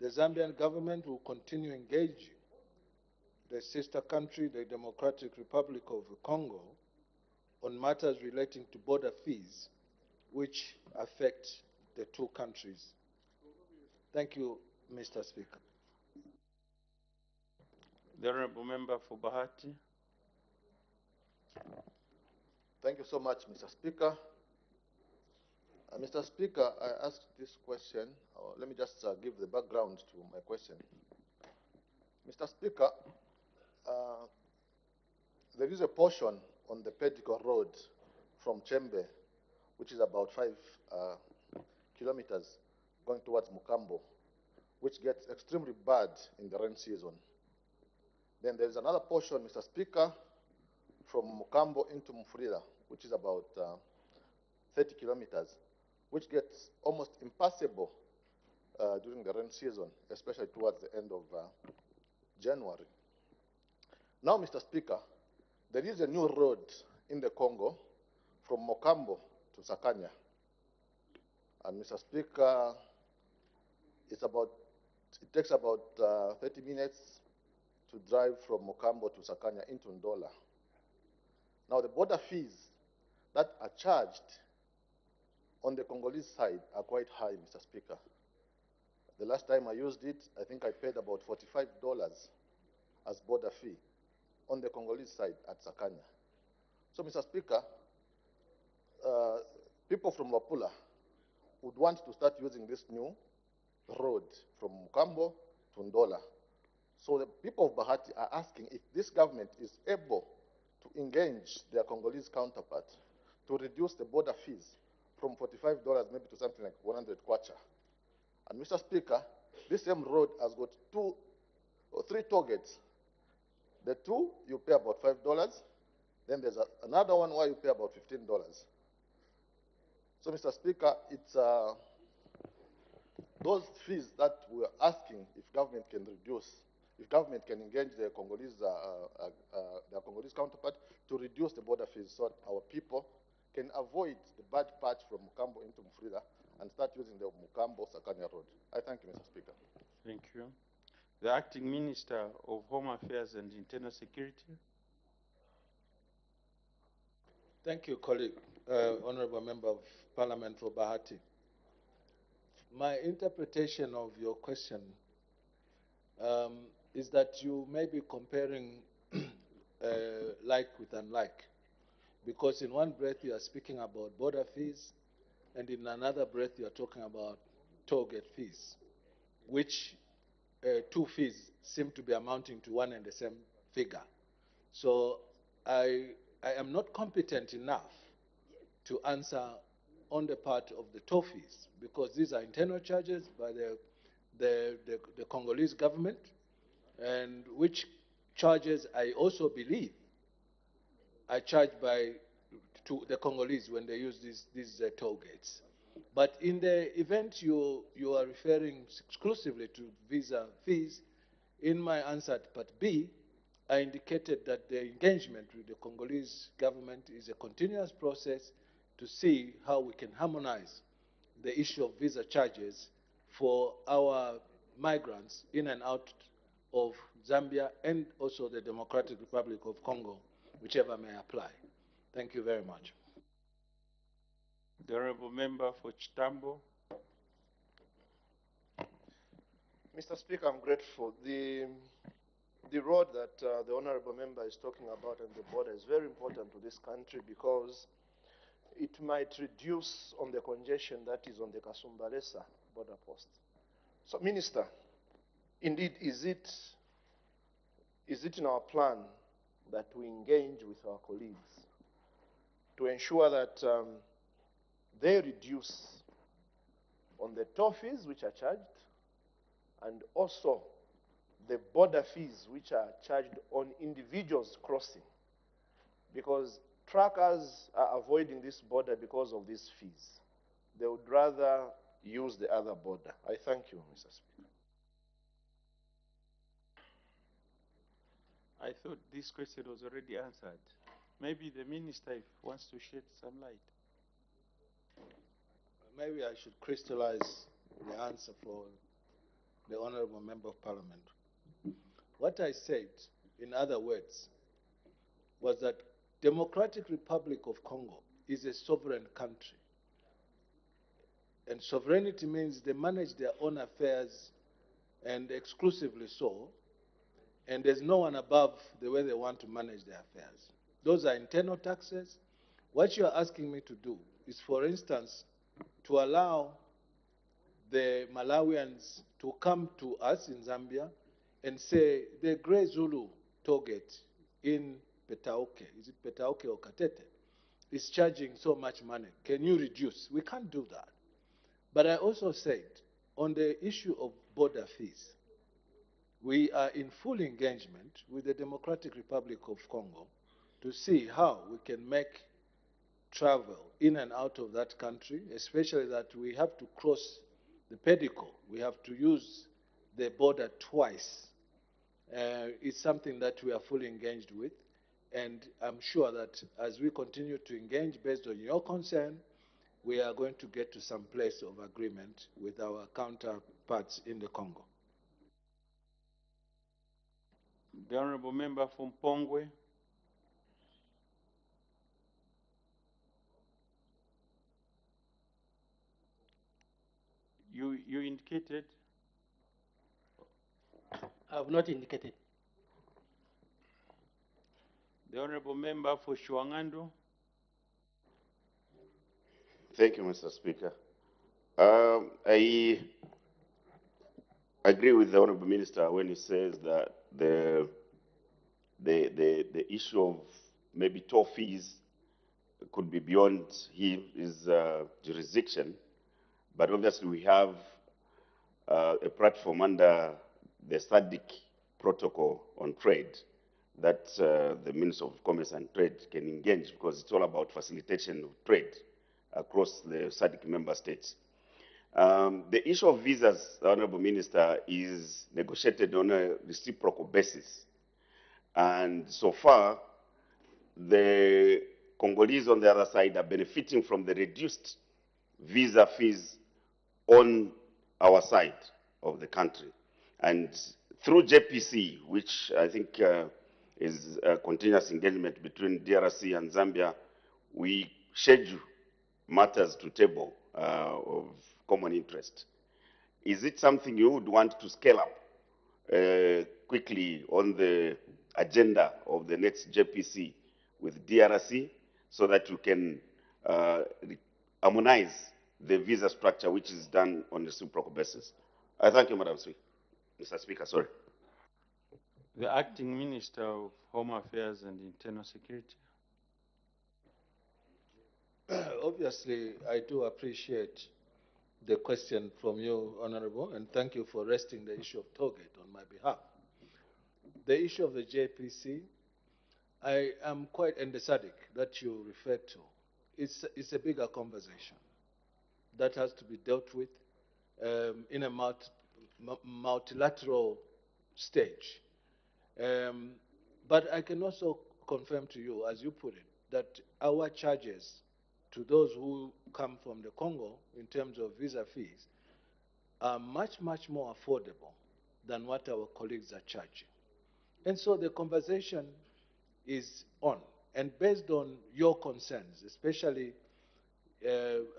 The Zambian government will continue engaging the sister country, the Democratic Republic of Congo, on matters relating to border fees which affect the 2 countries. Thank you, Mr. Speaker. The Honorable Member for Bahati. Thank you so much, Mr. Speaker. Mr. Speaker, I asked this question. Let me just give the background to my question. Mr. Speaker, there is a portion on the Pedicle Road from Chembe, which is about 5 kilometers going towards Mukambo, which gets extremely bad in the rain season. Then there is another portion, Mr. Speaker, from Mukambo into Mufurira, which is about 30 kilometers, which gets almost impassable during the rain season, especially towards the end of January. Now, Mr. Speaker, there is a new road in the Congo from Mokambo to Sakanya. And Mr. Speaker, it takes about 30 minutes to drive from Mokambo to Sakanya into Ndola. Now the border fees that are charged on the Congolese side are quite high, Mr. Speaker. The last time I used it, I think I paid about $45 as border fee on the Congolese side at Sakanya. So, Mr. Speaker, people from Wapula would want to start using this new road from Mukambo to Ndola. So the people of Bahati are asking if this government is able to engage their Congolese counterpart to reduce the border fees from $45 maybe to something like 100 kwacha. And Mr. Speaker, this same road has got 2 or 3 toll gates. The 2, you pay about $5. Then there's another one where you pay about $15. So, Mr. Speaker, it's those fees that we're asking if government can reduce, if government can engage their Congolese counterpart to reduce the border fees so that our people can avoid the bad patch from Mukambo into Mufrida and start using the Mukambo-Sakanya road. I thank you, Mr. Speaker. Thank you. The Acting Minister of Home Affairs and Internal Security. Thank you, colleague, Honorable Member of Parliament for Bahati. My interpretation of your question is that you may be comparing like with unlike, because in one breath you are speaking about border fees, and in another breath you are talking about toll gate fees, which 2 fees seem to be amounting to one and the same figure. So I am not competent enough to answer on the part of the toll fees, because these are internal charges by the Congolese government, and which charges I also believe are charged to the Congolese when they use these toll gates. But in the event you are referring exclusively to visa fees, in my answer to Part B, I indicated that the engagement with the Congolese government is a continuous process to see how we can harmonize the issue of visa charges for our migrants in and out of Zambia and also the Democratic Republic of Congo, whichever may apply. Thank you very much. The Honorable Member for Chitambo. Mr. Speaker, I'm grateful. The road that the Honorable Member is talking about and the border is very important to this country because it might reduce on the congestion that is on the Kasumbalesa border post. So, Minister, indeed, is it in our plan that we engage with our colleagues to ensure that they reduce on the toll fees which are charged and also the border fees which are charged on individuals crossing? Because truckers are avoiding this border because of these fees. They would rather use the other border. I thank you, Mr. Speaker. I thought this question was already answered. Maybe the minister wants to shed some light. Maybe I should crystallize the answer for the Honorable Member of Parliament. What I said, in other words, was that Democratic Republic of Congo is a sovereign country. And sovereignty means they manage their own affairs, and exclusively so, and there's no one above the way they want to manage their affairs. Those are internal taxes. What you're asking me to do is, for instance, to allow the Malawians to come to us in Zambia and say, the Grey Zulu toll gate in Petauke, is it Petauke or Katete, is charging so much money. Can you reduce? We can't do that. But I also said, on the issue of border fees, we are in full engagement with the Democratic Republic of Congo to see how we can make travel in and out of that country, especially that we have to cross the Pedico. We have to use the border twice. It's something that we are fully engaged with. And I'm sure that as we continue to engage based on your concern, we are going to get to some place of agreement with our counterpart counterparts in the Congo. The Honorable Member from Pongwe. You indicated? I have not indicated. The Honorable Member for Shuangando. Thank you, Mr. Speaker. I agree with the Honorable Minister when he says that the issue of maybe toll fees could be beyond his jurisdiction, but obviously we have a platform under the SADC protocol on trade that the Minister of Commerce and Trade can engage, because it's all about facilitation of trade across the SADC member states. The issue of visas, Honorable Minister, is negotiated on a reciprocal basis. And so far, the Congolese on the other side are benefiting from the reduced visa fees on our side of the country. And through JPC, which I think is a continuous engagement between DRC and Zambia, we schedule matters to table of common interest. Is it something you would want to scale up quickly on the agenda of the next JPC with DRC so that you can harmonize the visa structure, which is done on a reciprocal basis? I thank you, Madam Speaker. Mr. Speaker, sorry. The Acting Minister of Home Affairs and Internal Security. Obviously, I do appreciate the question from you, Honorable, and thank you for raising the issue of Tollgate on my behalf. The issue of the JPC, I am quite endesadic that you referred to. It's a bigger conversation that has to be dealt with in a multilateral stage. But I can also confirm to you, as you put it, that our charges to those who come from the Congo in terms of visa fees are much, much more affordable than what our colleagues are charging. And so the conversation is on. And based on your concerns, especially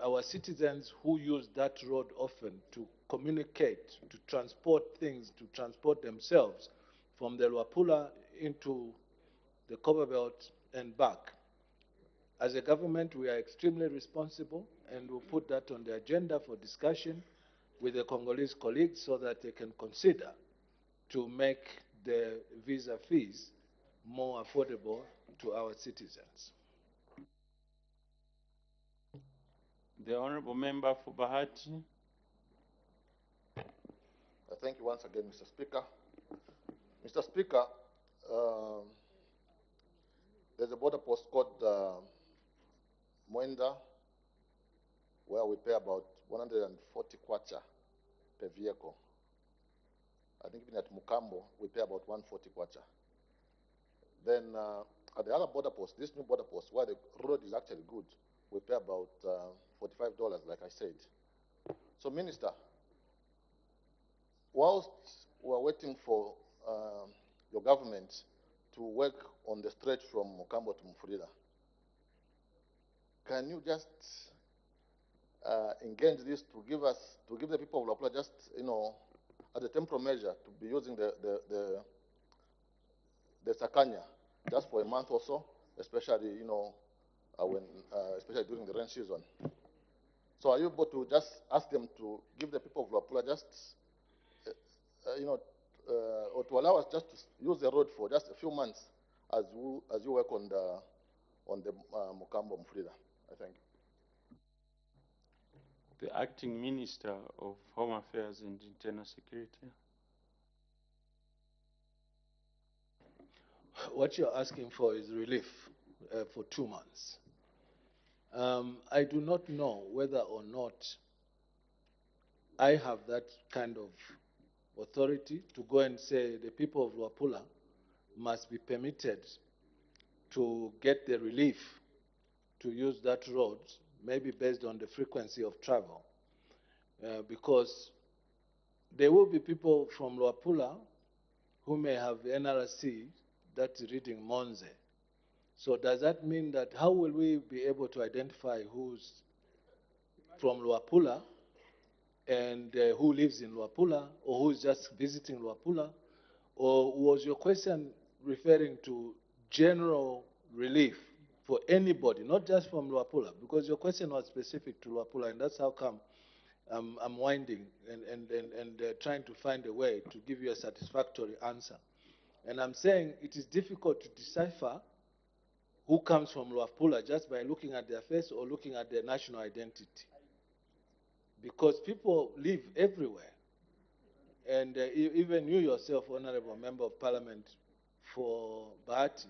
our citizens who use that road often to communicate, to transport things, to transport themselves from the Luapula into the Copperbelt and back. As a government, we are extremely responsible, and we'll put that on the agenda for discussion with the Congolese colleagues so that they can consider to make the visa fees more affordable to our citizens. The Honorable Member for Bahati. Thank you once again, Mr. Speaker. Mr. Speaker, there's a border post called Mwenda, where we pay about 140 kwacha per vehicle. I think even at Mukambo, we pay about 140 kwacha. Then at the other border post, this new border post, where the road is actually good, we pay about $45, like I said. So, Minister, whilst we're waiting for your government to work on the stretch from Mukambo to Mufulira, can you just engage this to give the people of Luapula just, as a temporal measure to be using the Sakanya just for a month or so, especially, especially during the rain season. So are you able to just ask them to give the people of Luapula just, or to allow us just to use the road for just a few months as you work on the Mukambo Mufulira? I thank you. The Acting Minister of Home Affairs and Internal Security. What you're asking for is relief for 2 months. I do not know whether or not I have that kind of authority to go and say the people of Luapula must be permitted to get the relief to use that road, maybe based on the frequency of travel, because there will be people from Luapula who may have NRC that's reading Monze. So does that mean that how will we be able to identify who's from Luapula and who lives in Luapula or who's just visiting Luapula? Or was your question referring to general relief for anybody, not just from Luapula? Because your question was specific to Luapula, and that's how come I'm winding and trying to find a way to give you a satisfactory answer. And I'm saying it is difficult to decipher who comes from Luapula just by looking at their face or looking at their national identity. Because people live everywhere. And even you yourself, Honorable Member of Parliament for Bahati,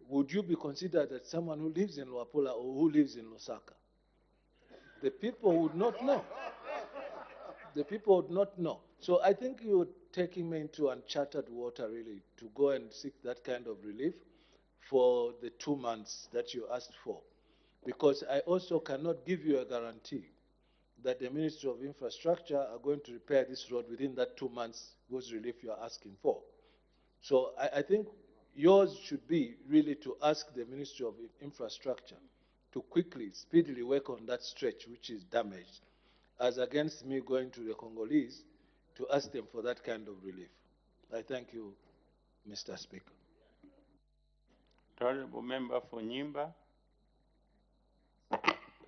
would you be considered as someone who lives in Luapula or who lives in Lusaka? The people would not know. The people would not know. So I think you're taking me into uncharted water, really, to go and seek that kind of relief for the 2 months that you asked for. Because I also cannot give you a guarantee that the Ministry of Infrastructure are going to repair this road within that 2 months whose relief you are asking for. So I think yours should be really to ask the Ministry of Infrastructure to quickly, speedily work on that stretch which is damaged, as against me going to the Congolese to ask them for that kind of relief. I thank you, Mr. Speaker. The Honorable Member for Nyimba.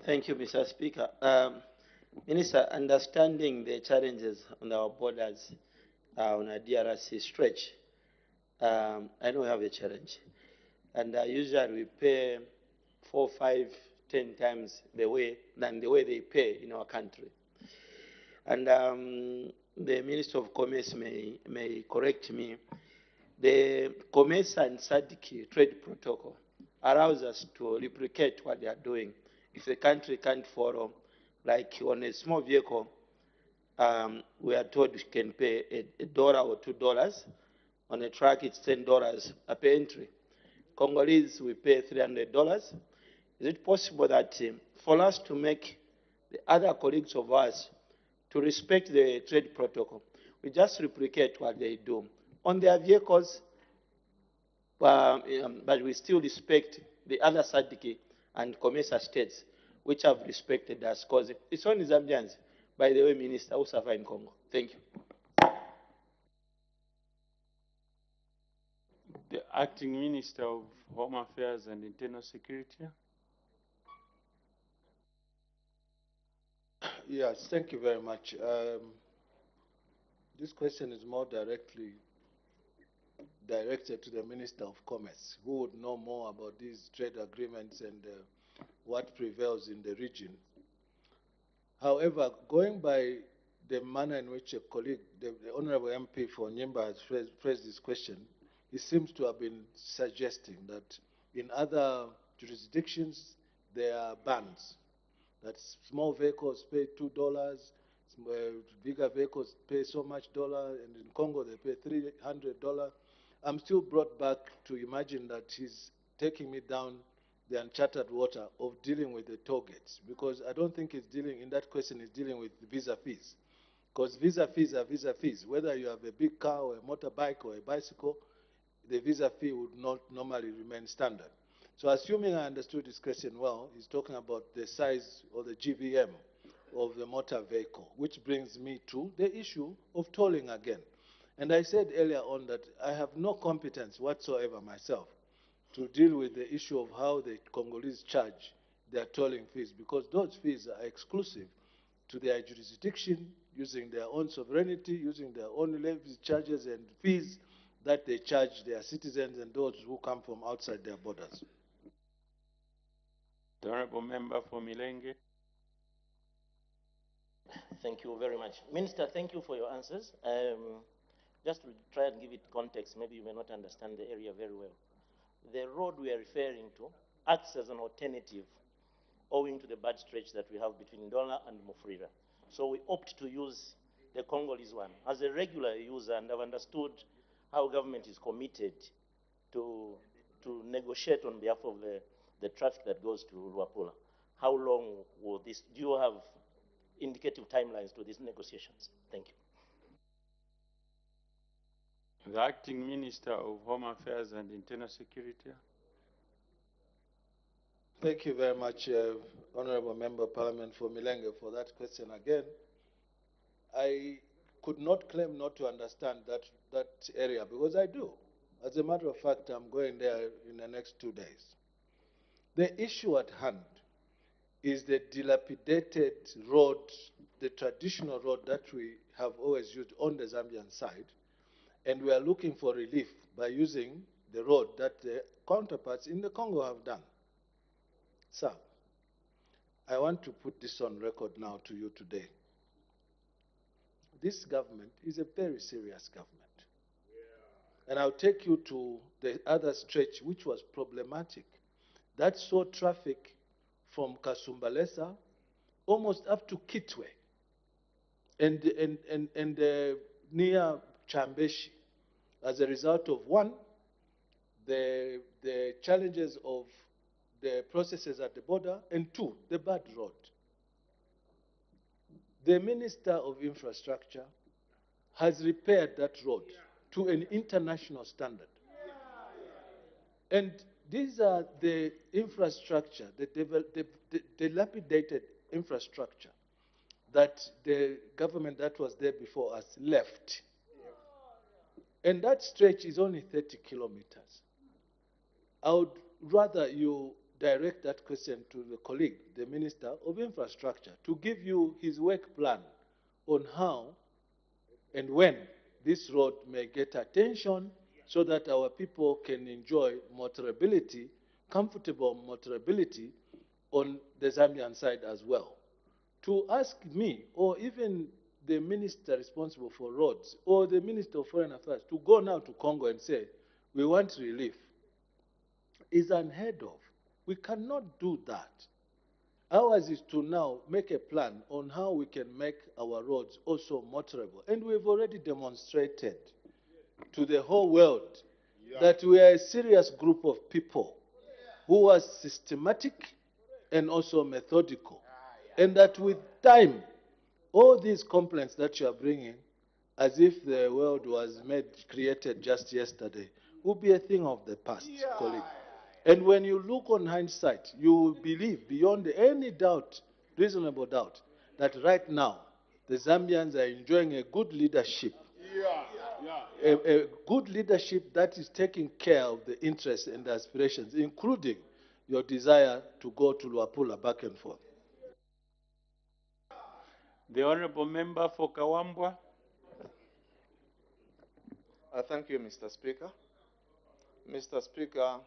Thank you, Mr. Speaker. Minister, understanding the challenges on our borders on a DRC stretch, I know we have a challenge. And usually we pay 4, 5, 10 times the way they pay in our country. And the Minister of Commerce may correct me. The Commerce and SADC trade protocol allows us to replicate what they are doing. If the country can't follow, like on a small vehicle, we are told we can pay $1 or $2. On a truck, it's $10 per entry. Congolese, we pay $300. Is it possible that for us to make the other colleagues of us to respect the trade protocol, we just replicate what they do on their vehicles, but we still respect the other SADC and COMESA states which have respected us, because it's only Zambians, by the way, Minister, who suffer in Congo. Thank you. The Acting Minister of Home Affairs and Internal Security. Yes, thank you very much. This question is more directly directed to the Minister of Commerce, who would know more about these trade agreements and what prevails in the region. However, going by the manner in which a colleague, the Honorable MP for Nyimba has phrased this question, he seems to have been suggesting that in other jurisdictions there are bans, that small vehicles pay $2, bigger vehicles pay so much dollar, and in Congo they pay $300. I'm still brought back to imagine that he's taking me down the uncharted water of dealing with the toll gates, because I don't think it's dealing, in that question, is dealing with visa fees. Because visa fees are visa fees. Whether you have a big car or a motorbike or a bicycle, the visa fee would not normally remain standard. So assuming I understood this question well, he's talking about the size or the GVM of the motor vehicle, which brings me to the issue of tolling again. And I said earlier on that I have no competence whatsoever myself to deal with the issue of how the Congolese charge their tolling fees, because those fees are exclusive to their jurisdiction, using their own sovereignty, using their own levies, charges, and fees that they charge their citizens and those who come from outside their borders. The Honorable Member for Milenge. Thank you very much. Minister, thank you for your answers. Just to try and give it context, maybe you may not understand the area very well. The road we are referring to acts as an alternative owing to the bad stretch that we have between Ndola and Mufrira. So we opt to use the Congolese one. As a regular user, and I've understood how government is committed to negotiate on behalf of the traffic that goes to Luapula. How long will this, do you have indicative timelines to these negotiations? Thank you. The Acting Minister of Home Affairs and Internal Security. Thank you very much, Honorable Member of Parliament for Milenge, for that question again. I could not claim not to understand that area because I do. As a matter of fact, I'm going there in the next 2 days. The issue at hand is the dilapidated road, the traditional road that we have always used on the Zambian side, and we are looking for relief by using the road that the counterparts in the Congo have done. Sir, I want to put this on record now to you today. This government is a very serious government. And I'll take you to the other stretch which was problematic. That saw traffic from Kasumbalesa almost up to Kitwe and near Chambeshi as a result of, one, the challenges of the processes at the border, and two, the bad road. The Minister of Infrastructure has repaired that road to an international standard. And these are the infrastructure, the dilapidated infrastructure that the government that was there before us left. And that stretch is only 30 kilometers. I would rather you direct that question to the colleague, the Minister of Infrastructure, to give you his work plan on how and when this road may get attention so that our people can enjoy motorability, comfortable motorability on the Zambian side as well. To ask me, or even the minister responsible for roads, or the Minister of Foreign Affairs, to go now to Congo and say, we want relief, is unheard of. We cannot do that. Ours is to now make a plan on how we can make our roads also motorable. And we've already demonstrated to the whole world that we are a serious group of people who are systematic and also methodical. And that with time, all these complaints that you are bringing, as if the world was created just yesterday, will be a thing of the past, colleague. And when you look on hindsight, you will believe beyond any doubt, reasonable doubt, that right now the Zambians are enjoying a good leadership. A good leadership that is taking care of the interests and aspirations, including your desire to go to Luapula back and forth. The Honorable Member for Kawambwa. Thank you, Mr. Speaker. Mr. Speaker,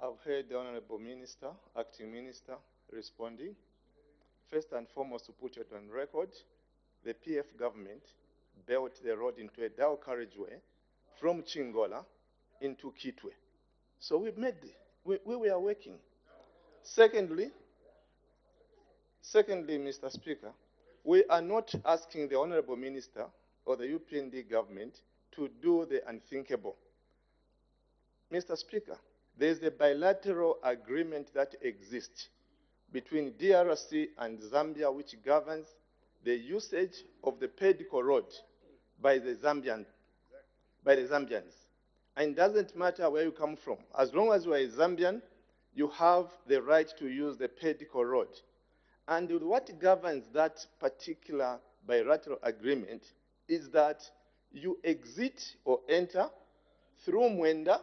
I've heard the Honorable Minister, Acting Minister, responding. First and foremost, to put it on record, the PF government built the road into a dual carriageway from Chingola into Kitwe. So we were working. Secondly, Mr. Speaker, we are not asking the Honorable Minister or the UPND government to do the unthinkable. Mr. Speaker, there is a bilateral agreement that exists between DRC and Zambia which governs the usage of the Pedico road by the Zambians. And it doesn't matter where you come from. As long as you are a Zambian, you have the right to use the Pedico road. And what governs that particular bilateral agreement is that you exit or enter through Mwenda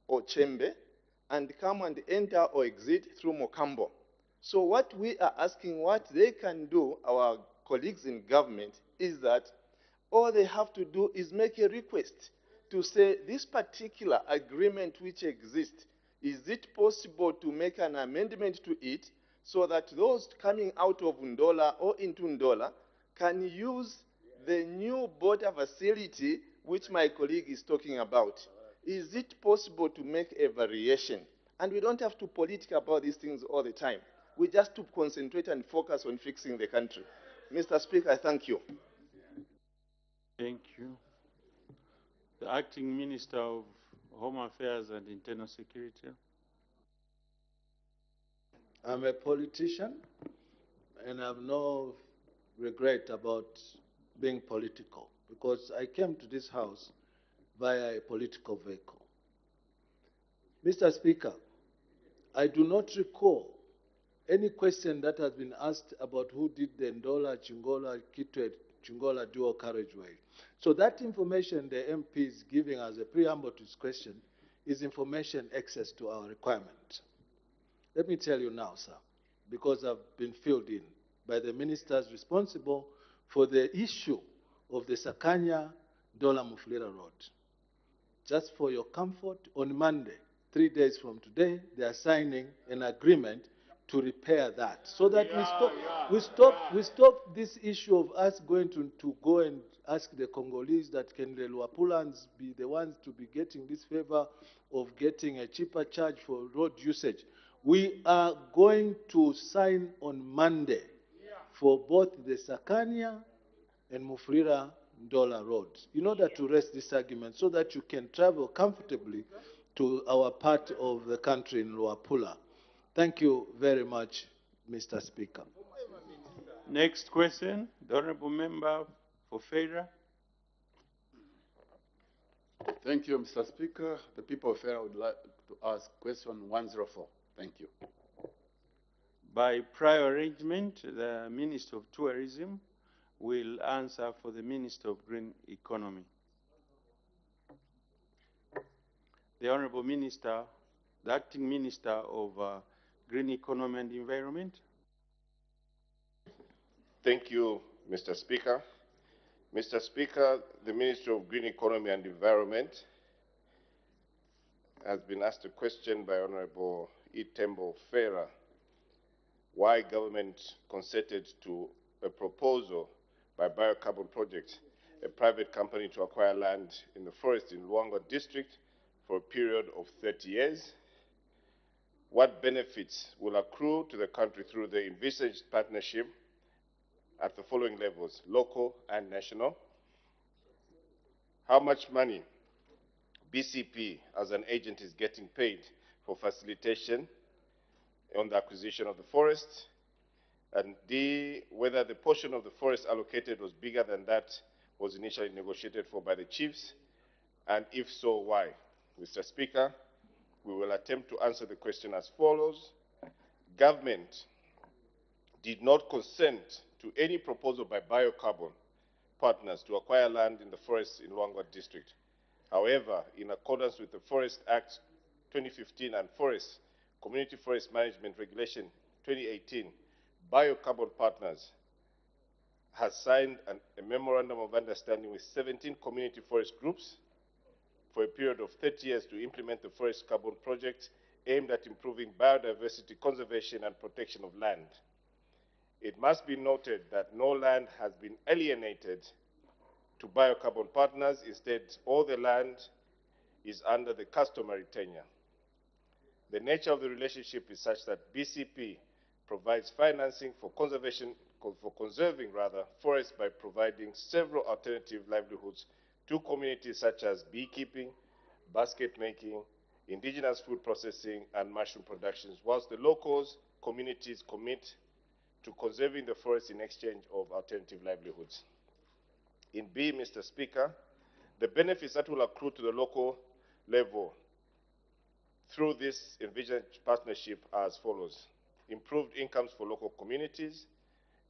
or Chembe and come and enter or exit through Mokambo. So what we are asking, what they can do, our colleagues in government, is that all they have to do is make a request to say this particular agreement which exists, is it possible to make an amendment to it so that those coming out of Ndola or into Ndola can use the new border facility which my colleague is talking about? Is it possible to make a variation? And we don't have to politic about these things all the time. We just to concentrate and focus on fixing the country. Mr. Speaker, I thank you. Thank you. The Acting Minister of Home Affairs and Internal Security. I'm a politician, and I have no regret about being political, because I came to this house via a political vehicle. Mr. Speaker, I do not recall any question that has been asked about who did the Ndola, Chingola, Kitwe, Chingola dual carriageway. So that information the MP is giving as a preamble to his question is information access to our requirement. Let me tell you now, sir, because I've been filled in by the ministers responsible for the issue of the Sakanya Dola Muflira Road. Just for your comfort, on Monday, 3 days from today, they are signing an agreement to repair that, so that we stop this issue of us going to go and ask the Congolese that can the Luapulans be the ones to be getting this favor of getting a cheaper charge for road usage. We are going to sign on Monday for both the Sakania and Muflira Dollar roads in order to rest this argument so that you can travel comfortably to our part of the country in Luapula. Thank you very much, Mr. Speaker. Next question, the Honorable Member for Fera. Thank you, Mr. Speaker. The people of Fera would like to ask question 104. Thank you. By prior arrangement, the Minister of Tourism will answer for the Minister of Green Economy. The Honorable Minister, the Acting Minister of Green Economy and Environment. Thank you, Mr. Speaker. Mr. Speaker, the Minister of Green Economy and Environment has been asked a question by Honorable Itembo Fera, why government consented to a proposal by Biocarbon Project, a private company, to acquire land in the forest in Luangwa district for a period of 30 years. What benefits will accrue to the country through the envisaged partnership at the following levels, local and national? How much money BCP as an agent is getting paid for facilitation on the acquisition of the forest? And D, whether the portion of the forest allocated was bigger than that was initially negotiated for by the chiefs, and if so, why? Mr. Speaker, we will attempt to answer the question as follows. Government did not consent to any proposal by Biocarbon Partners to acquire land in the forest in Luangwa district. However, in accordance with the Forest Act 2015 and Community Forest Management Regulation 2018, Biocarbon Partners has signed a memorandum of understanding with 17 community forest groups for a period of 30 years to implement the forest carbon project aimed at improving biodiversity conservation and protection of land. It must be noted that no land has been alienated to Biocarbon Partners. Instead, all the land is under the customary tenure. The nature of the relationship is such that BCP provides financing for conserving forests by providing several alternative livelihoods to communities such as beekeeping, basket making, indigenous food processing, and mushroom productions, whilst the locals, communities commit to conserving the forest in exchange of alternative livelihoods. In B, Mr. Speaker, the benefits that will accrue to the local level through this envisaged partnership are as follows. Improved incomes for local communities,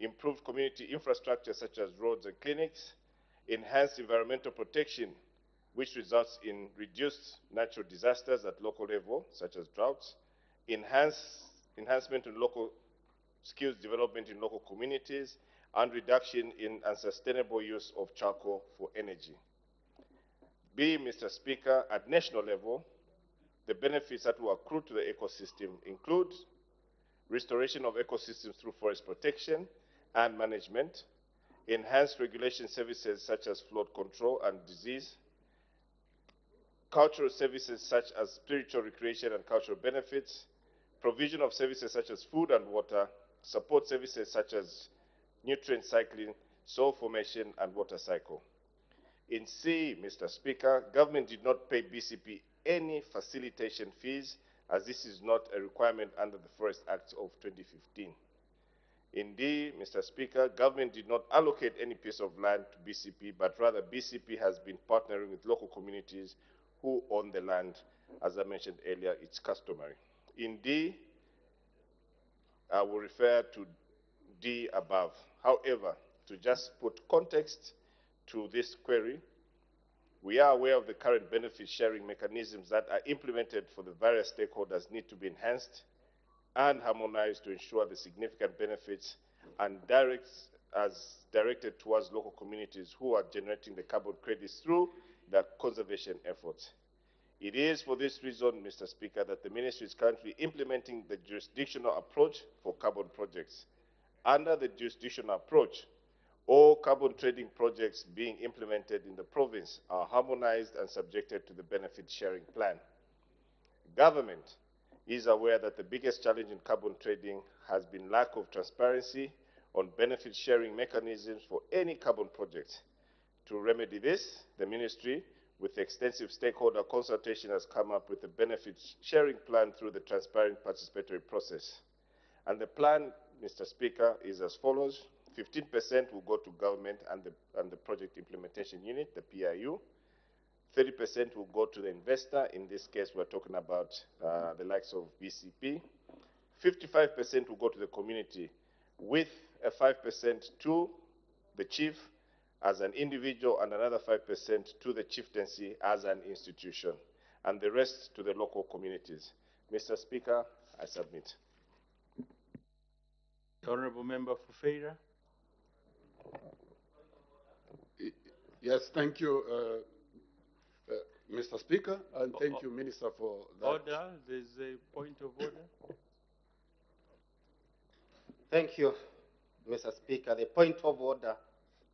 improved community infrastructure such as roads and clinics, enhanced environmental protection, which results in reduced natural disasters at local level, such as droughts, enhancement in local skills development in local communities, and reduction in unsustainable use of charcoal for energy. B, Mr. Speaker, at national level, the benefits that will accrue to the ecosystem include restoration of ecosystems through forest protection and management, enhanced regulation services such as flood control and disease, cultural services such as spiritual recreation and cultural benefits, provision of services such as food and water, support services such as nutrient cycling, soil formation, and water cycle. In C, Mr. Speaker, government did not pay BCP any facilitation fees, as this is not a requirement under the Forest Act of 2015. Indeed, Mr. Speaker, government did not allocate any piece of land to BCP, but rather BCP has been partnering with local communities who own the land. As I mentioned earlier, it's customary. Indeed, I will refer to D above. However, to just put context to this query, we are aware of the current benefit sharing mechanisms that are implemented for the various stakeholders need to be enhanced and harmonized to ensure the significant benefits and directed towards local communities who are generating the carbon credits through their conservation efforts. It is for this reason, Mr. Speaker, that the Ministry is currently implementing the jurisdictional approach for carbon projects. Under the jurisdictional approach, all carbon trading projects being implemented in the province are harmonized and subjected to the benefit sharing plan. Government is aware that the biggest challenge in carbon trading has been lack of transparency on benefit sharing mechanisms for any carbon project. To remedy this, the ministry, with extensive stakeholder consultation, has come up with a benefit sharing plan through the transparent participatory process. And the plan, Mr. Speaker, is as follows. 15% will go to government and the project implementation unit, the PIU. 30% will go to the investor. In this case, we're talking about the likes of BCP. 55% will go to the community, with a 5% to the chief as an individual and another 5% to the chieftaincy as an institution, and the rest to the local communities. Mr. Speaker, I submit. The Honorable Member for Feira. Yes, thank you, Mr. Speaker, and thank you, Minister, for that. Order. There's a point of order. Thank you, Mr. Speaker. The point of order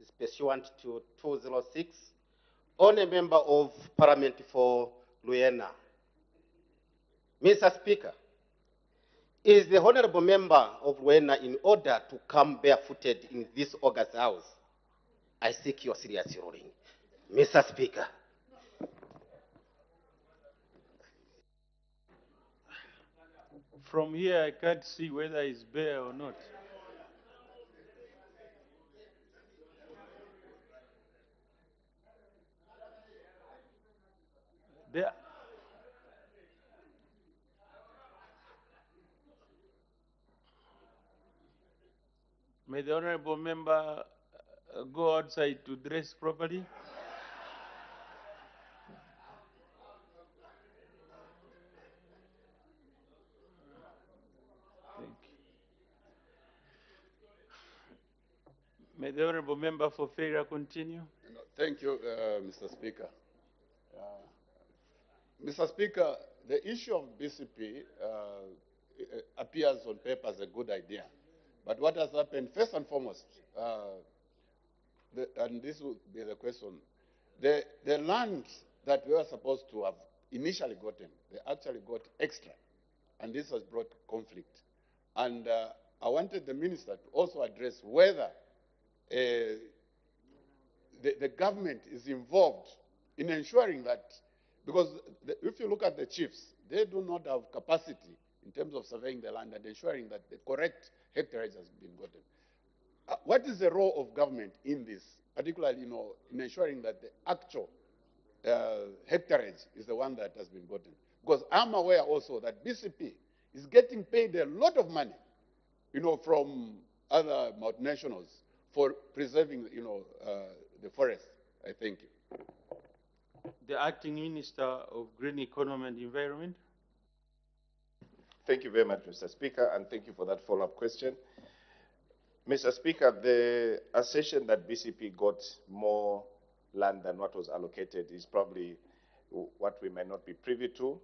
is pursuant to 206 on a member of Parliament for Luena. Mr. Speaker, is the honorable member of Luena in order to come barefooted in this August House? I seek your serious ruling. Mr. Speaker. From here, I can't see whether he's bare or not. There. May the honorable member go outside to dress properly. May the honorable member for Feira continue. Thank you, Mr. Speaker. Mr. Speaker, the issue of BCP appears on paper as a good idea. But what has happened, first and foremost, and this will be the question, the land that we were supposed to have initially gotten, they actually got extra. And this has brought conflict. And I wanted the minister to also address whether the government is involved in ensuring that, because if you look at the chiefs, they do not have capacity in terms of surveying the land and ensuring that the correct hectareage has been gotten. What is the role of government in this, particularly, in ensuring that the actual hectareage is the one that has been gotten? Because I'm aware also that BCP is getting paid a lot of money, from other multinationals for preserving, the forest. I thank you. The Acting Minister of Green Economy and Environment. Thank you very much, Mr. Speaker, and thank you for that follow-up question. Mr. Speaker, the assertion that BCP got more land than what was allocated is probably what we may not be privy to,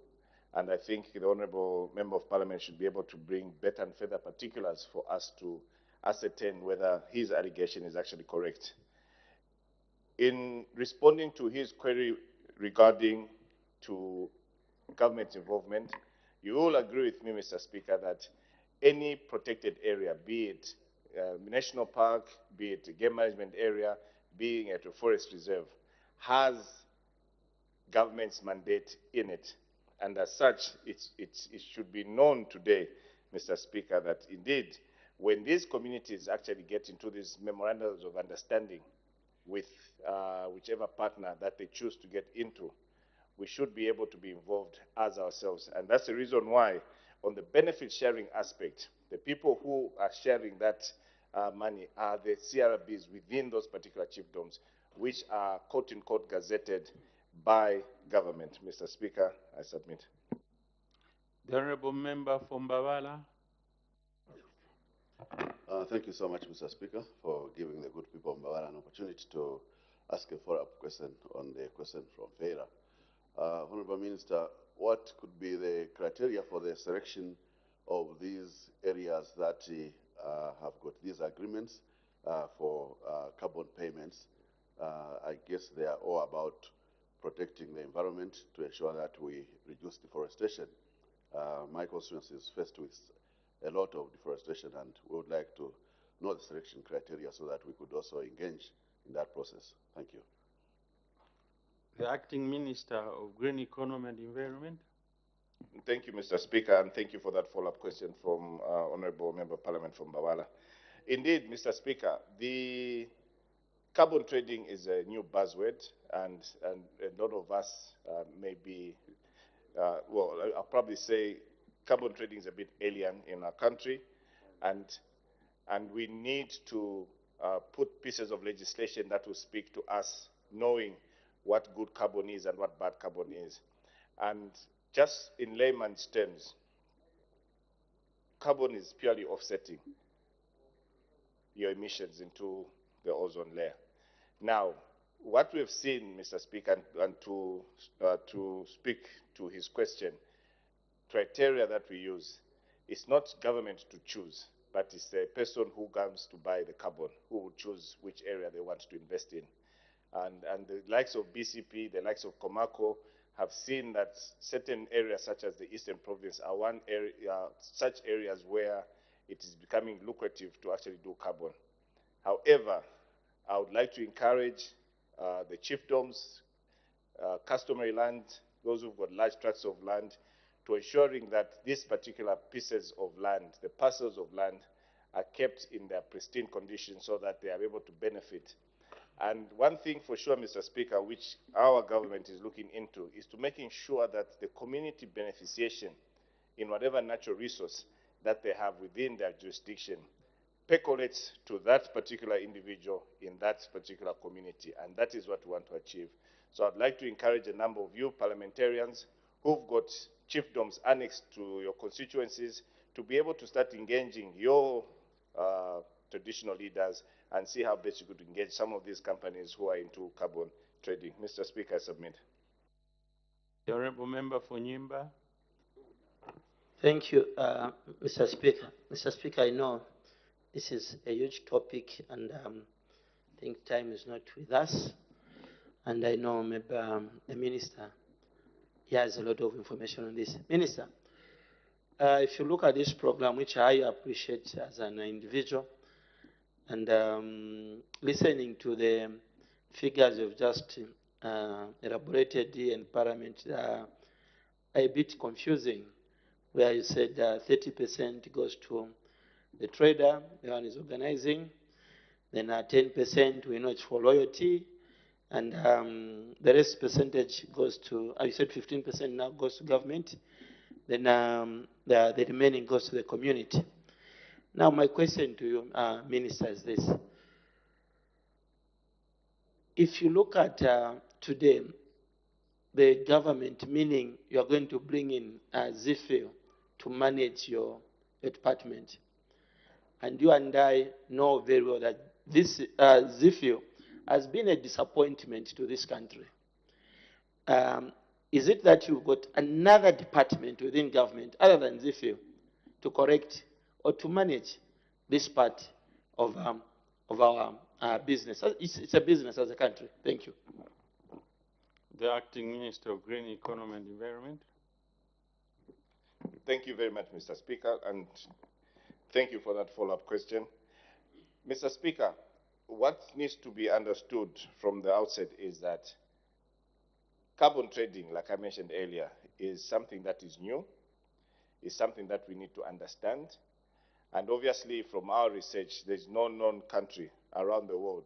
and I think the Honourable Member of Parliament should be able to bring better and further particulars for us to ascertain whether his allegation is actually correct. In responding to his query regarding to government involvement, you will agree with me, Mr. Speaker, that any protected area, be it national park, be it a game management area, being at a forest reserve, has government's mandate in it. And as such, it should be known today, Mr. Speaker, that indeed when these communities actually get into these memorandums of understanding with whichever partner that they choose to get into, we should be able to be involved as ourselves. And that's the reason why, on the benefit sharing aspect, the people who are sharing that money are the CRBs within those particular chiefdoms, which are quote-unquote gazetted by government. Mr. Speaker, I submit. The Honorable Member from Mbabala. Thank you so much, Mr. Speaker, for giving the good people of Mbabala an opportunity to ask a follow-up question on the question from Feira. Honorable Minister, what could be the criteria for the selection of these areas that have got these agreements for carbon payments? I guess they are all about protecting the environment to ensure that we reduce deforestation. My constituency is faced with a lot of deforestation, and we would like to know the selection criteria so that we could also engage in that process. Thank you. The Acting Minister of Green Economy and Environment. Thank you, Mr. Speaker, and thank you for that follow-up question from Honorable Member of Parliament from Mbabala. Indeed, Mr. Speaker, the carbon trading is a new buzzword, and a lot of us may be, well, I'll probably say carbon trading is a bit alien in our country, and we need to put pieces of legislation that will speak to us, knowing what good carbon is and what bad carbon is. And just in layman's terms, carbon is purely offsetting your emissions into the ozone layer. Now, what we've seen, Mr. Speaker, and to speak to his question, criteria that we use, it's not government to choose, but it's a person who comes to buy the carbon who will choose which area they want to invest in. And the likes of BCP, the likes of Comaco, have seen that certain areas such as the Eastern Province are one area, such areas where it is becoming lucrative to actually do carbon. However, I would like to encourage the chiefdoms, customary land, those who've got large tracts of land, to ensuring that these particular pieces of land, the parcels of land, are kept in their pristine condition so that they are able to benefit. And one thing for sure, Mr. Speaker, which our government is looking into, is to making sure that the community beneficiation in whatever natural resource that they have within their jurisdiction percolates to that particular individual in that particular community, and that is what we want to achieve. So I'd like to encourage a number of you parliamentarians who've got chiefdoms annexed to your constituencies to be able to start engaging your traditional leaders and see how best you could engage some of these companies who are into carbon trading. Mr. Speaker, I submit. The Honorable Member for Nyimba. Thank you, Mr. Speaker. Mr. Speaker, I know this is a huge topic, and I think time is not with us. And I know maybe the Minister, he has a lot of information on this. Minister, if you look at this program, which I appreciate as an individual, and listening to the figures you've just elaborated in Parliament, are a bit confusing, where you said 30% goes to the trader, the one is organizing, then 10% we know it's for loyalty, and the rest percentage goes to, you said 15% now goes to government, then the remaining goes to the community. Now my question to you, Minister, is this. If you look at today, the government, meaning you are going to bring in ZIFIL to manage your department, and you and I know very well that this ZIFIL has been a disappointment to this country. Is it that you've got another department within government other than ZIFIL to correct or to manage this part of our business? It's a business as a country. Thank you. The Acting Minister of Green Economy and Environment. Thank you very much, Mr. Speaker, and thank you for that follow-up question. Mr. Speaker, what needs to be understood from the outset is that carbon trading, like I mentioned earlier, is something that is new, is something that we need to understand, And obviously, from our research, there's no known country around the world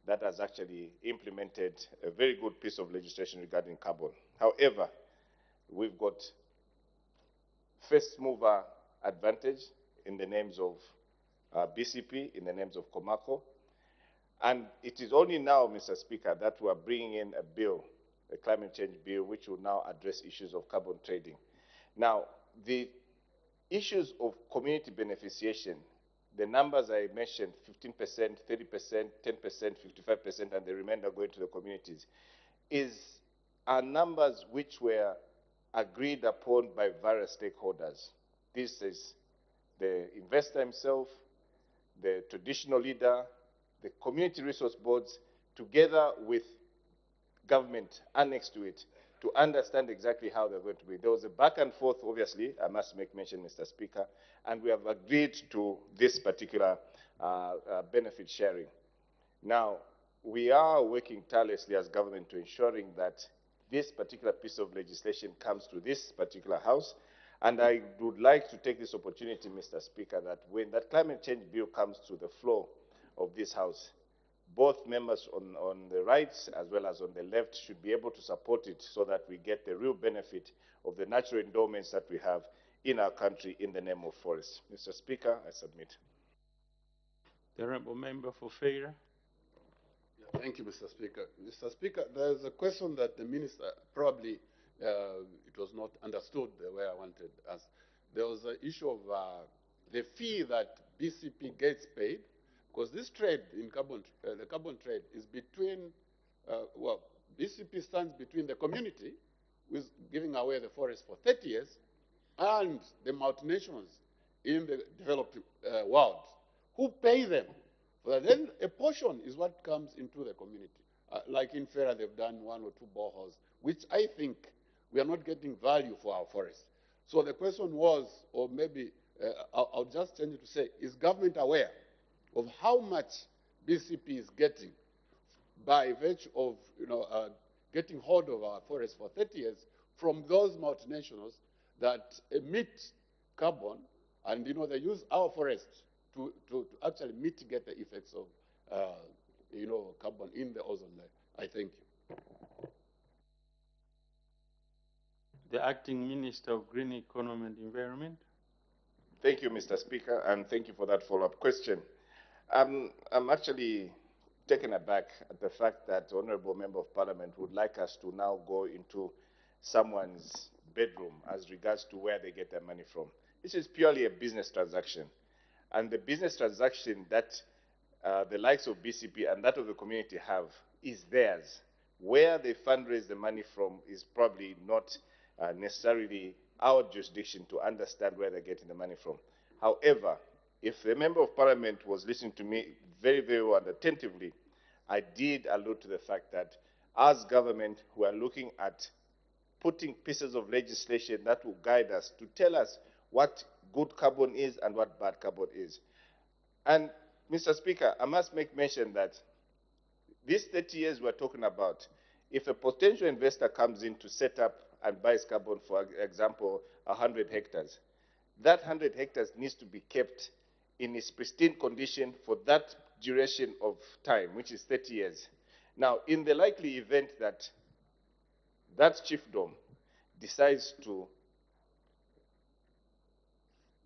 that has actually implemented a very good piece of legislation regarding carbon. However, we've got first mover advantage in the names of BCP, in the names of Comaco. And it is only now, Mr. Speaker, that we are bringing in a bill, a climate change bill, which will now address issues of carbon trading. Now, the issues of community beneficiation, the numbers I mentioned, 15%, 30%, 10%, 55%, and the remainder going to the communities, are numbers which were agreed upon by various stakeholders. This is the investor himself, the traditional leader, the community resource boards, together with government annexed to it, to understand exactly how they're going to be. There was a back and forth, obviously, I must make mention, Mr. Speaker, and we have agreed to this particular benefit sharing. Now, we are working tirelessly as government to ensuring that this particular piece of legislation comes to this particular House, and I would like to take this opportunity, Mr. Speaker, that when that climate change bill comes to the floor of this House, both members on the right as well as on the left should be able to support it so that we get the real benefit of the natural endowments that we have in our country in the name of forests. Mr. Speaker, I submit. The Honourable Member for Feira. Thank you, Mr. Speaker. Mr. Speaker, there's a question that the Minister probably it was not understood the way I wanted us. There was an issue of the fee that BCP gets paid, because this trade in carbon, the carbon trade is between, well, BCP stands between the community, who is giving away the forest for 30 years, and the multinationals in the developed world, who pay them. But then a portion is what comes into the community. Like in Fera, they've done 1 or 2 boreholes, which I think we are not getting value for our forests. So the question was, or maybe I'll just change it to say, is government aware of how much BCP is getting by virtue of getting hold of our forests for 30 years from those multinationals that emit carbon, and they use our forests to actually mitigate the effects of carbon in the ozone layer. I thank you. The Acting Minister of Green Economy and Environment. Thank you, Mr. Speaker, and thank you for that follow-up question. I'm actually taken aback at the fact that the Honourable Member of Parliament would like us to now go into someone's bedroom as regards to where they get their money from. This is purely a business transaction. And the business transaction that the likes of BCP and that of the community have is theirs. Where they fundraise the money from is probably not necessarily our jurisdiction to understand where they're getting the money from. However, if the Member of Parliament was listening to me very, very well and attentively, I did allude to the fact that as government, we are looking at putting pieces of legislation that will guide us to tell us what good carbon is and what bad carbon is. And, Mr. Speaker, I must make mention that these 30 years we're talking about, if a potential investor comes in to set up and buys carbon, for example, 100 hectares, that 100 hectares needs to be kept in its pristine condition for that duration of time, which is 30 years. Now, in the likely event that that chiefdom decides to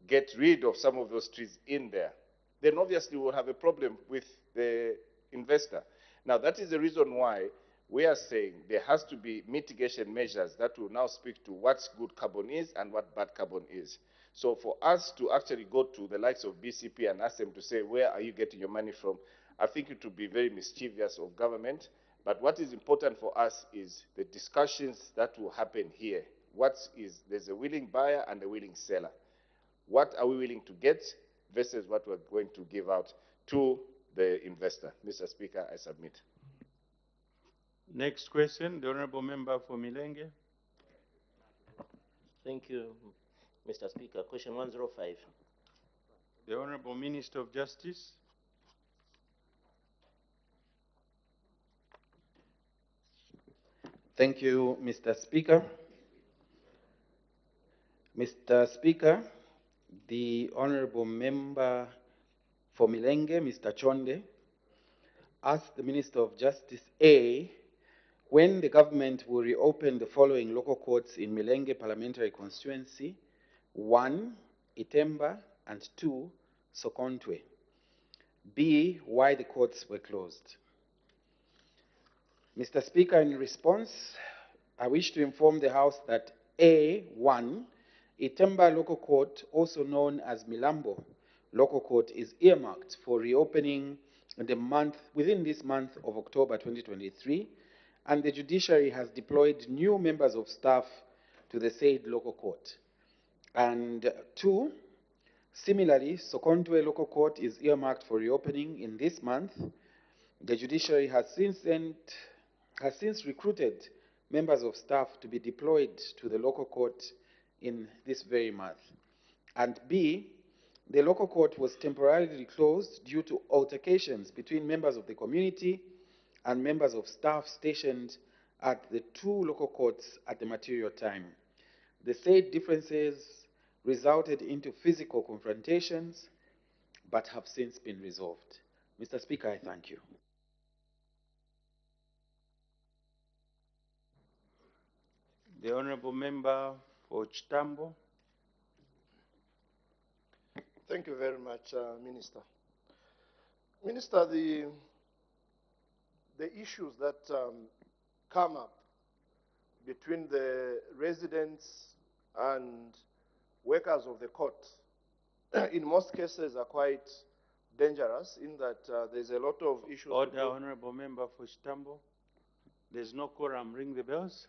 get rid of some of those trees in there, then obviously we'll have a problem with the investor. Now, that is the reason why we are saying there has to be mitigation measures that will now speak to what good carbon is and what bad carbon is. So for us to actually go to the likes of BCP and ask them to say, where are you getting your money from? I think it would be very mischievous of government. But what is important for us is the discussions that will happen here. There's a willing buyer and a willing seller. What are we willing to get versus what we're going to give out to the investor? Mr. Speaker, I submit. Next question, the Honourable Member for Milenge. Thank you, Mr. Speaker. Question 105. The Honourable Minister of Justice. Thank you, Mr. Speaker. Mr. Speaker, The Honorable Member for Milenge, Mr. Chonde, asked the Minister of Justice A when the government will reopen the following local courts in Milenge Parliamentary Constituency: 1. Itemba, and 2. Sokontwe. B. Why the courts were closed. Mr. Speaker, in response, I wish to inform the House that A1, Itemba Local Court, also known as Milambo Local Court, is earmarked for reopening within this month of October 2023, and the judiciary has deployed new members of staff to the said local court. And 2, similarly, Sokontwe Local Court is earmarked for reopening in this month. The judiciary has since recruited members of staff to be deployed to the local court in this very month. And B, the local court was temporarily closed due to altercations between members of the community and members of staff stationed at the 2 local courts at the material time. The said differences resulted into physical confrontations, but have since been resolved. Mr. Speaker, I thank you. The Honorable Member for Chitambo. Thank you very much, Minister. Minister, the issues that come up between the residents and workers of the court, in most cases are quite dangerous in that there's a lot of issues. Order, Honorable Member for Chitambo. There's no quorum. Ring the bells.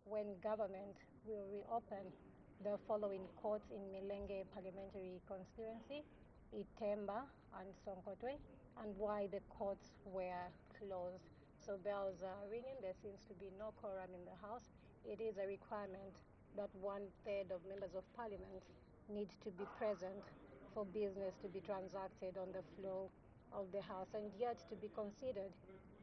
When government will reopen the following courts in Milenge Parliamentary Constituency, Itemba and Sonkotwe, and why the courts were closed. So bells are ringing. There seems to be no quorum in the House. It is a requirement that 1/3 of members of Parliament need to be present for business to be transacted on the floor of the House. And yet to be considered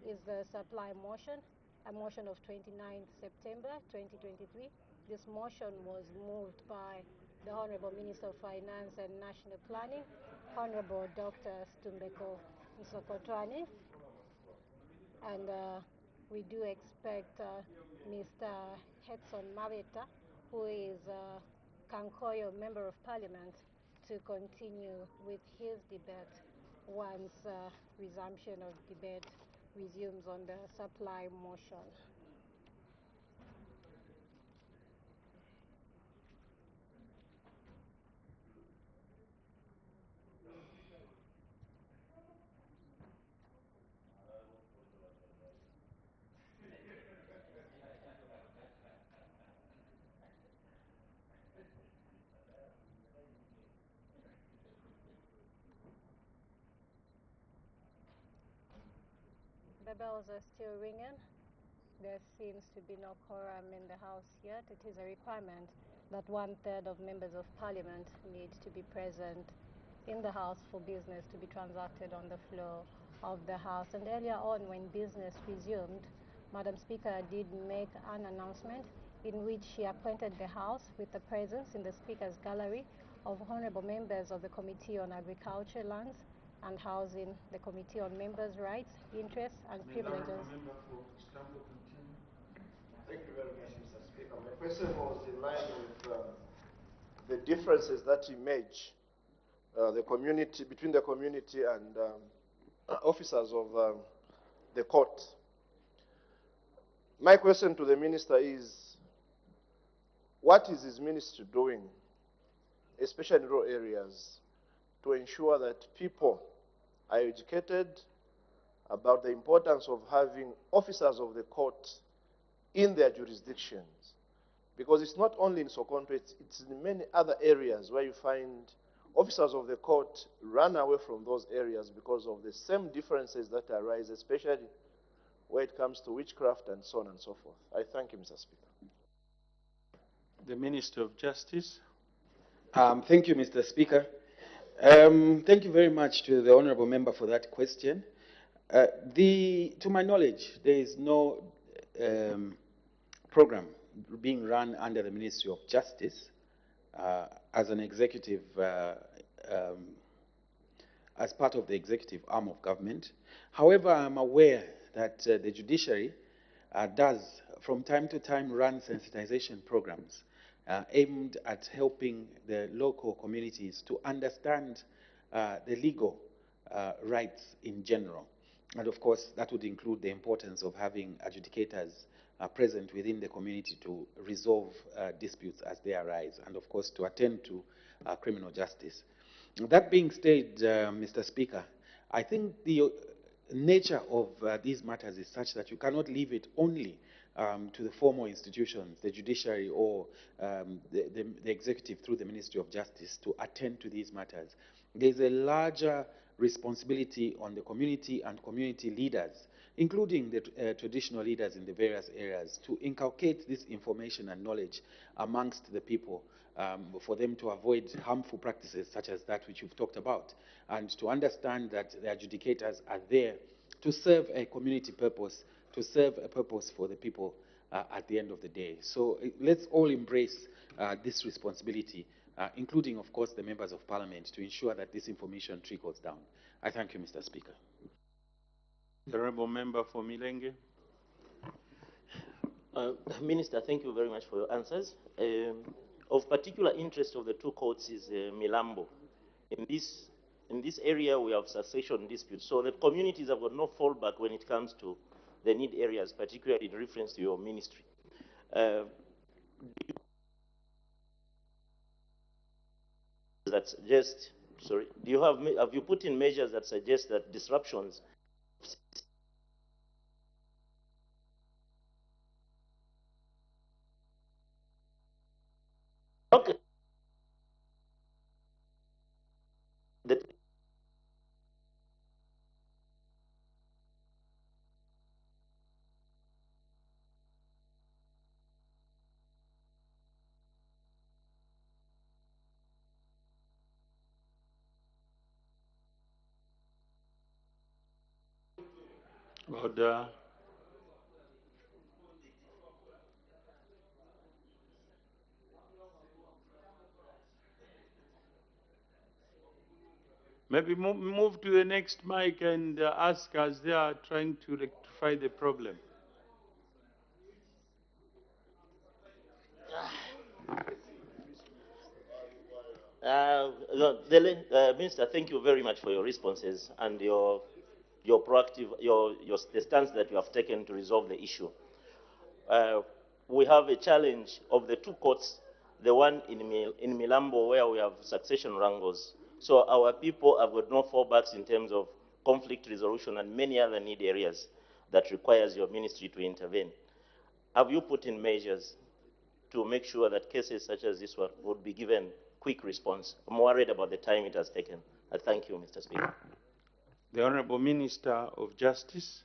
is the supply motion, a motion of 29th September 2023. This motion was moved by the Honorable Minister of Finance and National Planning, Honorable Dr. Stumbeko Nsokotwane, and we do expect Mr. Hetson Maveta, who is Kankoyo Member of Parliament, to continue with his debate once resumption of debate resumes on the supply motion. The bells are still ringing. There seems to be no quorum in the House yet. It is a requirement that 1/3 of members of Parliament need to be present in the House for business to be transacted on the floor of the House. And earlier on, when business resumed, Madam Speaker did make an announcement in which she acquainted the House with the presence in the Speaker's gallery of honorable members of the Committee on Agriculture, Lands and Housing, the Committee on Members' Rights, Interests and Privileges. Thank you very much, Mr. Speaker. My question was in line with the differences that emerge between the community and officers of the court. My question to the minister is, what is his ministry doing, especially in rural areas, to ensure that people are educated about the importance of having officers of the court in their jurisdictions. Because it's not only in Sokoto, it's in many other areas where you find officers of the court run away from those areas because of the same differences that arise, especially when it comes to witchcraft and so on and so forth. I thank you, Mr. Speaker. The Minister of Justice. Thank you, Mr. Speaker. Thank you very much to the Honourable Member for that question. To my knowledge, there is no program being run under the Ministry of Justice as an executive, as part of the executive arm of government. However, I'm aware that the judiciary does from time to time run sensitization programs aimed at helping the local communities to understand the legal rights in general. And of course, that would include the importance of having adjudicators present within the community to resolve disputes as they arise, and of course to attend to criminal justice. That being said, Mr. Speaker, I think the nature of these matters is such that you cannot leave it only to the formal institutions, the judiciary or the executive through the Ministry of Justice to attend to these matters. There's a larger responsibility on the community and community leaders, including the traditional leaders in the various areas, to inculcate this information and knowledge amongst the people for them to avoid harmful practices such as that which you've talked about, and to understand that the adjudicators are there to serve a community purpose, to serve a purpose for the people at the end of the day. So let's all embrace this responsibility, including, of course, the members of parliament, to ensure that this information trickles down. I thank you, Mr. Speaker. The Honourable Member for Milenge. Minister, thank you very much for your answers. Of particular interest of the two courts is Milambo. In this area, we have succession disputes, so the communities have got no fallback when it comes to the need areas, particularly in reference to your ministry. That suggest, sorry, have you put in measures that suggest that disruptions Order. Maybe move to the next mic and ask as they are trying to rectify the problem. Minister, thank you very much for your responses and your proactive, the stance that you have taken to resolve the issue. We have a challenge of the two courts, the one in Milambo where we have succession wrangles. So our people have got no fallbacks in terms of conflict resolution and many other need areas that requires your ministry to intervene. Have you put in measures to make sure that cases such as this one would be given quick response? I'm worried about the time it has taken. I thank you, Mr. Speaker. The Honourable Minister of Justice.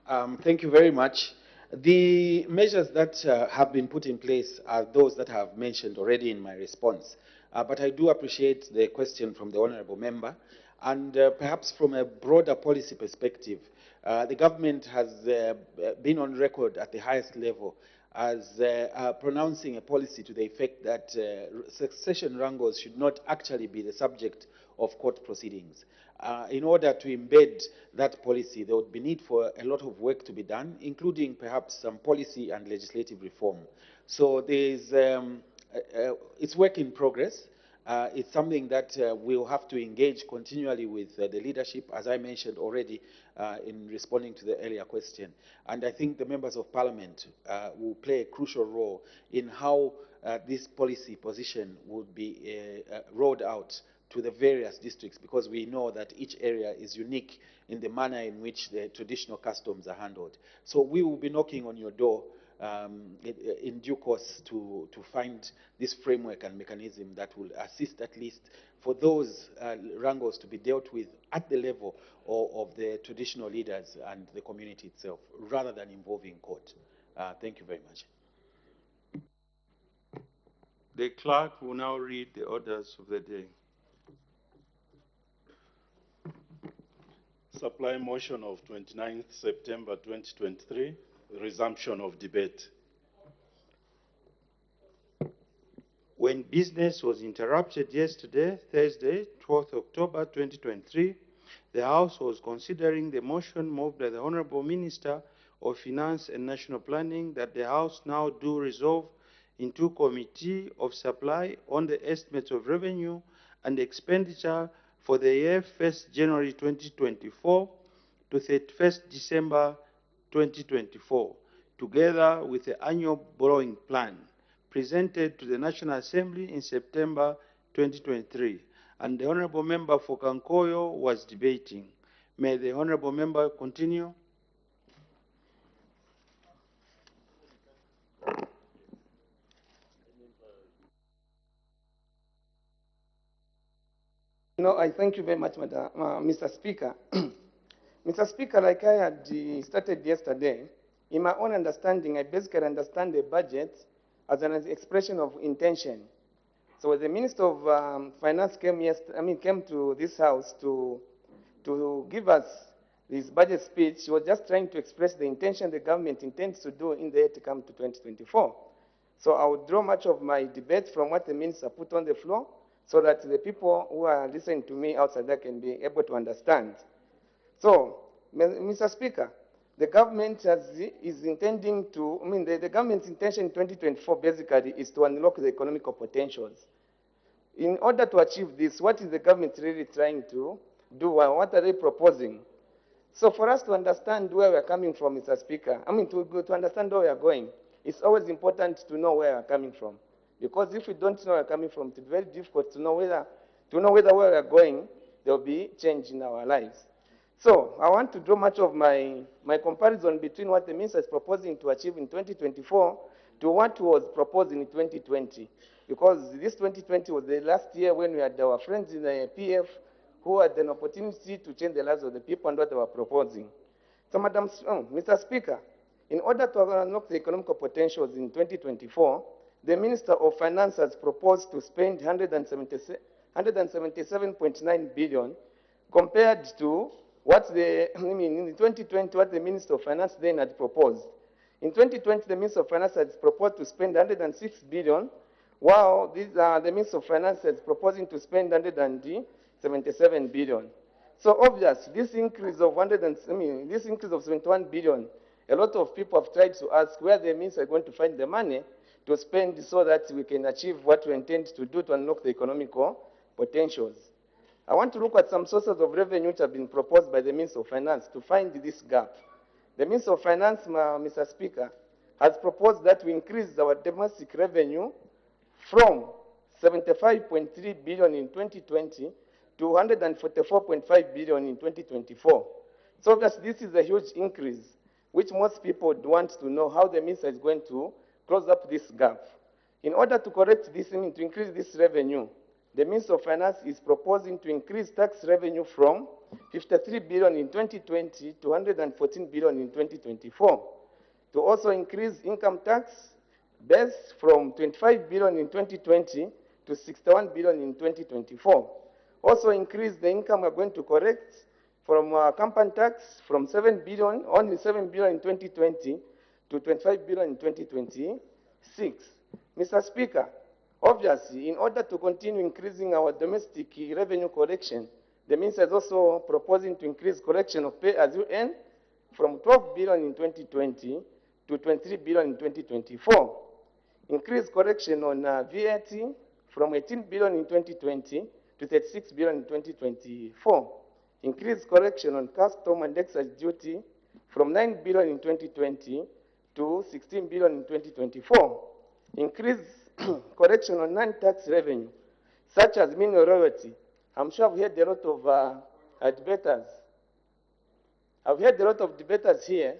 Thank you very much. The measures that have been put in place are those that I have mentioned already in my response. But I do appreciate the question from the Honourable Member. And perhaps from a broader policy perspective, the government has been on record at the highest level as pronouncing a policy to the effect that succession wrangles should not actually be the subject of court proceedings. In order to embed that policy, there would be need for a lot of work to be done, including perhaps some policy and legislative reform. So there's, it's work in progress. It's something that we'll have to engage continually with the leadership, as I mentioned already in responding to the earlier question. And I think the members of parliament will play a crucial role in how this policy position would be rolled out to the various districts, because we know that each area is unique in the manner in which the traditional customs are handled. So we will be knocking on your door in due course to find this framework and mechanism that will assist at least for those wrangles to be dealt with at the level of the traditional leaders and the community itself, rather than involving court. Thank you very much. The clerk will now read the orders of the day. Supply motion of 29th September 2023, resumption of debate. When business was interrupted yesterday, Thursday, 12th October 2023, the House was considering the motion moved by the Honorable Minister of Finance and National Planning that the House now do resolve into Committee of Supply on the estimates of revenue and expenditure for the year 1st January 2024 to 31st December 2024, together with the annual borrowing plan presented to the National Assembly in September 2023, and the Honorable Member for Kankoyo was debating. May the Honorable Member continue? No, I thank you very much, Madam, Mr. Speaker. Mr. Speaker, like I had started yesterday, in my own understanding, I basically understand the budget as an expression of intention. So when the Minister of Finance came to this House to give us this budget speech, she was just trying to express the intention the government intends to do in the year to come to 2024. So I would draw much of my debate from what the Minister put on the floor, so that the people who are listening to me outside there can be able to understand. So, Mr. Speaker, the government is intending to, the government's intention in 2024 basically is to unlock the economical potentials. In order to achieve this, what is the government really trying to do, and what are they proposing? So for us to understand where we are coming from, Mr. Speaker, to understand where we are going, it's always important to know where we are coming from. Because if we don't know where we're coming from, it's very difficult to know whether where we're going, there will be change in our lives. So I want to draw much of my comparison between what the Minister is proposing to achieve in 2024 to what was proposed in 2020. Because this 2020 was the last year when we had our friends in the PF who had an opportunity to change the lives of the people and what they were proposing. So, Mr. Speaker, in order to unlock the economic potentials in 2024, the Minister of Finance has proposed to spend 177.9 billion compared to what in 2020, what the Minister of Finance then had proposed. In 2020, the Minister of Finance has proposed to spend 106 billion, while the Minister of Finance is proposing to spend 177 billion. So obviously, this increase of 71 billion, a lot of people have tried to ask where the Minister is going to find the money to spend so that we can achieve what we intend to do to unlock the economical potentials. I want to look at some sources of revenue which have been proposed by the Minister of Finance to find this gap. The Minister of Finance, Mr. Speaker, has proposed that we increase our domestic revenue from 75.3 billion in 2020 to 144.5 billion in 2024. So obviously this is a huge increase, which most people would want to know how the Minister is going to close up this gap. In order to correct this, to increase this revenue, the Minister of Finance is proposing to increase tax revenue from 53 billion in 2020 to 114 billion in 2024. To also increase income tax base from 25 billion in 2020 to 61 billion in 2024. Also increase the income we're going to correct from company tax from 7 billion, only 7 billion in 2020 to 25 billion in 2026. Mr. Speaker, obviously, in order to continue increasing our domestic revenue collection, the Minister is also proposing to increase collection of pay as you earn from 12 billion in 2020 to 23 billion in 2024. Increase collection on VAT from 18 billion in 2020 to 36 billion in 2024. Increase collection on custom and excise duty from 9 billion in 2020 to 16 billion in 2024. Increase collection on non-tax revenue, such as mineral royalty, I'm sure I've heard a lot of debaters. I've heard a lot of debaters here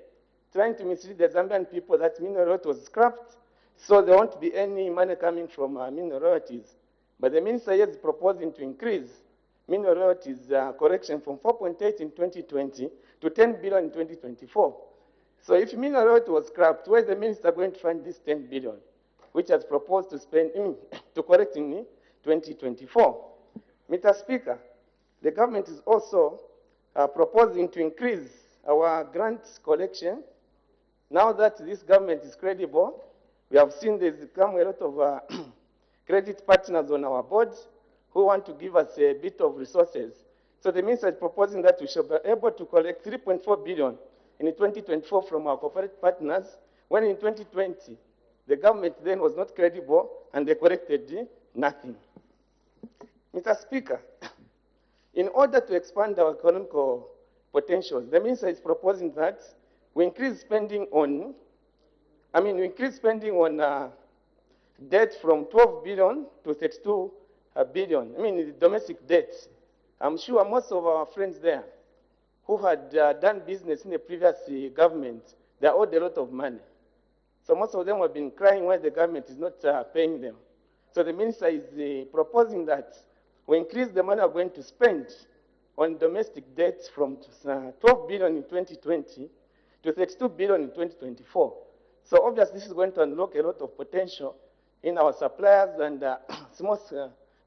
trying to mislead the Zambian people that mineral royalty was scrapped, so there won't be any money coming from mineral royalties. But the minister here is proposing to increase mineral royalties correction from 4.8 in 2020 to 10 billion in 2024. So if mineral royalty was scrapped, where is the minister going to find this 10 billion, which has proposed to spend to correct in 2024? Mr. Speaker, the government is also proposing to increase our grant collection. Now that this government is credible, we have seen there's come a lot of credit partners on our board who want to give us a bit of resources. So the minister is proposing that we should be able to collect 3.4 billion in 2024 from our corporate partners, when in 2020, the government then was not credible and they collected nothing. Mr. Speaker, in order to expand our economic potentials, the minister is proposing that we increase spending on, debt from 12 billion to 32 billion. The domestic debt. I'm sure most of our friends there who had done business in the previous government, they owed a lot of money. So most of them have been crying why the government is not paying them. So the minister is proposing that we increase the money we're going to spend on domestic debt from 12 billion in 2020 to 32 billion in 2024. So obviously this is going to unlock a lot of potential in our suppliers and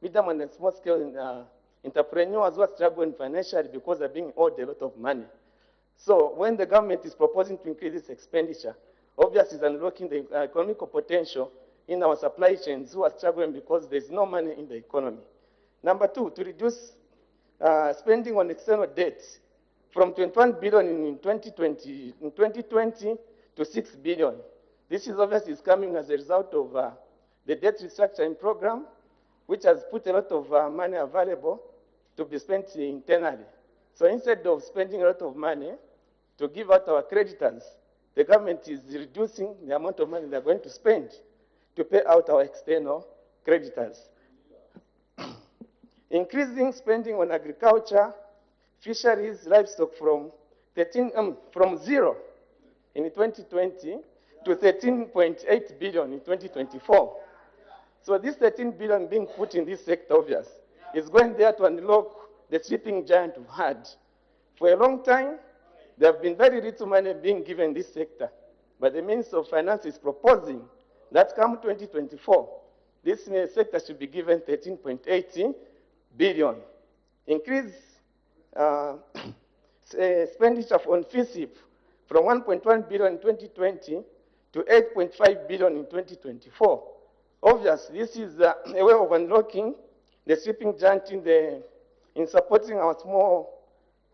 medium and small scale entrepreneurs who are struggling financially because they're being owed a lot of money. So when the government is proposing to increase this expenditure, obviously it's unlocking the economic potential in our supply chains who are struggling because there's no money in the economy. Number two, to reduce spending on external debt from 21 billion in 2020 to 6 billion. This is obviously coming as a result of the debt restructuring program, which has put a lot of money available to be spent internally. So instead of spending a lot of money to give out our creditors, the government is reducing the amount of money they're going to spend to pay out our external creditors. Increasing spending on agriculture, fisheries, livestock from zero in 2020 to 13.8 billion in 2024. So this 13 billion being put in this sector, obvious, is going there to unlock the sleeping giant we've had. For a long time, there have been very little money being given this sector, but the Minister of Finance is proposing that come 2024, this sector should be given 13.8 billion. Increase expenditure on FISIP from 1.1 billion in 2020 to 8.5 billion in 2024. Obviously, this is a way of unlocking the sleeping giant in supporting our small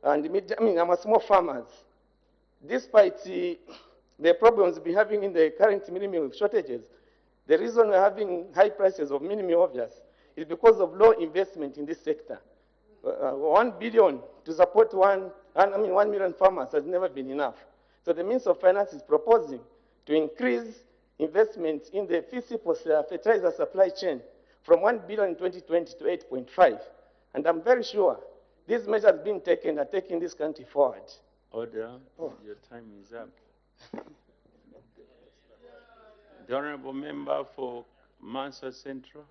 and our small farmers. Despite the problems we're having in the current mini meal shortages, the reason we're having high prices of mini meal, obvious, is because of low investment in this sector. 1 billion to support 1 million farmers has never been enough. So the Minister of Finance is proposing to increase investment in the physical fertilizer supply chain from 1 billion in 2020 to 8.5. And I'm very sure these measures being taken are taking this country forward. Order. Your time is up. The Honorable Member for Mansa Central.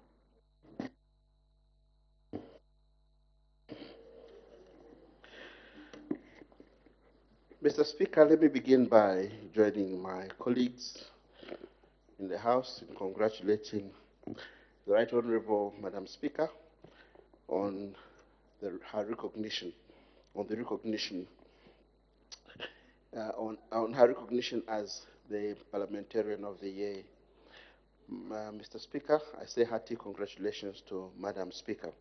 Mr. Speaker, let me begin by joining my colleagues in the House in congratulating the Right Honorable Madam Speaker on her recognition as the Parliamentarian of the Year. Mr. Speaker, I say hearty congratulations to Madam Speaker.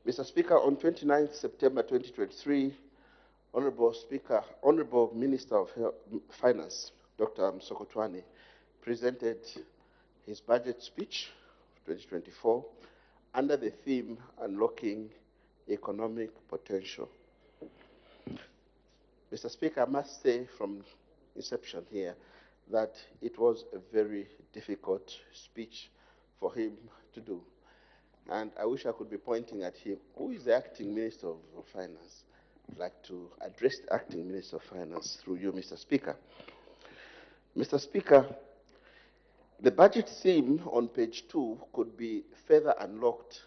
Mr. Speaker, on 29th September 2023, Honorable Minister of Finance, Dr. Msokotwane, presented his budget speech of 2024 under the theme Unlocking Economic Potential. Mr. Speaker, I must say from inception here that it was a very difficult speech for him to do. and I wish I could be pointing at him. Who is the acting Minister of Finance? I'd like to address the acting Minister of Finance through you, Mr. Speaker. Mr. Speaker, the budget theme on page 2 could be further unlocked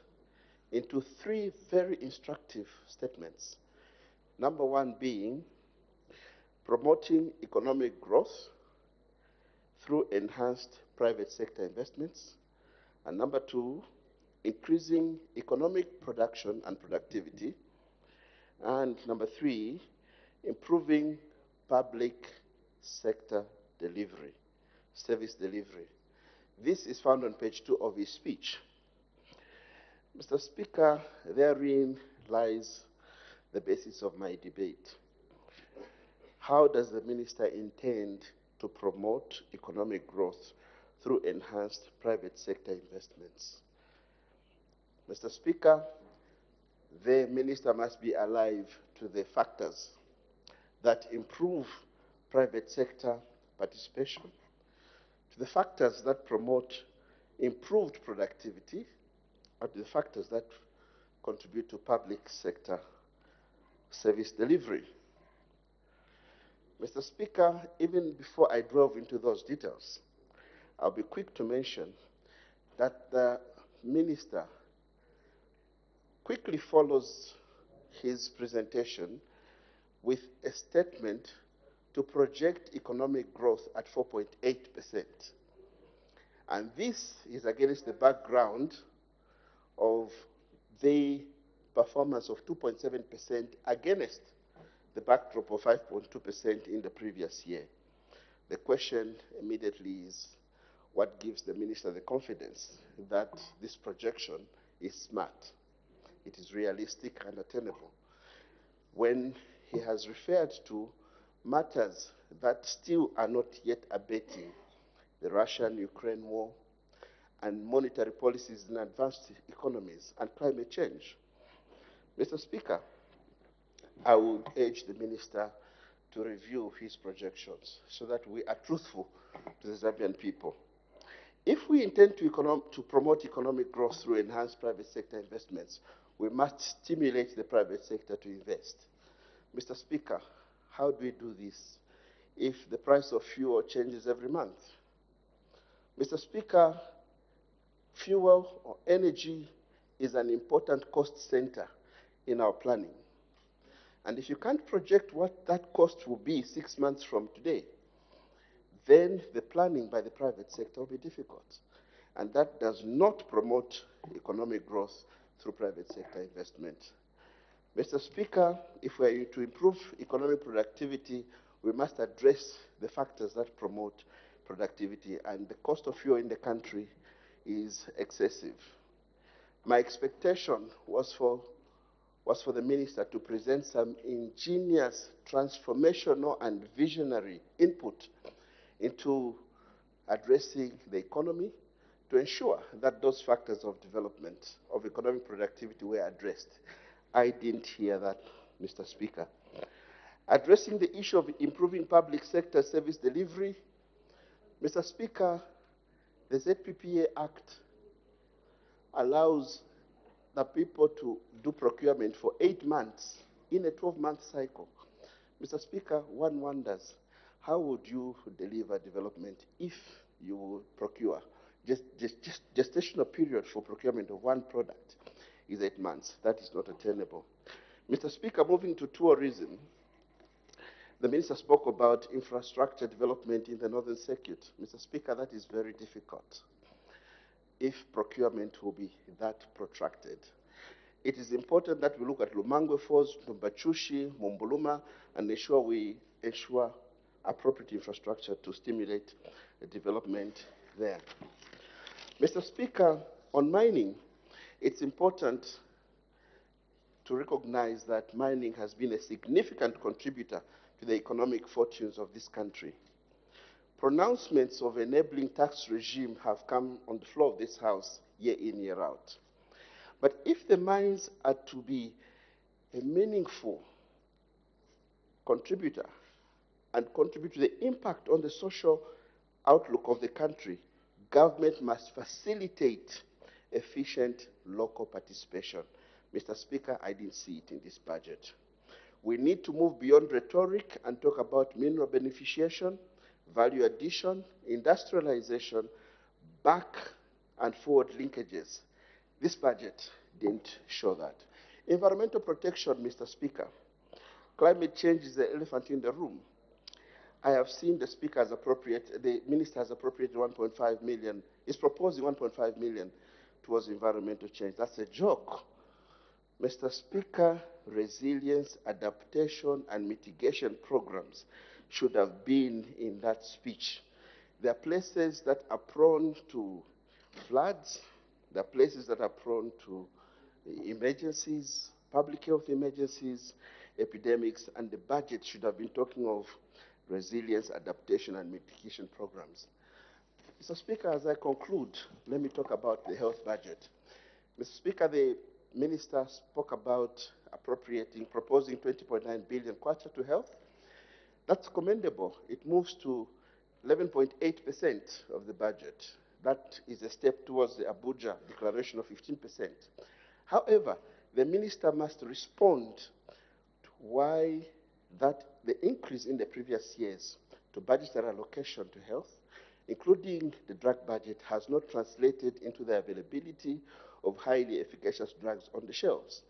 into 3 very instructive statements. Number 1 being promoting economic growth through enhanced private sector investments. And number 2, increasing economic production and productivity. And number 3, improving public sector delivery, service delivery. This is found on page 2 of his speech. Mr. Speaker, therein lies the basis of my debate. How does the minister intend to promote economic growth through enhanced private sector investments? Mr. Speaker, the minister must be alive to the factors that improve private sector participation, to the factors that promote improved productivity, and to the factors that contribute to public sector service delivery. Mr. Speaker, even before I delve into those details, I'll be quick to mention that the minister quickly follows his presentation with a statement to project economic growth at 4.8%. And this is against the background of the performance of 2.7% against the backdrop of 5.2% in the previous year. The question immediately is, what gives the minister the confidence that this projection is smart, it is realistic and attainable, when he has referred to matters that still are not yet abating, the Russian-Ukraine war, and monetary policies in advanced economies, and climate change? Mr. Speaker, I would urge the minister to review his projections so that we are truthful to the Zambian people. If we intend to promote economic growth through enhanced private sector investments, we must stimulate the private sector to invest. Mr. Speaker, how do we do this if the price of fuel changes every month? Mr. Speaker, fuel or energy is an important cost center in our planning. And if you can't project what that cost will be 6 months from today, then the planning by the private sector will be difficult. And that does not promote economic growth through private sector investment. Mr. Speaker, if we are to improve economic productivity, we must address the factors that promote productivity, and the cost of fuel in the country is excessive. My expectation was for the minister to present some ingenious, transformational, and visionary input into addressing the economy to ensure that those factors of development, of economic productivity, were addressed. I didn't hear that, Mr. Speaker. Addressing the issue of improving public sector service delivery, Mr. Speaker, the ZPPA Act allows the people to do procurement for 8 months in a 12-month cycle. Mr. Speaker, one wonders, how would you deliver development if you procure? Gestational period for procurement of one product is 8 months. That is not attainable. Mr. Speaker, moving to tourism, the minister spoke about infrastructure development in the Northern Circuit. Mr. Speaker, that is very difficult if procurement will be that protracted. It is important that we look at Lumangwe Falls, Numbachushi, Mumbuluma, and ensure we ensure appropriate infrastructure to stimulate development there. Mr. Speaker, on mining, it's important to recognize that mining has been a significant contributor to the economic fortunes of this country. Pronouncements of enabling tax regime have come on the floor of this House year in, year out. But if the mines are to be a meaningful contributor and contribute to the impact on the social outlook of the country, government must facilitate efficient local participation. Mr. Speaker, I didn't see it in this budget. We need to move beyond rhetoric and talk about mineral beneficiation, value addition, industrialization, back and forward linkages. This budget didn't show that. Environmental protection, Mr. Speaker. Climate change is the elephant in the room. I have seen the minister has appropriated 1.5 million, is proposing 1.5 million towards environmental change. That's a joke. Mr. Speaker, resilience, adaptation, and mitigation programs should have been in that speech. There are places that are prone to floods. There are places that are prone to emergencies, public health emergencies, epidemics, and the budget should have been talking of resilience, adaptation, and mitigation programs. Mr. Speaker, as I conclude, let me talk about the health budget. Mr. Speaker, the minister spoke about proposing 20.9 billion kwacha to health. That's commendable. It moves to 11.8% of the budget. That is a step towards the Abuja declaration of 15%. However, the minister must respond to why the increase in the previous years to budgetary allocation to health, including the drug budget, has not translated into the availability of highly efficacious drugs on the shelves.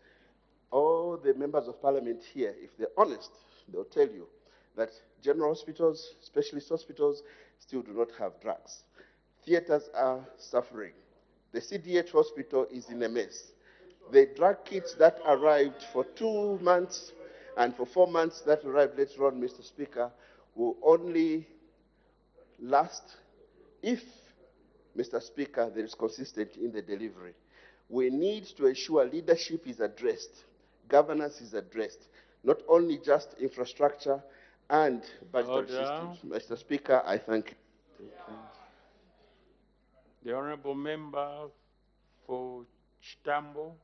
All the members of parliament here, if they're honest, they'll tell you that general hospitals, specialist hospitals, still do not have drugs. Theaters are suffering. The CDH hospital is in a mess. The drug kits that arrived for 2 months and for 4 months that arrived later on, Mr. Speaker, will only last if, Mr. Speaker, there is consistency in the delivery. We need to ensure leadership is addressed, governance is addressed, not only just infrastructure and budgetary systems. Mr. Speaker, I thank you. The Honourable Member for Chitambo.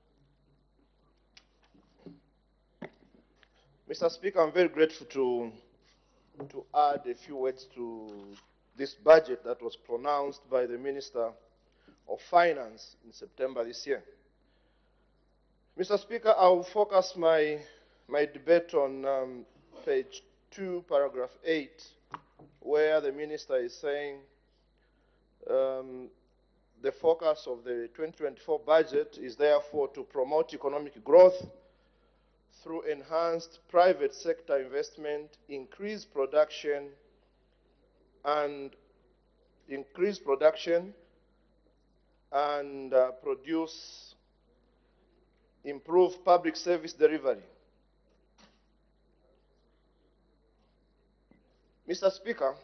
Mr. Speaker, I'm very grateful to add a few words to this budget that was pronounced by the Minister of Finance in September this year. Mr. Speaker, I will focus my debate on page 2, paragraph 8, where the Minister is saying the focus of the 2024 budget is therefore to promote economic growth through enhanced private sector investment, increase production, and produce improved public service delivery. Mr. Speaker,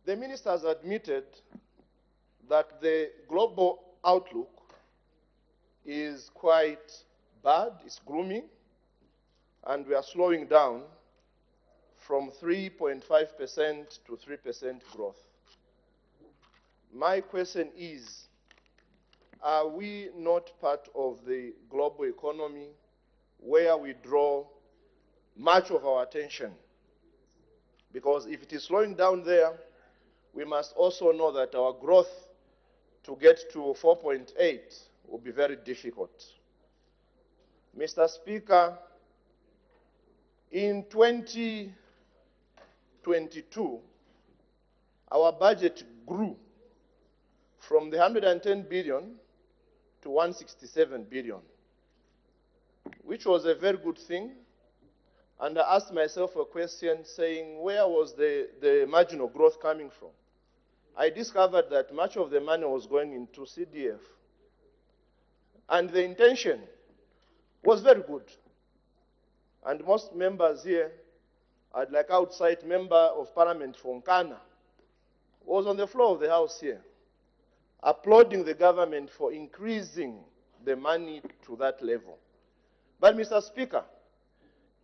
the minister has admitted that the global outlook is quite bad, it's gloomy, and we are slowing down from 3.5% to 3% growth. My question is, are we not part of the global economy where we draw much of our attention? Because if it is slowing down there, we must also know that our growth to get to 4.8 will be very difficult. Mr. Speaker, in 2022, our budget grew from the 110 billion to 167 billion, which was a very good thing. And I asked myself a question saying, where was the marginal growth coming from? I discovered that much of the money was going into CDF. And the intention was very good. And most members here, I'd like outside member of parliament from Ghana, was on the floor of the house here, applauding the government for increasing the money to that level. But Mr. Speaker,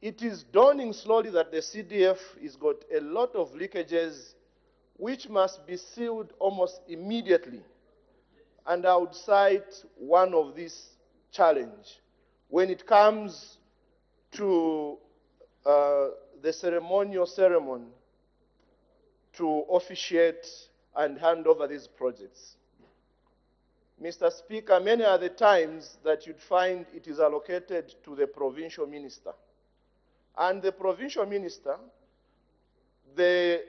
it is dawning slowly that the CDF has got a lot of leakages which must be sealed almost immediately. And I would cite one of these challenges when it comes to the ceremonial ceremony to officiate and hand over these projects. Mr. Speaker, many are the times that you'd find it is allocated to the provincial minister. And the provincial minister, the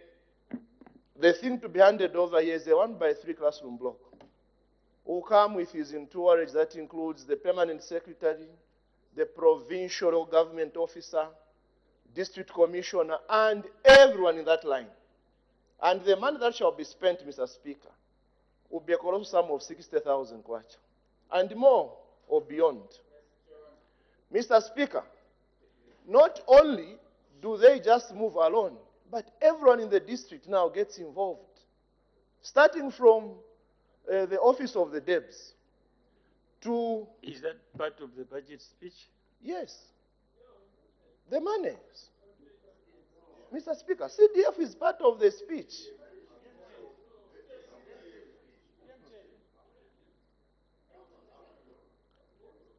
thing to be handed over here is a 1-by-3 classroom block. Will come with his entourage that includes the permanent secretary, the provincial government officer, district commissioner, and everyone in that line. And the money that shall be spent, Mr. Speaker, will be a colossal sum of 60,000 kwacha, and more or beyond. Mr. Speaker, not only do they just move alone, but everyone in the district now gets involved, starting from the office of the DEBs to... Is that part of the budget speech? Yes. The money. Mr. Speaker, CDF is part of the speech.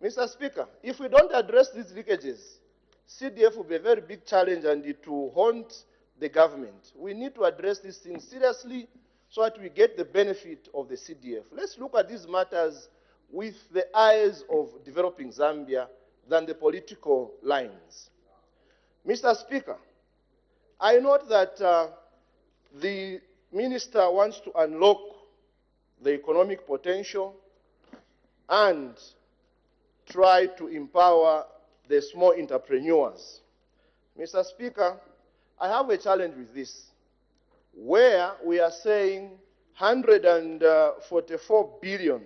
Mr. Speaker, if we don't address these leakages, CDF will be a very big challenge and it will haunt the government. We need to address these things seriously so that we get the benefit of the CDF. Let's look at these matters with the eyes of developing Zambia than the political lines. Mr. Speaker, I note that the minister wants to unlock the economic potential and try to empower the small entrepreneurs. Mr. Speaker, I have a challenge with this, where we are saying 144 billion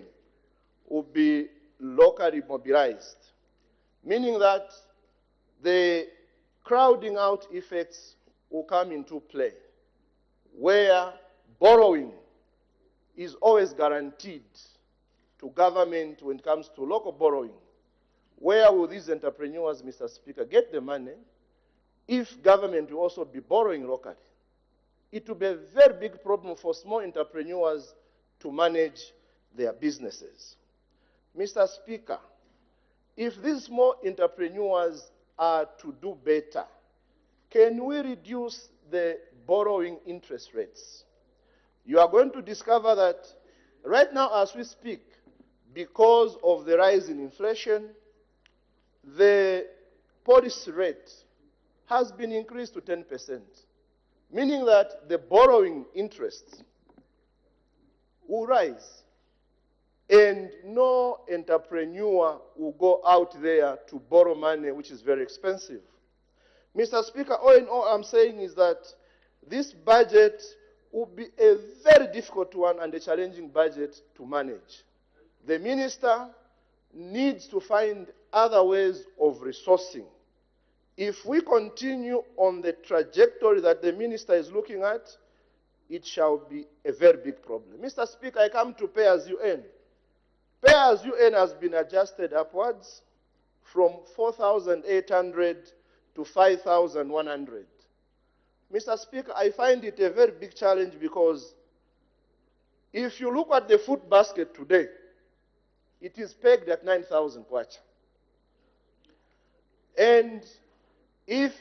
will be locally mobilized, meaning that the crowding out effects will come into play, where borrowing is always guaranteed to government when it comes to local borrowing. Where will these entrepreneurs, Mr. Speaker, get the money if government will also be borrowing locally? It will be a very big problem for small entrepreneurs to manage their businesses. Mr. Speaker, if these small entrepreneurs are to do better, can we reduce the borrowing interest rates? You are going to discover that right now as we speak, because of the rise in inflation, the policy rate has been increased to 10%, meaning that the borrowing interest will rise, and no entrepreneur will go out there to borrow money, which is very expensive. Mr. Speaker, all in all I'm saying is that this budget will be a very difficult one and a challenging budget to manage. The minister needs to find other ways of resourcing. If we continue on the trajectory that the minister is looking at, it shall be a very big problem. Mr. Speaker, I come to pay as you earn. Pay as you earn has been adjusted upwards from 4,800 to 5,100. Mr. Speaker, I find it a very big challenge because if you look at the food basket today, it is pegged at 9,000 kwacha. And if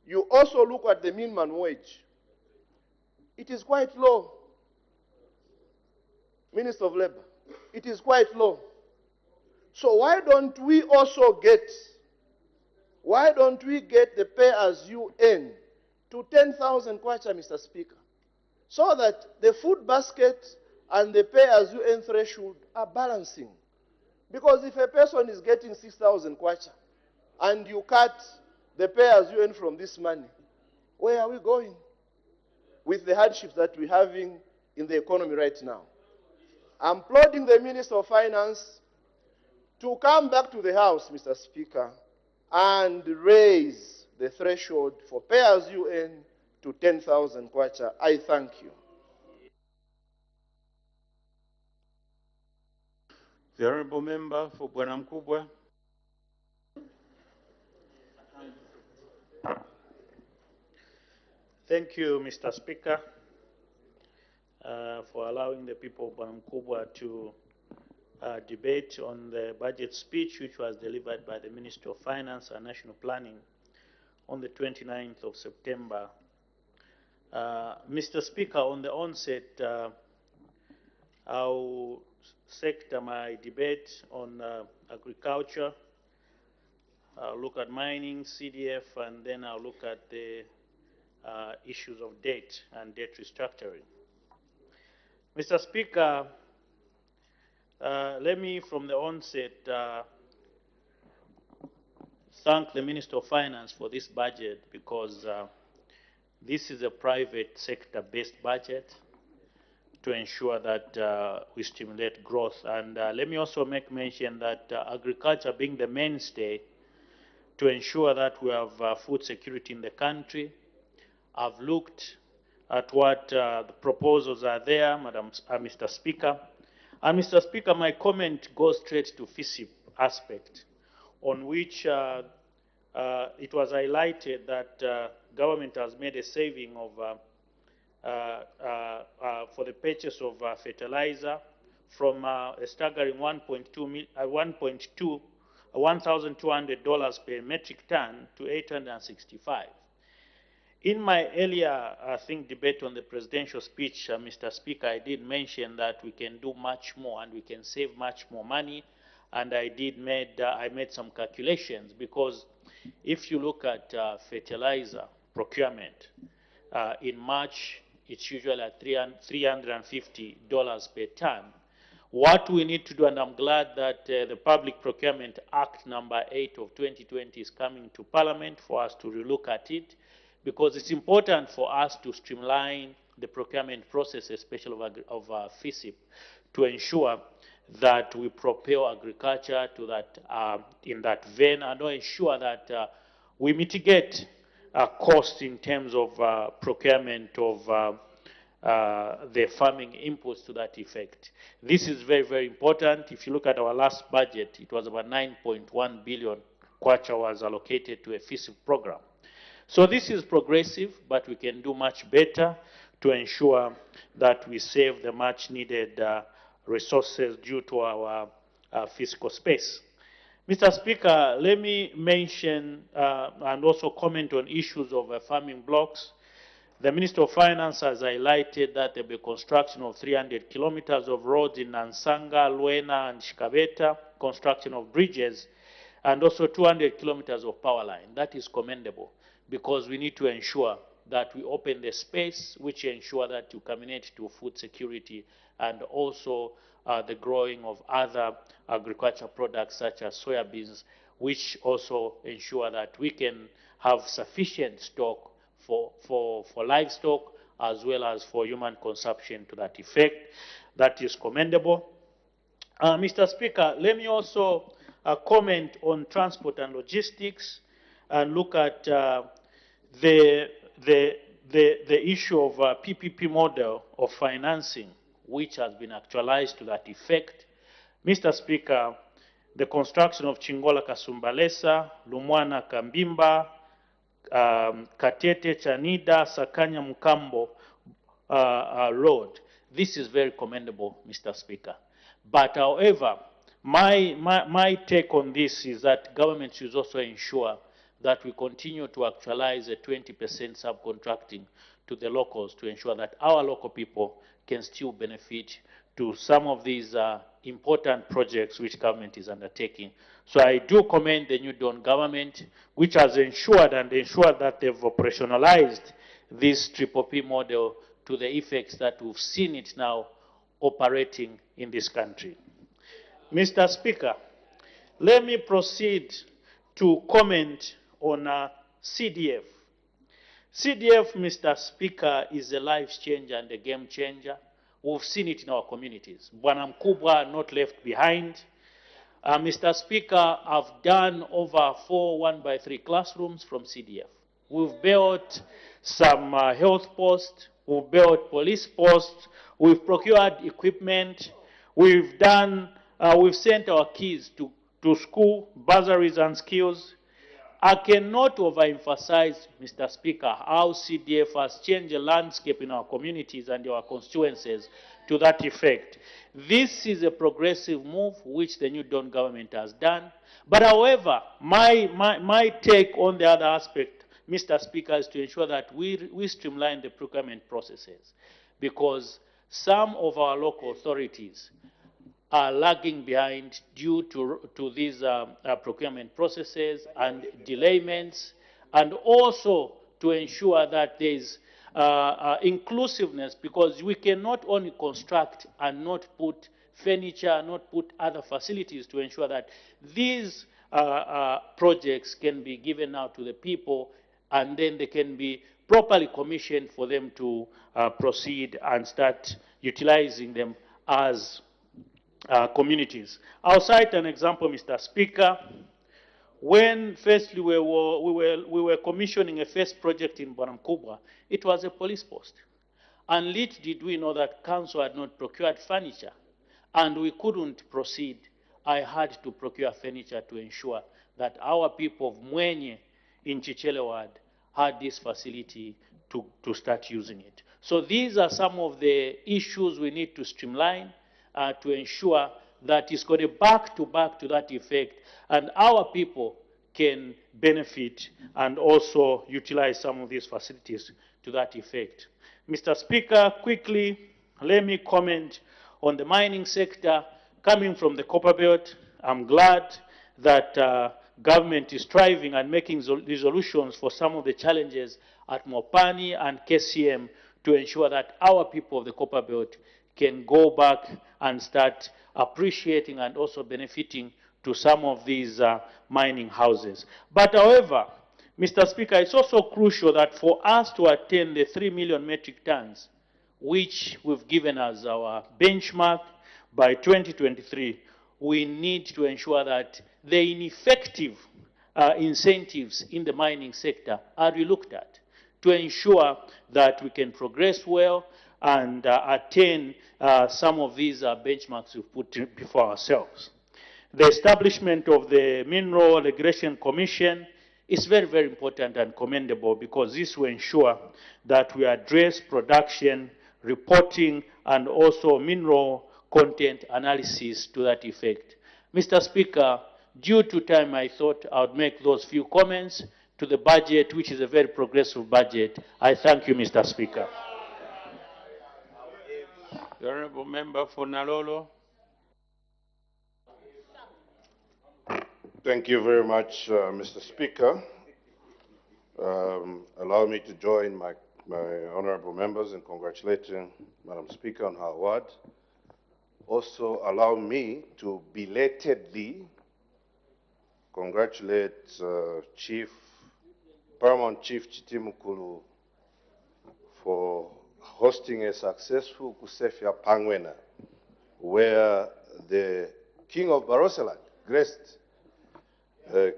you also look at the minimum wage, it is quite low. Minister of Labor, it is quite low. So why don't we get the pay as you earn to 10,000 kwacha, Mr. Speaker, so that the food basket and the pay as you earn threshold are balancing? Because if a person is getting 6,000 kwacha and you cut the pay as you earn from this money, where are we going with the hardships that we're having in the economy right now? I'm applauding the Minister of Finance to come back to the House, Mr. Speaker, and raise the threshold for pay as you earn to 10,000 kwacha. I thank you. The Honourable Member for Bwana Mkubwa. Thank you, Mr. Speaker, for allowing the people of Bwana Mkubwa to debate on the budget speech which was delivered by the Minister of Finance and National Planning on the 29th of September. Mr. Speaker, on the onset, I'll sector, my debate on agriculture. I'll look at mining, CDF, and then I'll look at the issues of debt and debt restructuring. Mr. Speaker, let me from the onset thank the Minister of Finance for this budget, because this is a private sector-based budget to ensure that we stimulate growth. And let me also make mention that agriculture being the mainstay to ensure that we have food security in the country. I've looked at what the proposals are there, Mr. Speaker. And Mr. Speaker, my comment goes straight to FISIP aspect, on which it was highlighted that government has made a saving of for the purchase of fertilizer from a staggering $1,200 per metric ton to $865. In my earlier, debate on the presidential speech, Mr. Speaker, I did mention that we can do much more and we can save much more money, and I made some calculations, because if you look at fertilizer procurement, in March, it's usually at $350 per ton. What we need to do, and I'm glad that the Public Procurement Act number 8 of 2020 is coming to Parliament for us to relook at it, because it's important for us to streamline the procurement process, especially of FISIP, to ensure that we propel agriculture to that, in that vein, and ensure that we mitigate costs in terms of procurement of the farming inputs to that effect. This is very, very important. If you look at our last budget, it was about 9.1 billion kwacha was allocated to a FISIP program. So this is progressive, but we can do much better to ensure that we save the much needed resources due to our fiscal space. Mr. Speaker, let me mention and also comment on issues of farming blocks. The Minister of Finance has highlighted that there will be construction of 300 kilometers of roads in Nansanga, Luena, and Shikabeta, construction of bridges, and also 200 kilometers of power line. That is commendable, because we need to ensure that we open the space which ensure that you culminate to food security, and also the growing of other agricultural products such as soybeans, which also ensure that we can have sufficient stock for livestock as well as for human consumption to that effect. That is commendable. Mr. Speaker, let me also comment on transport and logistics and look at the issue of PPP model of financing, which has been actualized to that effect. Mr. Speaker, the construction of Chingola Kasumbalesa, Lumwana Kambimba, Katete Chanida, Sakanya Mkambo road. This is very commendable, Mr. Speaker. But however, my take on this is that government should also ensure that we continue to actualize a 20% subcontracting to the locals to ensure that our local people can still benefit to some of these important projects which government is undertaking. So I do commend the New Dawn government, which has ensured that they've operationalized this PPP model to the effects that we've seen it now operating in this country. Mr. Speaker, let me proceed to comment on CDF. CDF, Mr. Speaker, is a life changer and a game changer. We've seen it in our communities. Bwana Mkubwa not left behind. Mr. Speaker, I've done over 4 1x3 classrooms from CDF. We've built some health posts. We've built police posts. We've procured equipment. We've sent our kids to school, bursaries and skills. I cannot overemphasize, Mr. Speaker, how CDF has changed the landscape in our communities and our constituencies to that effect. This is a progressive move which the New Dawn government has done. But however, my take on the other aspect, Mr. Speaker, is to ensure that we streamline the procurement processes, because some of our local authorities are lagging behind due to these procurement processes and delayments, and also to ensure that there is inclusiveness, because we cannot only construct and not put furniture, not put other facilities to ensure that these projects can be given out to the people, and then they can be properly commissioned for them to proceed and start utilizing them as communities. I'll cite an example, Mr. Speaker. When firstly we were commissioning a first project in Bwanamkubwa, it was a police post. And little did we know that council had not procured furniture, and we couldn't proceed. I had to procure furniture to ensure that our people of Mwenye in Chichele Ward had this facility to start using it. So these are some of the issues we need to streamline to ensure that it's got a back to that effect, and our people can benefit and also utilize some of these facilities to that effect. Mr. Speaker, quickly, let me comment on the mining sector. Coming from the Copper Belt, I'm glad that government is striving and making resolutions for some of the challenges at Mopani and KCM to ensure that our people of the Copper Belt can go back and start appreciating and also benefiting to some of these mining houses. But however, Mr. Speaker, it's also crucial that for us to attain the 3 million metric tons, which we've given as our benchmark by 2023, we need to ensure that the ineffective incentives in the mining sector are relooked at to ensure that we can progress well and attain some of these benchmarks we've put before ourselves. The establishment of the Mineral Regulation Commission is very, very important and commendable, because this will ensure that we address production, reporting, and also mineral content analysis to that effect. Mr. Speaker, due to time, I thought I would make those few comments to the budget, which is a very progressive budget. I thank you, Mr. Speaker. The Honorable Member for Nalolo. Thank you very much, Mr. Speaker. Allow me to join my honorable members in congratulating Madam Speaker on her award. Also, allow me to belatedly congratulate Paramount Chief Chitimukulu for hosting a successful Kusefia Pangwena, where the King of Barosaland graced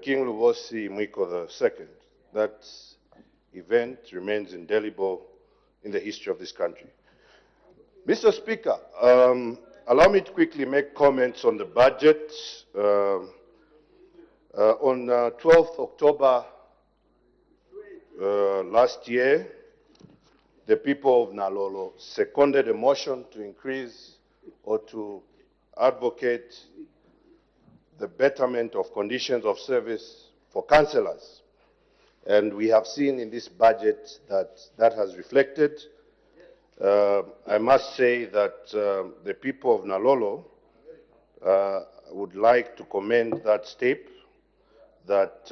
King Lubosi Mwiko II. That event remains indelible in the history of this country. Mr. Speaker, allow me to quickly make comments on the budget. On 12th October last year, the people of Nalolo seconded a motion to increase or to advocate the betterment of conditions of service for councillors. And we have seen in this budget that that has reflected. I must say that the people of Nalolo would like to commend that step, that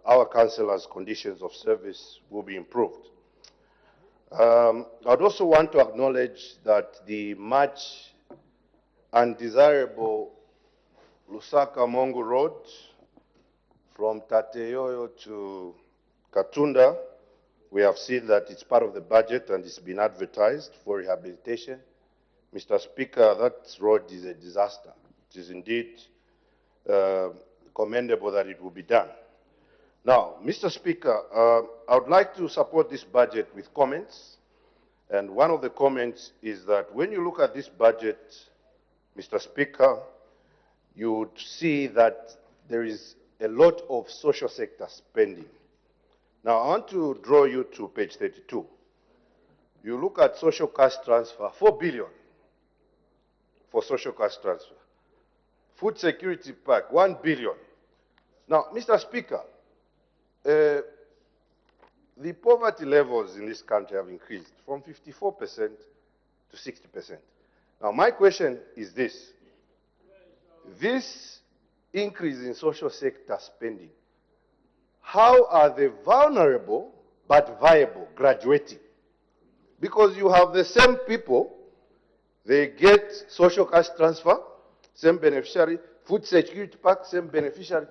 our councillors' conditions of service will be improved. I'd also want to acknowledge that the much undesirable Lusaka-Mongu Road from Tateyoyo to Katunda, we have seen that it's part of the budget and it's been advertised for rehabilitation. Mr. Speaker, that road is a disaster. It is indeed commendable that it will be done. Now, Mr. Speaker, I would like to support this budget with comments. And one of the comments is that when you look at this budget, Mr. Speaker, you would see that there is a lot of social sector spending. Now, I want to draw you to page 32. You look at social cash transfer, 4 billion for social cash transfer. Food security pack, 1 billion. Now, Mr. Speaker, the poverty levels in this country have increased from 54% to 60%. Now, my question is this. this increase in social sector spending, how are the vulnerable but viable graduating? Because you have the same people, they get social cash transfer, same beneficiary, food security pack, same beneficiary.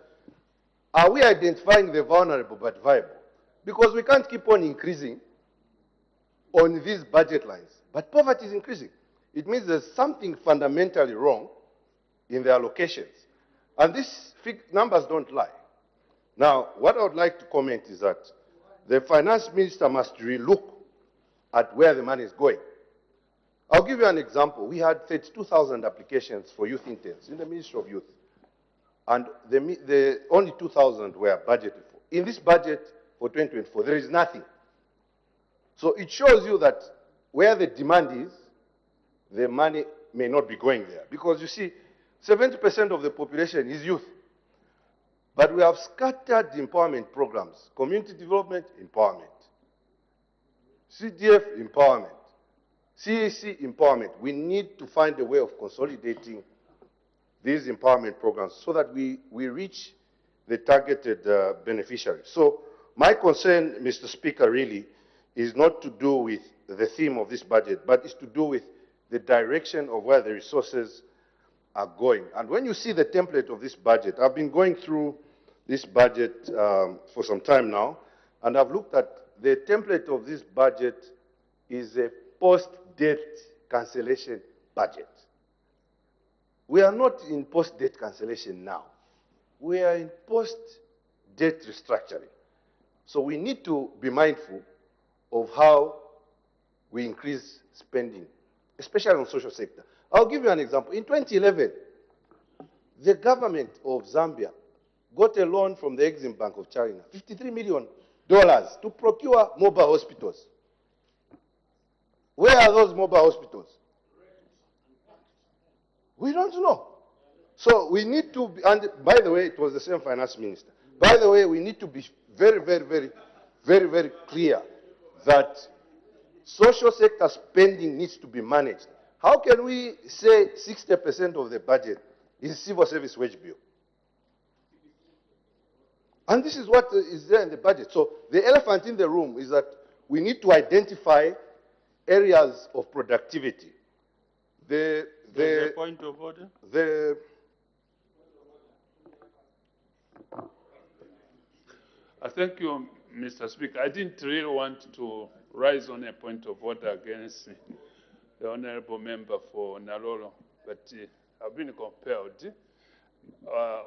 Are we identifying the vulnerable but viable? Because we can't keep on increasing on these budget lines. But poverty is increasing. It means there's something fundamentally wrong in the allocations. And these numbers don't lie. Now, what I would like to comment is that the finance minister must relook at where the money is going. I'll give you an example. We had 32,000 applications for youth interns in the Ministry of Youth. And the only 2,000 were budgeted for. In this budget for 2024, there is nothing. So it shows you that where the demand is, the money may not be going there. Because you see, 70% of the population is youth. But we have scattered empowerment programs. Community development, empowerment. CDF, empowerment. CEC, empowerment. We need to find a way of consolidating these empowerment programs so that we reach the targeted beneficiaries. So my concern, Mr. Speaker, really is not to do with the theme of this budget, but is to do with the direction of where the resources are going. And when you see the template of this budget, I've been going through this budget for some time now, and I've looked at the template of this budget is a post-debt cancellation budget. We are not in post-debt cancellation now. We are in post-debt restructuring. So we need to be mindful of how we increase spending, especially on social sector. I'll give you an example. In 2011, the government of Zambia got a loan from the Exim Bank of China, $53 million to procure mobile hospitals. Where are those mobile hospitals? We don't know. So we need to, and by the way, it was the same finance minister. By the way, we need to be very, very, very, very, very clear that social sector spending needs to be managed. How can we say 60% of the budget is civil service wage bill? And this is what is there in the budget. So the elephant in the room is that we need to identify areas of productivity. The point of order. Thank you, Mr. Speaker. I didn't really want to rise on a point of order against the honorable member for Nalolo, but I've been compelled.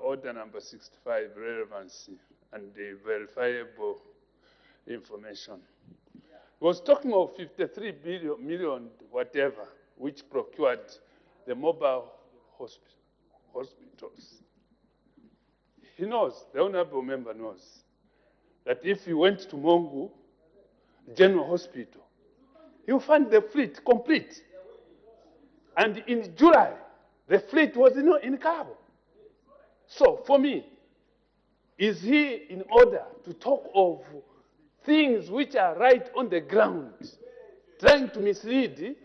Order number 65, relevancy and the verifiable information. He was talking of 53 million whatever, which procured the mobile hospitals. He knows, the honorable member knows, that if you went to Mongu General Hospital, you find the fleet complete. And in July, the fleet was in Cabo. So for me, is he in order to talk of things which are right on the ground, trying to mislead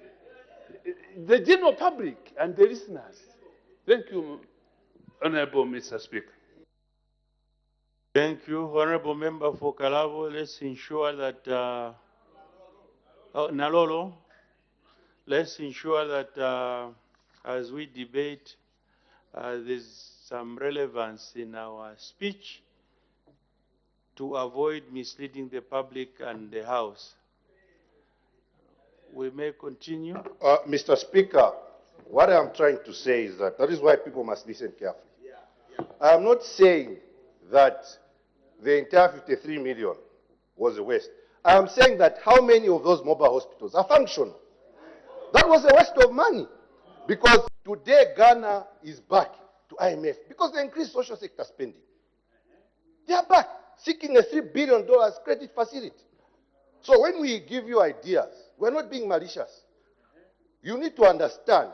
the general public and the listeners? Thank you, Honorable Mr. Speaker. Thank you, Honorable Member for Kalabo. Let's ensure that, Nalolo, let's ensure that as we debate, there's some relevance in our speech to avoid misleading the public and the House. We may continue. Mr. Speaker, what I'm trying to say is that is why people must listen carefully. I am not saying that the entire 53 million was a waste. I am saying that how many of those mobile hospitals are functional? That was a waste of money. Because today Ghana is back to IMF because they increased social sector spending. They are back seeking a $3 billion credit facility. So when we give you ideas, we're not being malicious. You need to understand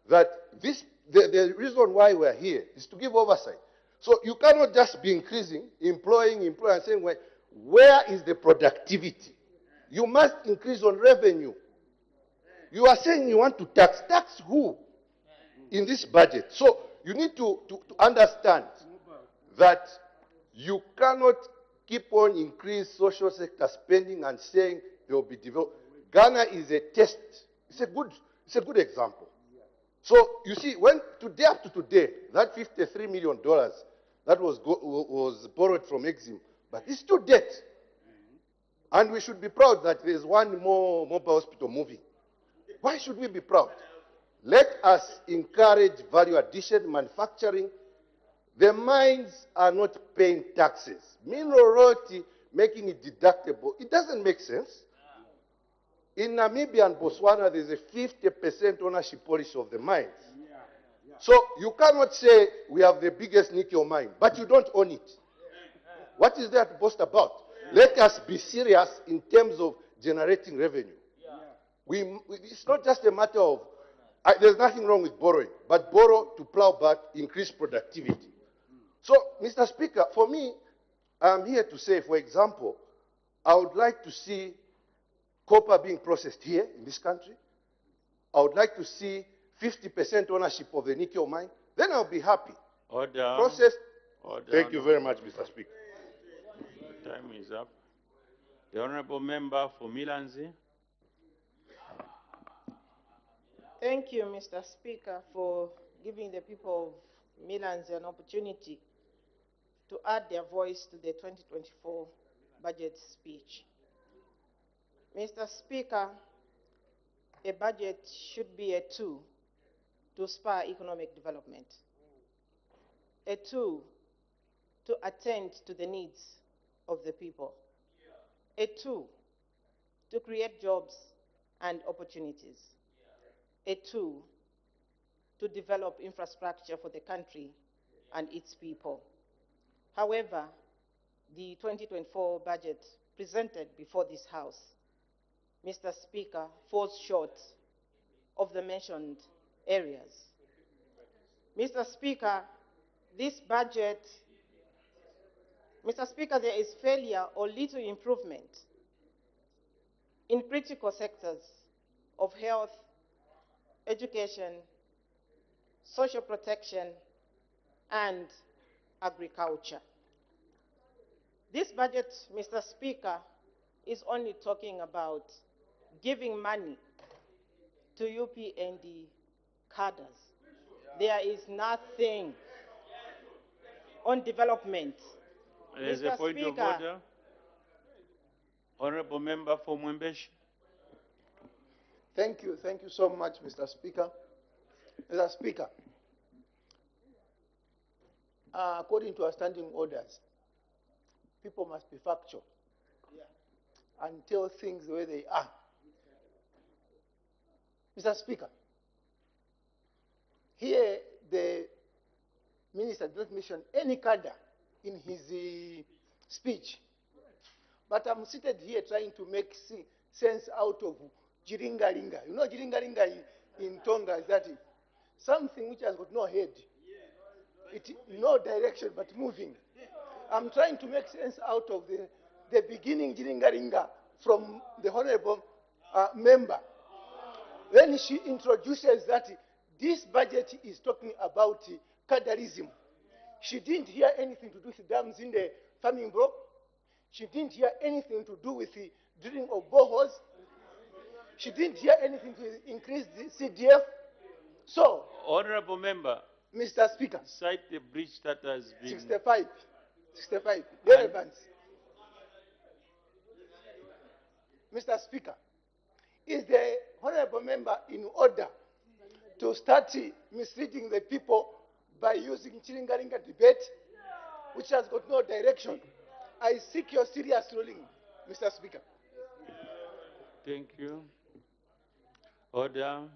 that the reason why we're here is to give oversight. So you cannot just be increasing, employing, and saying, well, where is the productivity? You must increase on revenue. You are saying you want to tax. Tax who in this budget? So you need to understand that you cannot keep on increase social sector spending and saying there will be development. Ghana is a test. It's a good example. So you see, when today up to today, that $53 million that was borrowed from Exim, but it's still debt. And we should be proud that there's one more mobile hospital moving. Why should we be proud? Let us encourage value addition manufacturing. The mines are not paying taxes. Mineral royalty, making it deductible, it doesn't make sense. In Namibia and Botswana, there's a 50% ownership policy of the mines. So you cannot say we have the biggest nickel mine, but you don't own it. What is there to boast about? Let us be serious in terms of generating revenue. It's not just a matter of, there's nothing wrong with borrowing, but borrow to plow back, increase productivity. So, Mr. Speaker, for me, I'm here to say, for example, I would like to see copper being processed here in this country. I would like to see 50% ownership of the nickel mine. Then I'll be happy. Order. Process. Order. Thank you very much, Mr. Speaker. Time is up. The Honorable Member for Milanzi. Thank you, Mr. Speaker, for giving the people of Milanzi an opportunity to add their voice to the 2024 budget speech. Mr. Speaker, a budget should be a tool to spur economic development, a tool to attend to the needs of the people, a tool to create jobs and opportunities, a tool to develop infrastructure for the country and its people. However, the 2024 budget presented before this House, Mr. Speaker, falls short of the mentioned areas. Mr. Speaker, this budget, Mr. Speaker, there is failure or little improvement in critical sectors of health, education, social protection, and agriculture. This budget, Mr. Speaker, is only talking about giving money to UPND cadres. There is nothing on development. There's Mr. a point Speaker, of order. Honorable Member for Mwembeshi. Thank you so much, Mr. Speaker. Mr. Speaker, according to our standing orders, people must be factual and tell things the way they are. Mr. Speaker, here the minister did not mention any cadre in his speech, but I'm seated here trying to make sense out of Jiringalinga. You know Jiringalinga in Tonga is that something which has got no head, no direction but moving. I'm trying to make sense out of the beginning Jiringalinga from the honorable member. When she introduces that this budget is talking about cadreism, she didn't hear anything to do with dams in the farming block. She didn't hear anything to do with the drilling of boreholes. She didn't hear anything to increase the CDF. So, Honorable Member, Mr. Speaker, cite the breach that has been 65, relevance. Mr. Speaker, is the honorable member in order to start misleading the people by using Chiringalinga debate, which has got no direction? I seek your serious ruling, Mr. Speaker. Thank you. Order.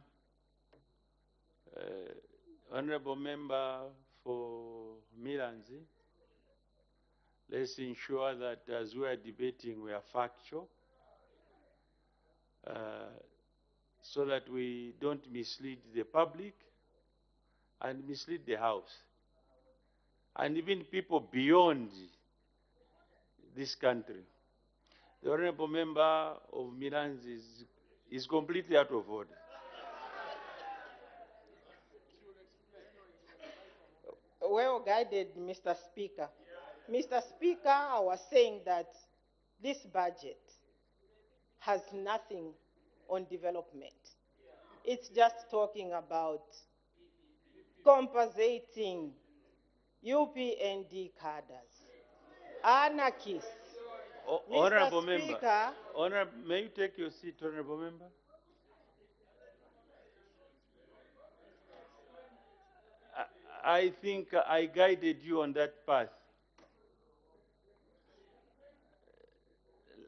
Honorable Member for Milanzi, let's ensure that as we are debating, we are factual, so that we don't mislead the public and mislead the House, and even people beyond this country. The Honorable Member of Milanzi is completely out of order. Well guided, Mr. Speaker. Mr. Speaker, I was saying that this budget has nothing on development. It's just talking about compensating UPND cadres, anarchists. Honorable Mr. member, Speaker, may you take your seat, honorable member? I think I guided you on that path.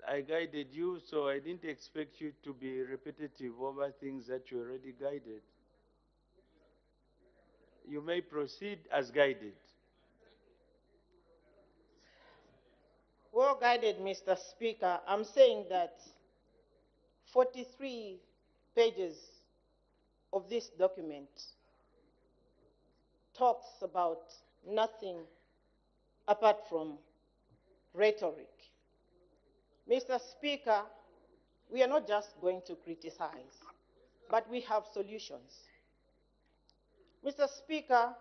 I guided you, so I didn't expect you to be repetitive over things that you already guided. You may proceed as guided. well guided, Mr. Speaker, I'm saying that 43 pages of this document talks about nothing apart from rhetoric. Mr. Speaker, we are not just going to criticize, but we have solutions. Mr. Speaker,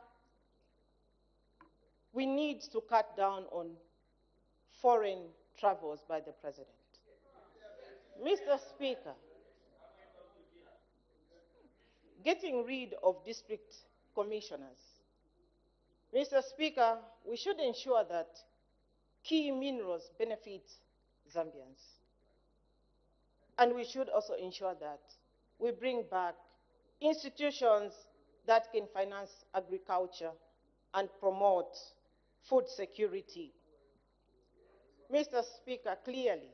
we need to cut down on foreign travels by the President. Mr. Speaker, getting rid of district commissioners. Mr. Speaker, we should ensure that key minerals benefit Zambians. And we should also ensure that we bring back institutions that can finance agriculture and promote food security. Mr. Speaker, clearly,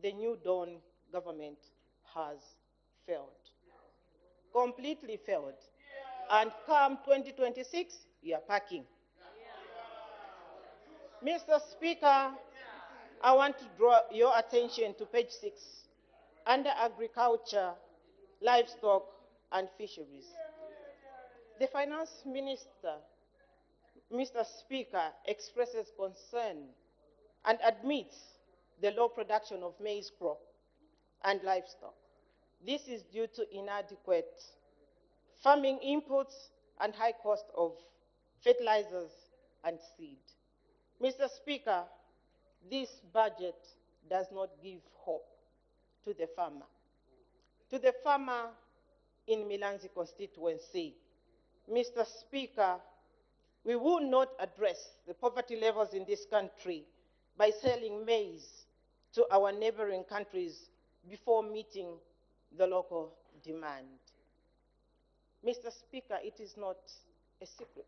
the New Dawn government has failed, completely failed. And come 2026, we are packing. Mr. Speaker, I want to draw your attention to page 6, under agriculture, livestock, and fisheries. The finance minister, Mr. Speaker, expresses concern and admits the low production of maize crop and livestock. This is due to inadequate farming inputs and high cost of fertilizers and seed. Mr. Speaker, this budget does not give hope to the farmer. To the farmer in Milanzi constituency, Mr. Speaker, we will not address the poverty levels in this country by selling maize to our neighboring countries before meeting the local demand. Mr. Speaker, it is not a secret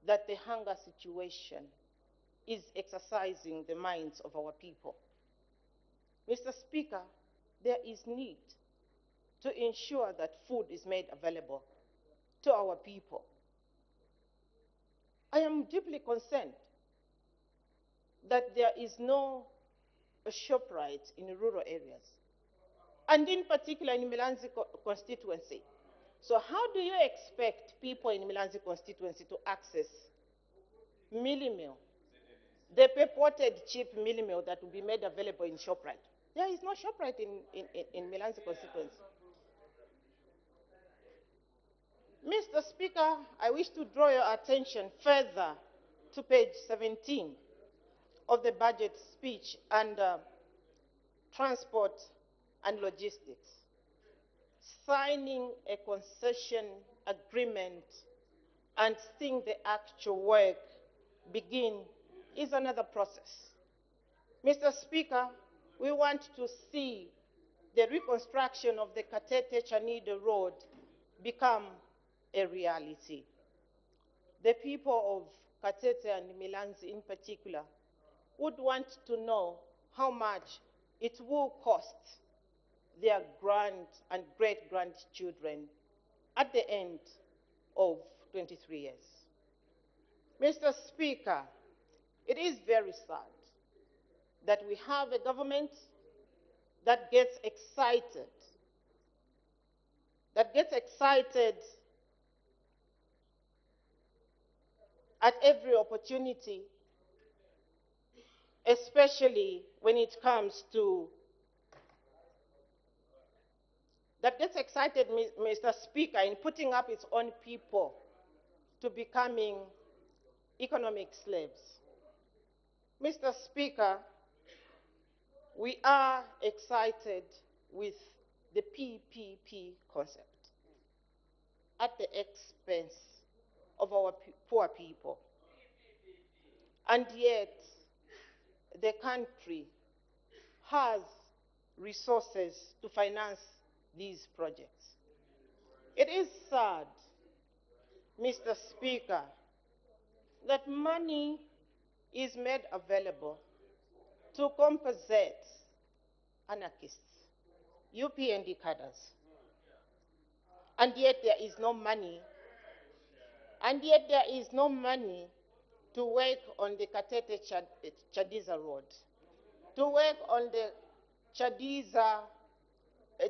that the hunger situation is exercising the minds of our people. Mr. Speaker, there is need to ensure that food is made available to our people. I am deeply concerned that there is no ShopRite in rural areas, and in particular in Milanzi constituency. So how do you expect people in Milanzi constituency to access mealie meal, the purported cheap mealie meal that will be made available in ShopRite? There is no ShopRite in Milanzi constituency. Mr. Speaker, I wish to draw your attention further to page 17 of the budget speech under transport and logistics. Signing a concession agreement and seeing the actual work begin is another process. Mr. Speaker, we want to see the reconstruction of the Katete-Chanido Road become a reality. The people of Katete and Milanzi in particular would want to know how much it will cost their grand and great-grandchildren at the end of 23 years. Mr. Speaker, it is very sad that we have a government that gets excited at every opportunity, especially when it comes to, that gets excited, Mr. Speaker, in putting up its own people to becoming economic slaves. Mr. Speaker, we are excited with the PPP concept at the expense of our poor people. And yet, the country has resources to finance these projects. It is sad, Mr. Speaker, that money is made available to compensate anarchists, UPND cadres, and yet there is no money, to work on the Katete Chadiza Road, to work on the Chadiza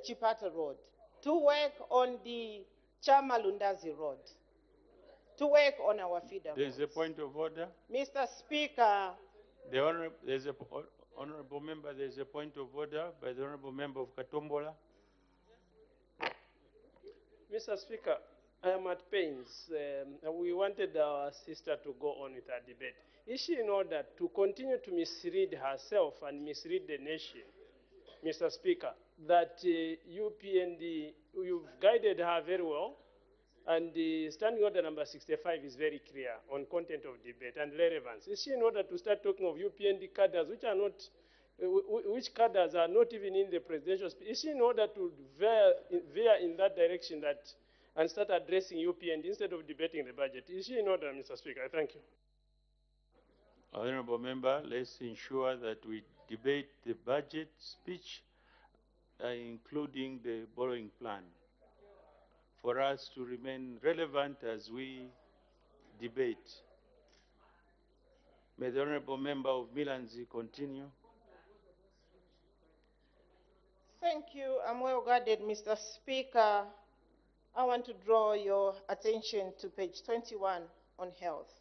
Chipata Road, to work on the Chamalundazi Road, to work on our feeder There's a roads. point of order. Mr. Speaker, Honorable member, there's a point of order by the Honorable Member of Katombola. Mr. Speaker, I am at pains. We wanted our sister to go on with her debate. Is she in order to continue to mislead herself and mislead the nation, Mr. Speaker, that UPND, you've guided her very well, and the standing order number 65 is very clear on content of debate and relevance. Is she in order to start talking of UPND cadres, which are not, which cadres are not even in the presidential speech? Is she in order to veer in that direction and start addressing UPND instead of debating the budget? Is she in order, Mr. Speaker? Thank you. Honorable member, let's ensure that we debate the budget speech, including the borrowing plan, for us to remain relevant as we debate. May the Honorable Member of Milanzi continue. thank you. I'm well guarded, Mr. Speaker. I want to draw your attention to page 21 on health.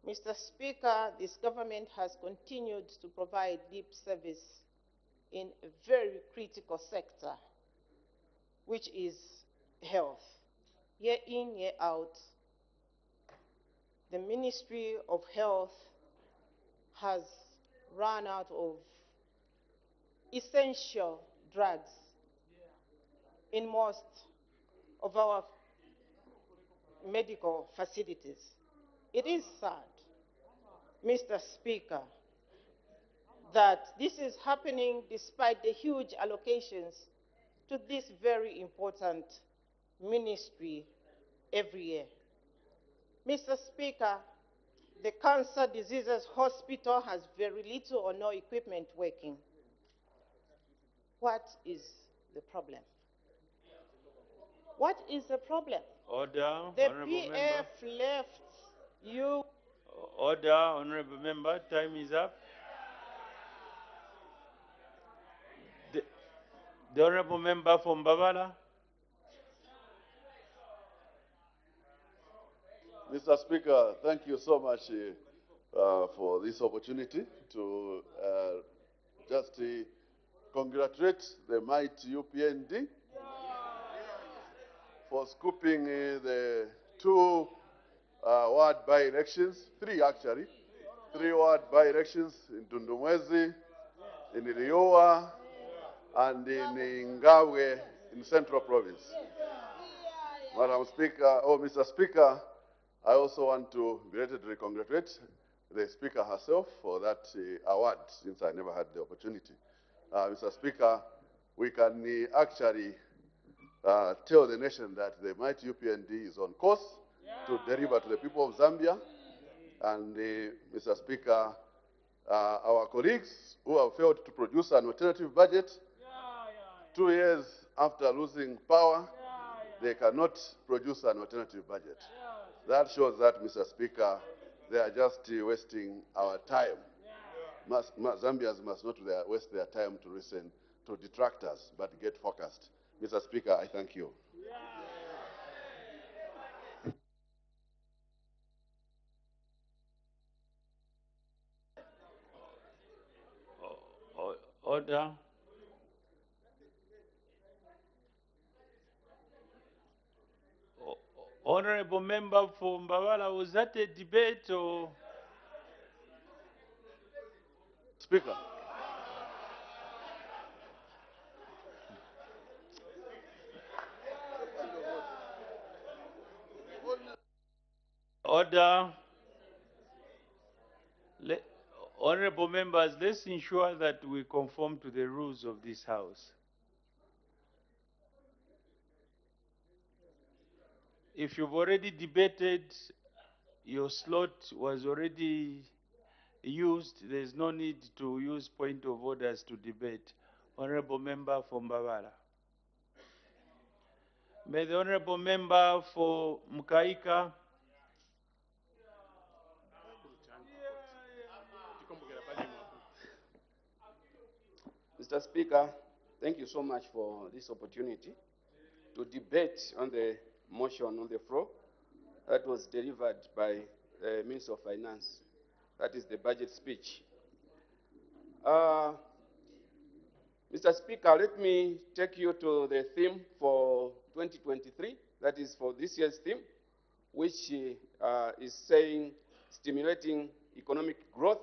Mr. Speaker, this government has continued to provide deep service in a very critical sector, which is health. Year in, year out, the Ministry of Health has run out of essential drugs in most of our medical facilities. It is sad, Mr. Speaker, that this is happening despite the huge allocations to this very important ministry every year. Mr. Speaker, the Cancer Diseases Hospital has very little or no equipment working. What is the problem? What is the problem? Order, The Honorable Member. PF left you. Order, Honorable Member, time is up. The Honorable Member from Bavala. Mr. Speaker, thank you so much for this opportunity to just congratulate the mighty UPND for scooping the two ward by-elections, three actually, three ward by-elections in Tundumwezi, in Iliua, and in Ngawe in Central Province. Madam Speaker, Mr. Speaker, I also want to belatedly congratulate the Speaker herself for that award, since I never had the opportunity. Mr. Speaker, we can actually tell the nation that the mighty UPND is on course to deliver to the people of Zambia. And Mr. Speaker, our colleagues who have failed to produce an alternative budget, 2 years after losing power, they cannot produce an alternative budget. That shows that, Mr. Speaker, they are just wasting our time. Zambians must not waste their time to listen to detractors, but get focused. Mr. Speaker, I thank you. Order. Honorable member for Mbawala, was that a debate or? Speaker. Order. Honorable members, let's ensure that we conform to the rules of this House. If you've already debated, your slot was already used, there's no need to use point of orders to debate. Honorable member for Mbawala. May the honorable member for Mukaika. Mr. Speaker, thank you so much for this opportunity to debate on the motion on the floor that was delivered by the Minister of Finance. That is the budget speech. Mr. Speaker, let me take you to the theme for 2023, that is for this year's theme, which is saying stimulating economic growth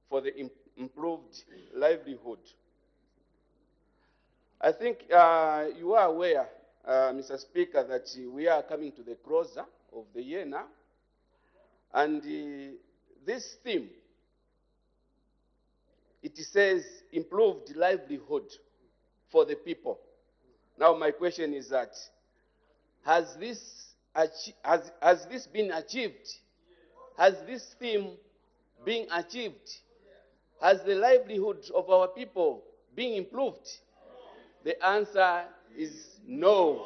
for the improved livelihood. I think you are aware, Mr. Speaker, that we are coming to the closer of the year now, and this theme, it says improved livelihood for the people. Now my question is that, has this been achieved? Has this theme been achieved? Has the livelihood of our people been improved? The answer is no.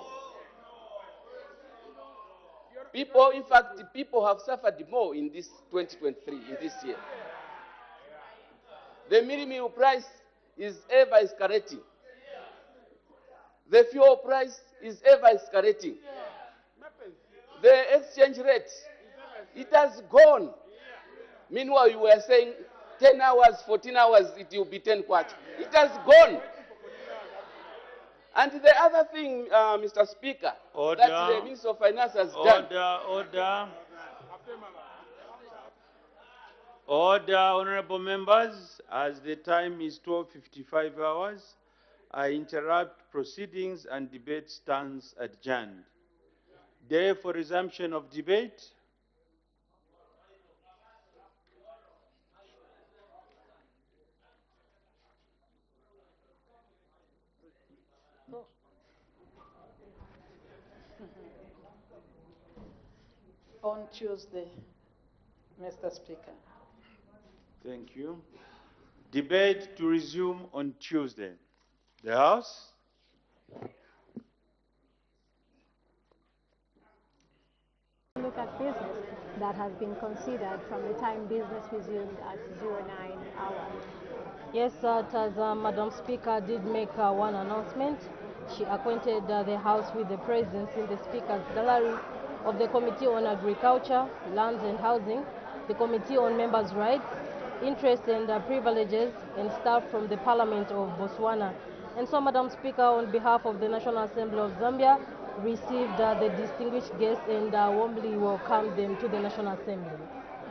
People, in fact, people have suffered more in this 2023, in this year. The minimum price is ever escalating. The fuel price is ever escalating. The exchange rate, it has gone. Meanwhile, you were saying 10 hours, 14 hours, it will be 10 kwacha. It has gone. And the other thing, Mr. Speaker, Order. that the Minister of Finance has done. Order. Order, honorable members. As the time is 12:55 hours, I interrupt proceedings and debate stands adjourned. Day for resumption of debate. On Tuesday, Mr. Speaker. Thank you. Debate to resume on Tuesday. The House. Look at business that has been considered from the time business resumed at 09 hours. Yes, as Madam Speaker did make one announcement. She acquainted the House with the presence in the Speaker's gallery of the Committee on Agriculture, Lands and Housing, the Committee on Members' Rights, Interests and Privileges, and staff from the Parliament of Botswana. And so, Madam Speaker, on behalf of the National Assembly of Zambia, received the distinguished guests and warmly welcomed them to the National Assembly.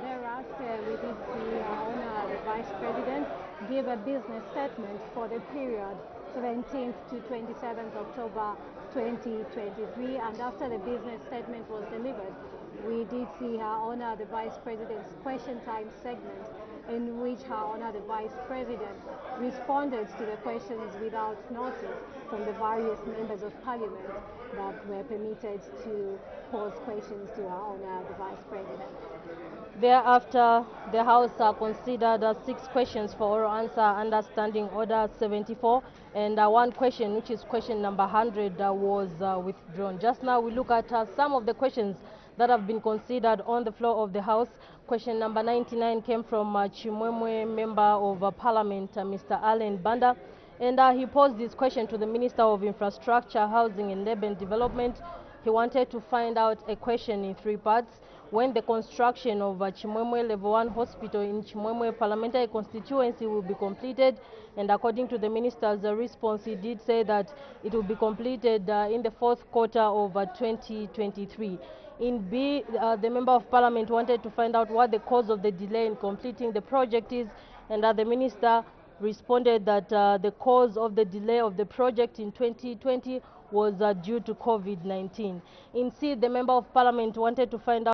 Thereafter, we did see Honor the Vice President give a business statement for the period 17th to 27th October 2023, and after the business statement was delivered, we did see Her Honor the Vice President's question time segment, in which Her Honor the Vice President responded to the questions without notice from the various members of Parliament that were permitted to pose questions to Her Honor the Vice President. Thereafter, the House considered 6 questions for oral answer under Standing Order 74, and one question, which is question number 100, was withdrawn. Just now, we look at some of the questions that have been considered on the floor of the House. Question number 99 came from Chimwemwe, Member of Parliament, Mr. Allen Banda, and he posed this question to the Minister of Infrastructure, Housing and Urban Development. He wanted to find out a question in three parts: when the construction of Chimwemwe Level 1 Hospital in Chimwemwe Parliamentary Constituency will be completed, and according to the minister's response, he did say that it will be completed in the fourth quarter of 2023. In B, the Member of Parliament wanted to find out what the cause of the delay in completing the project is, and the minister responded that the cause of the delay of the project in 2020 was due to COVID-19. In C, the Member of Parliament wanted to find out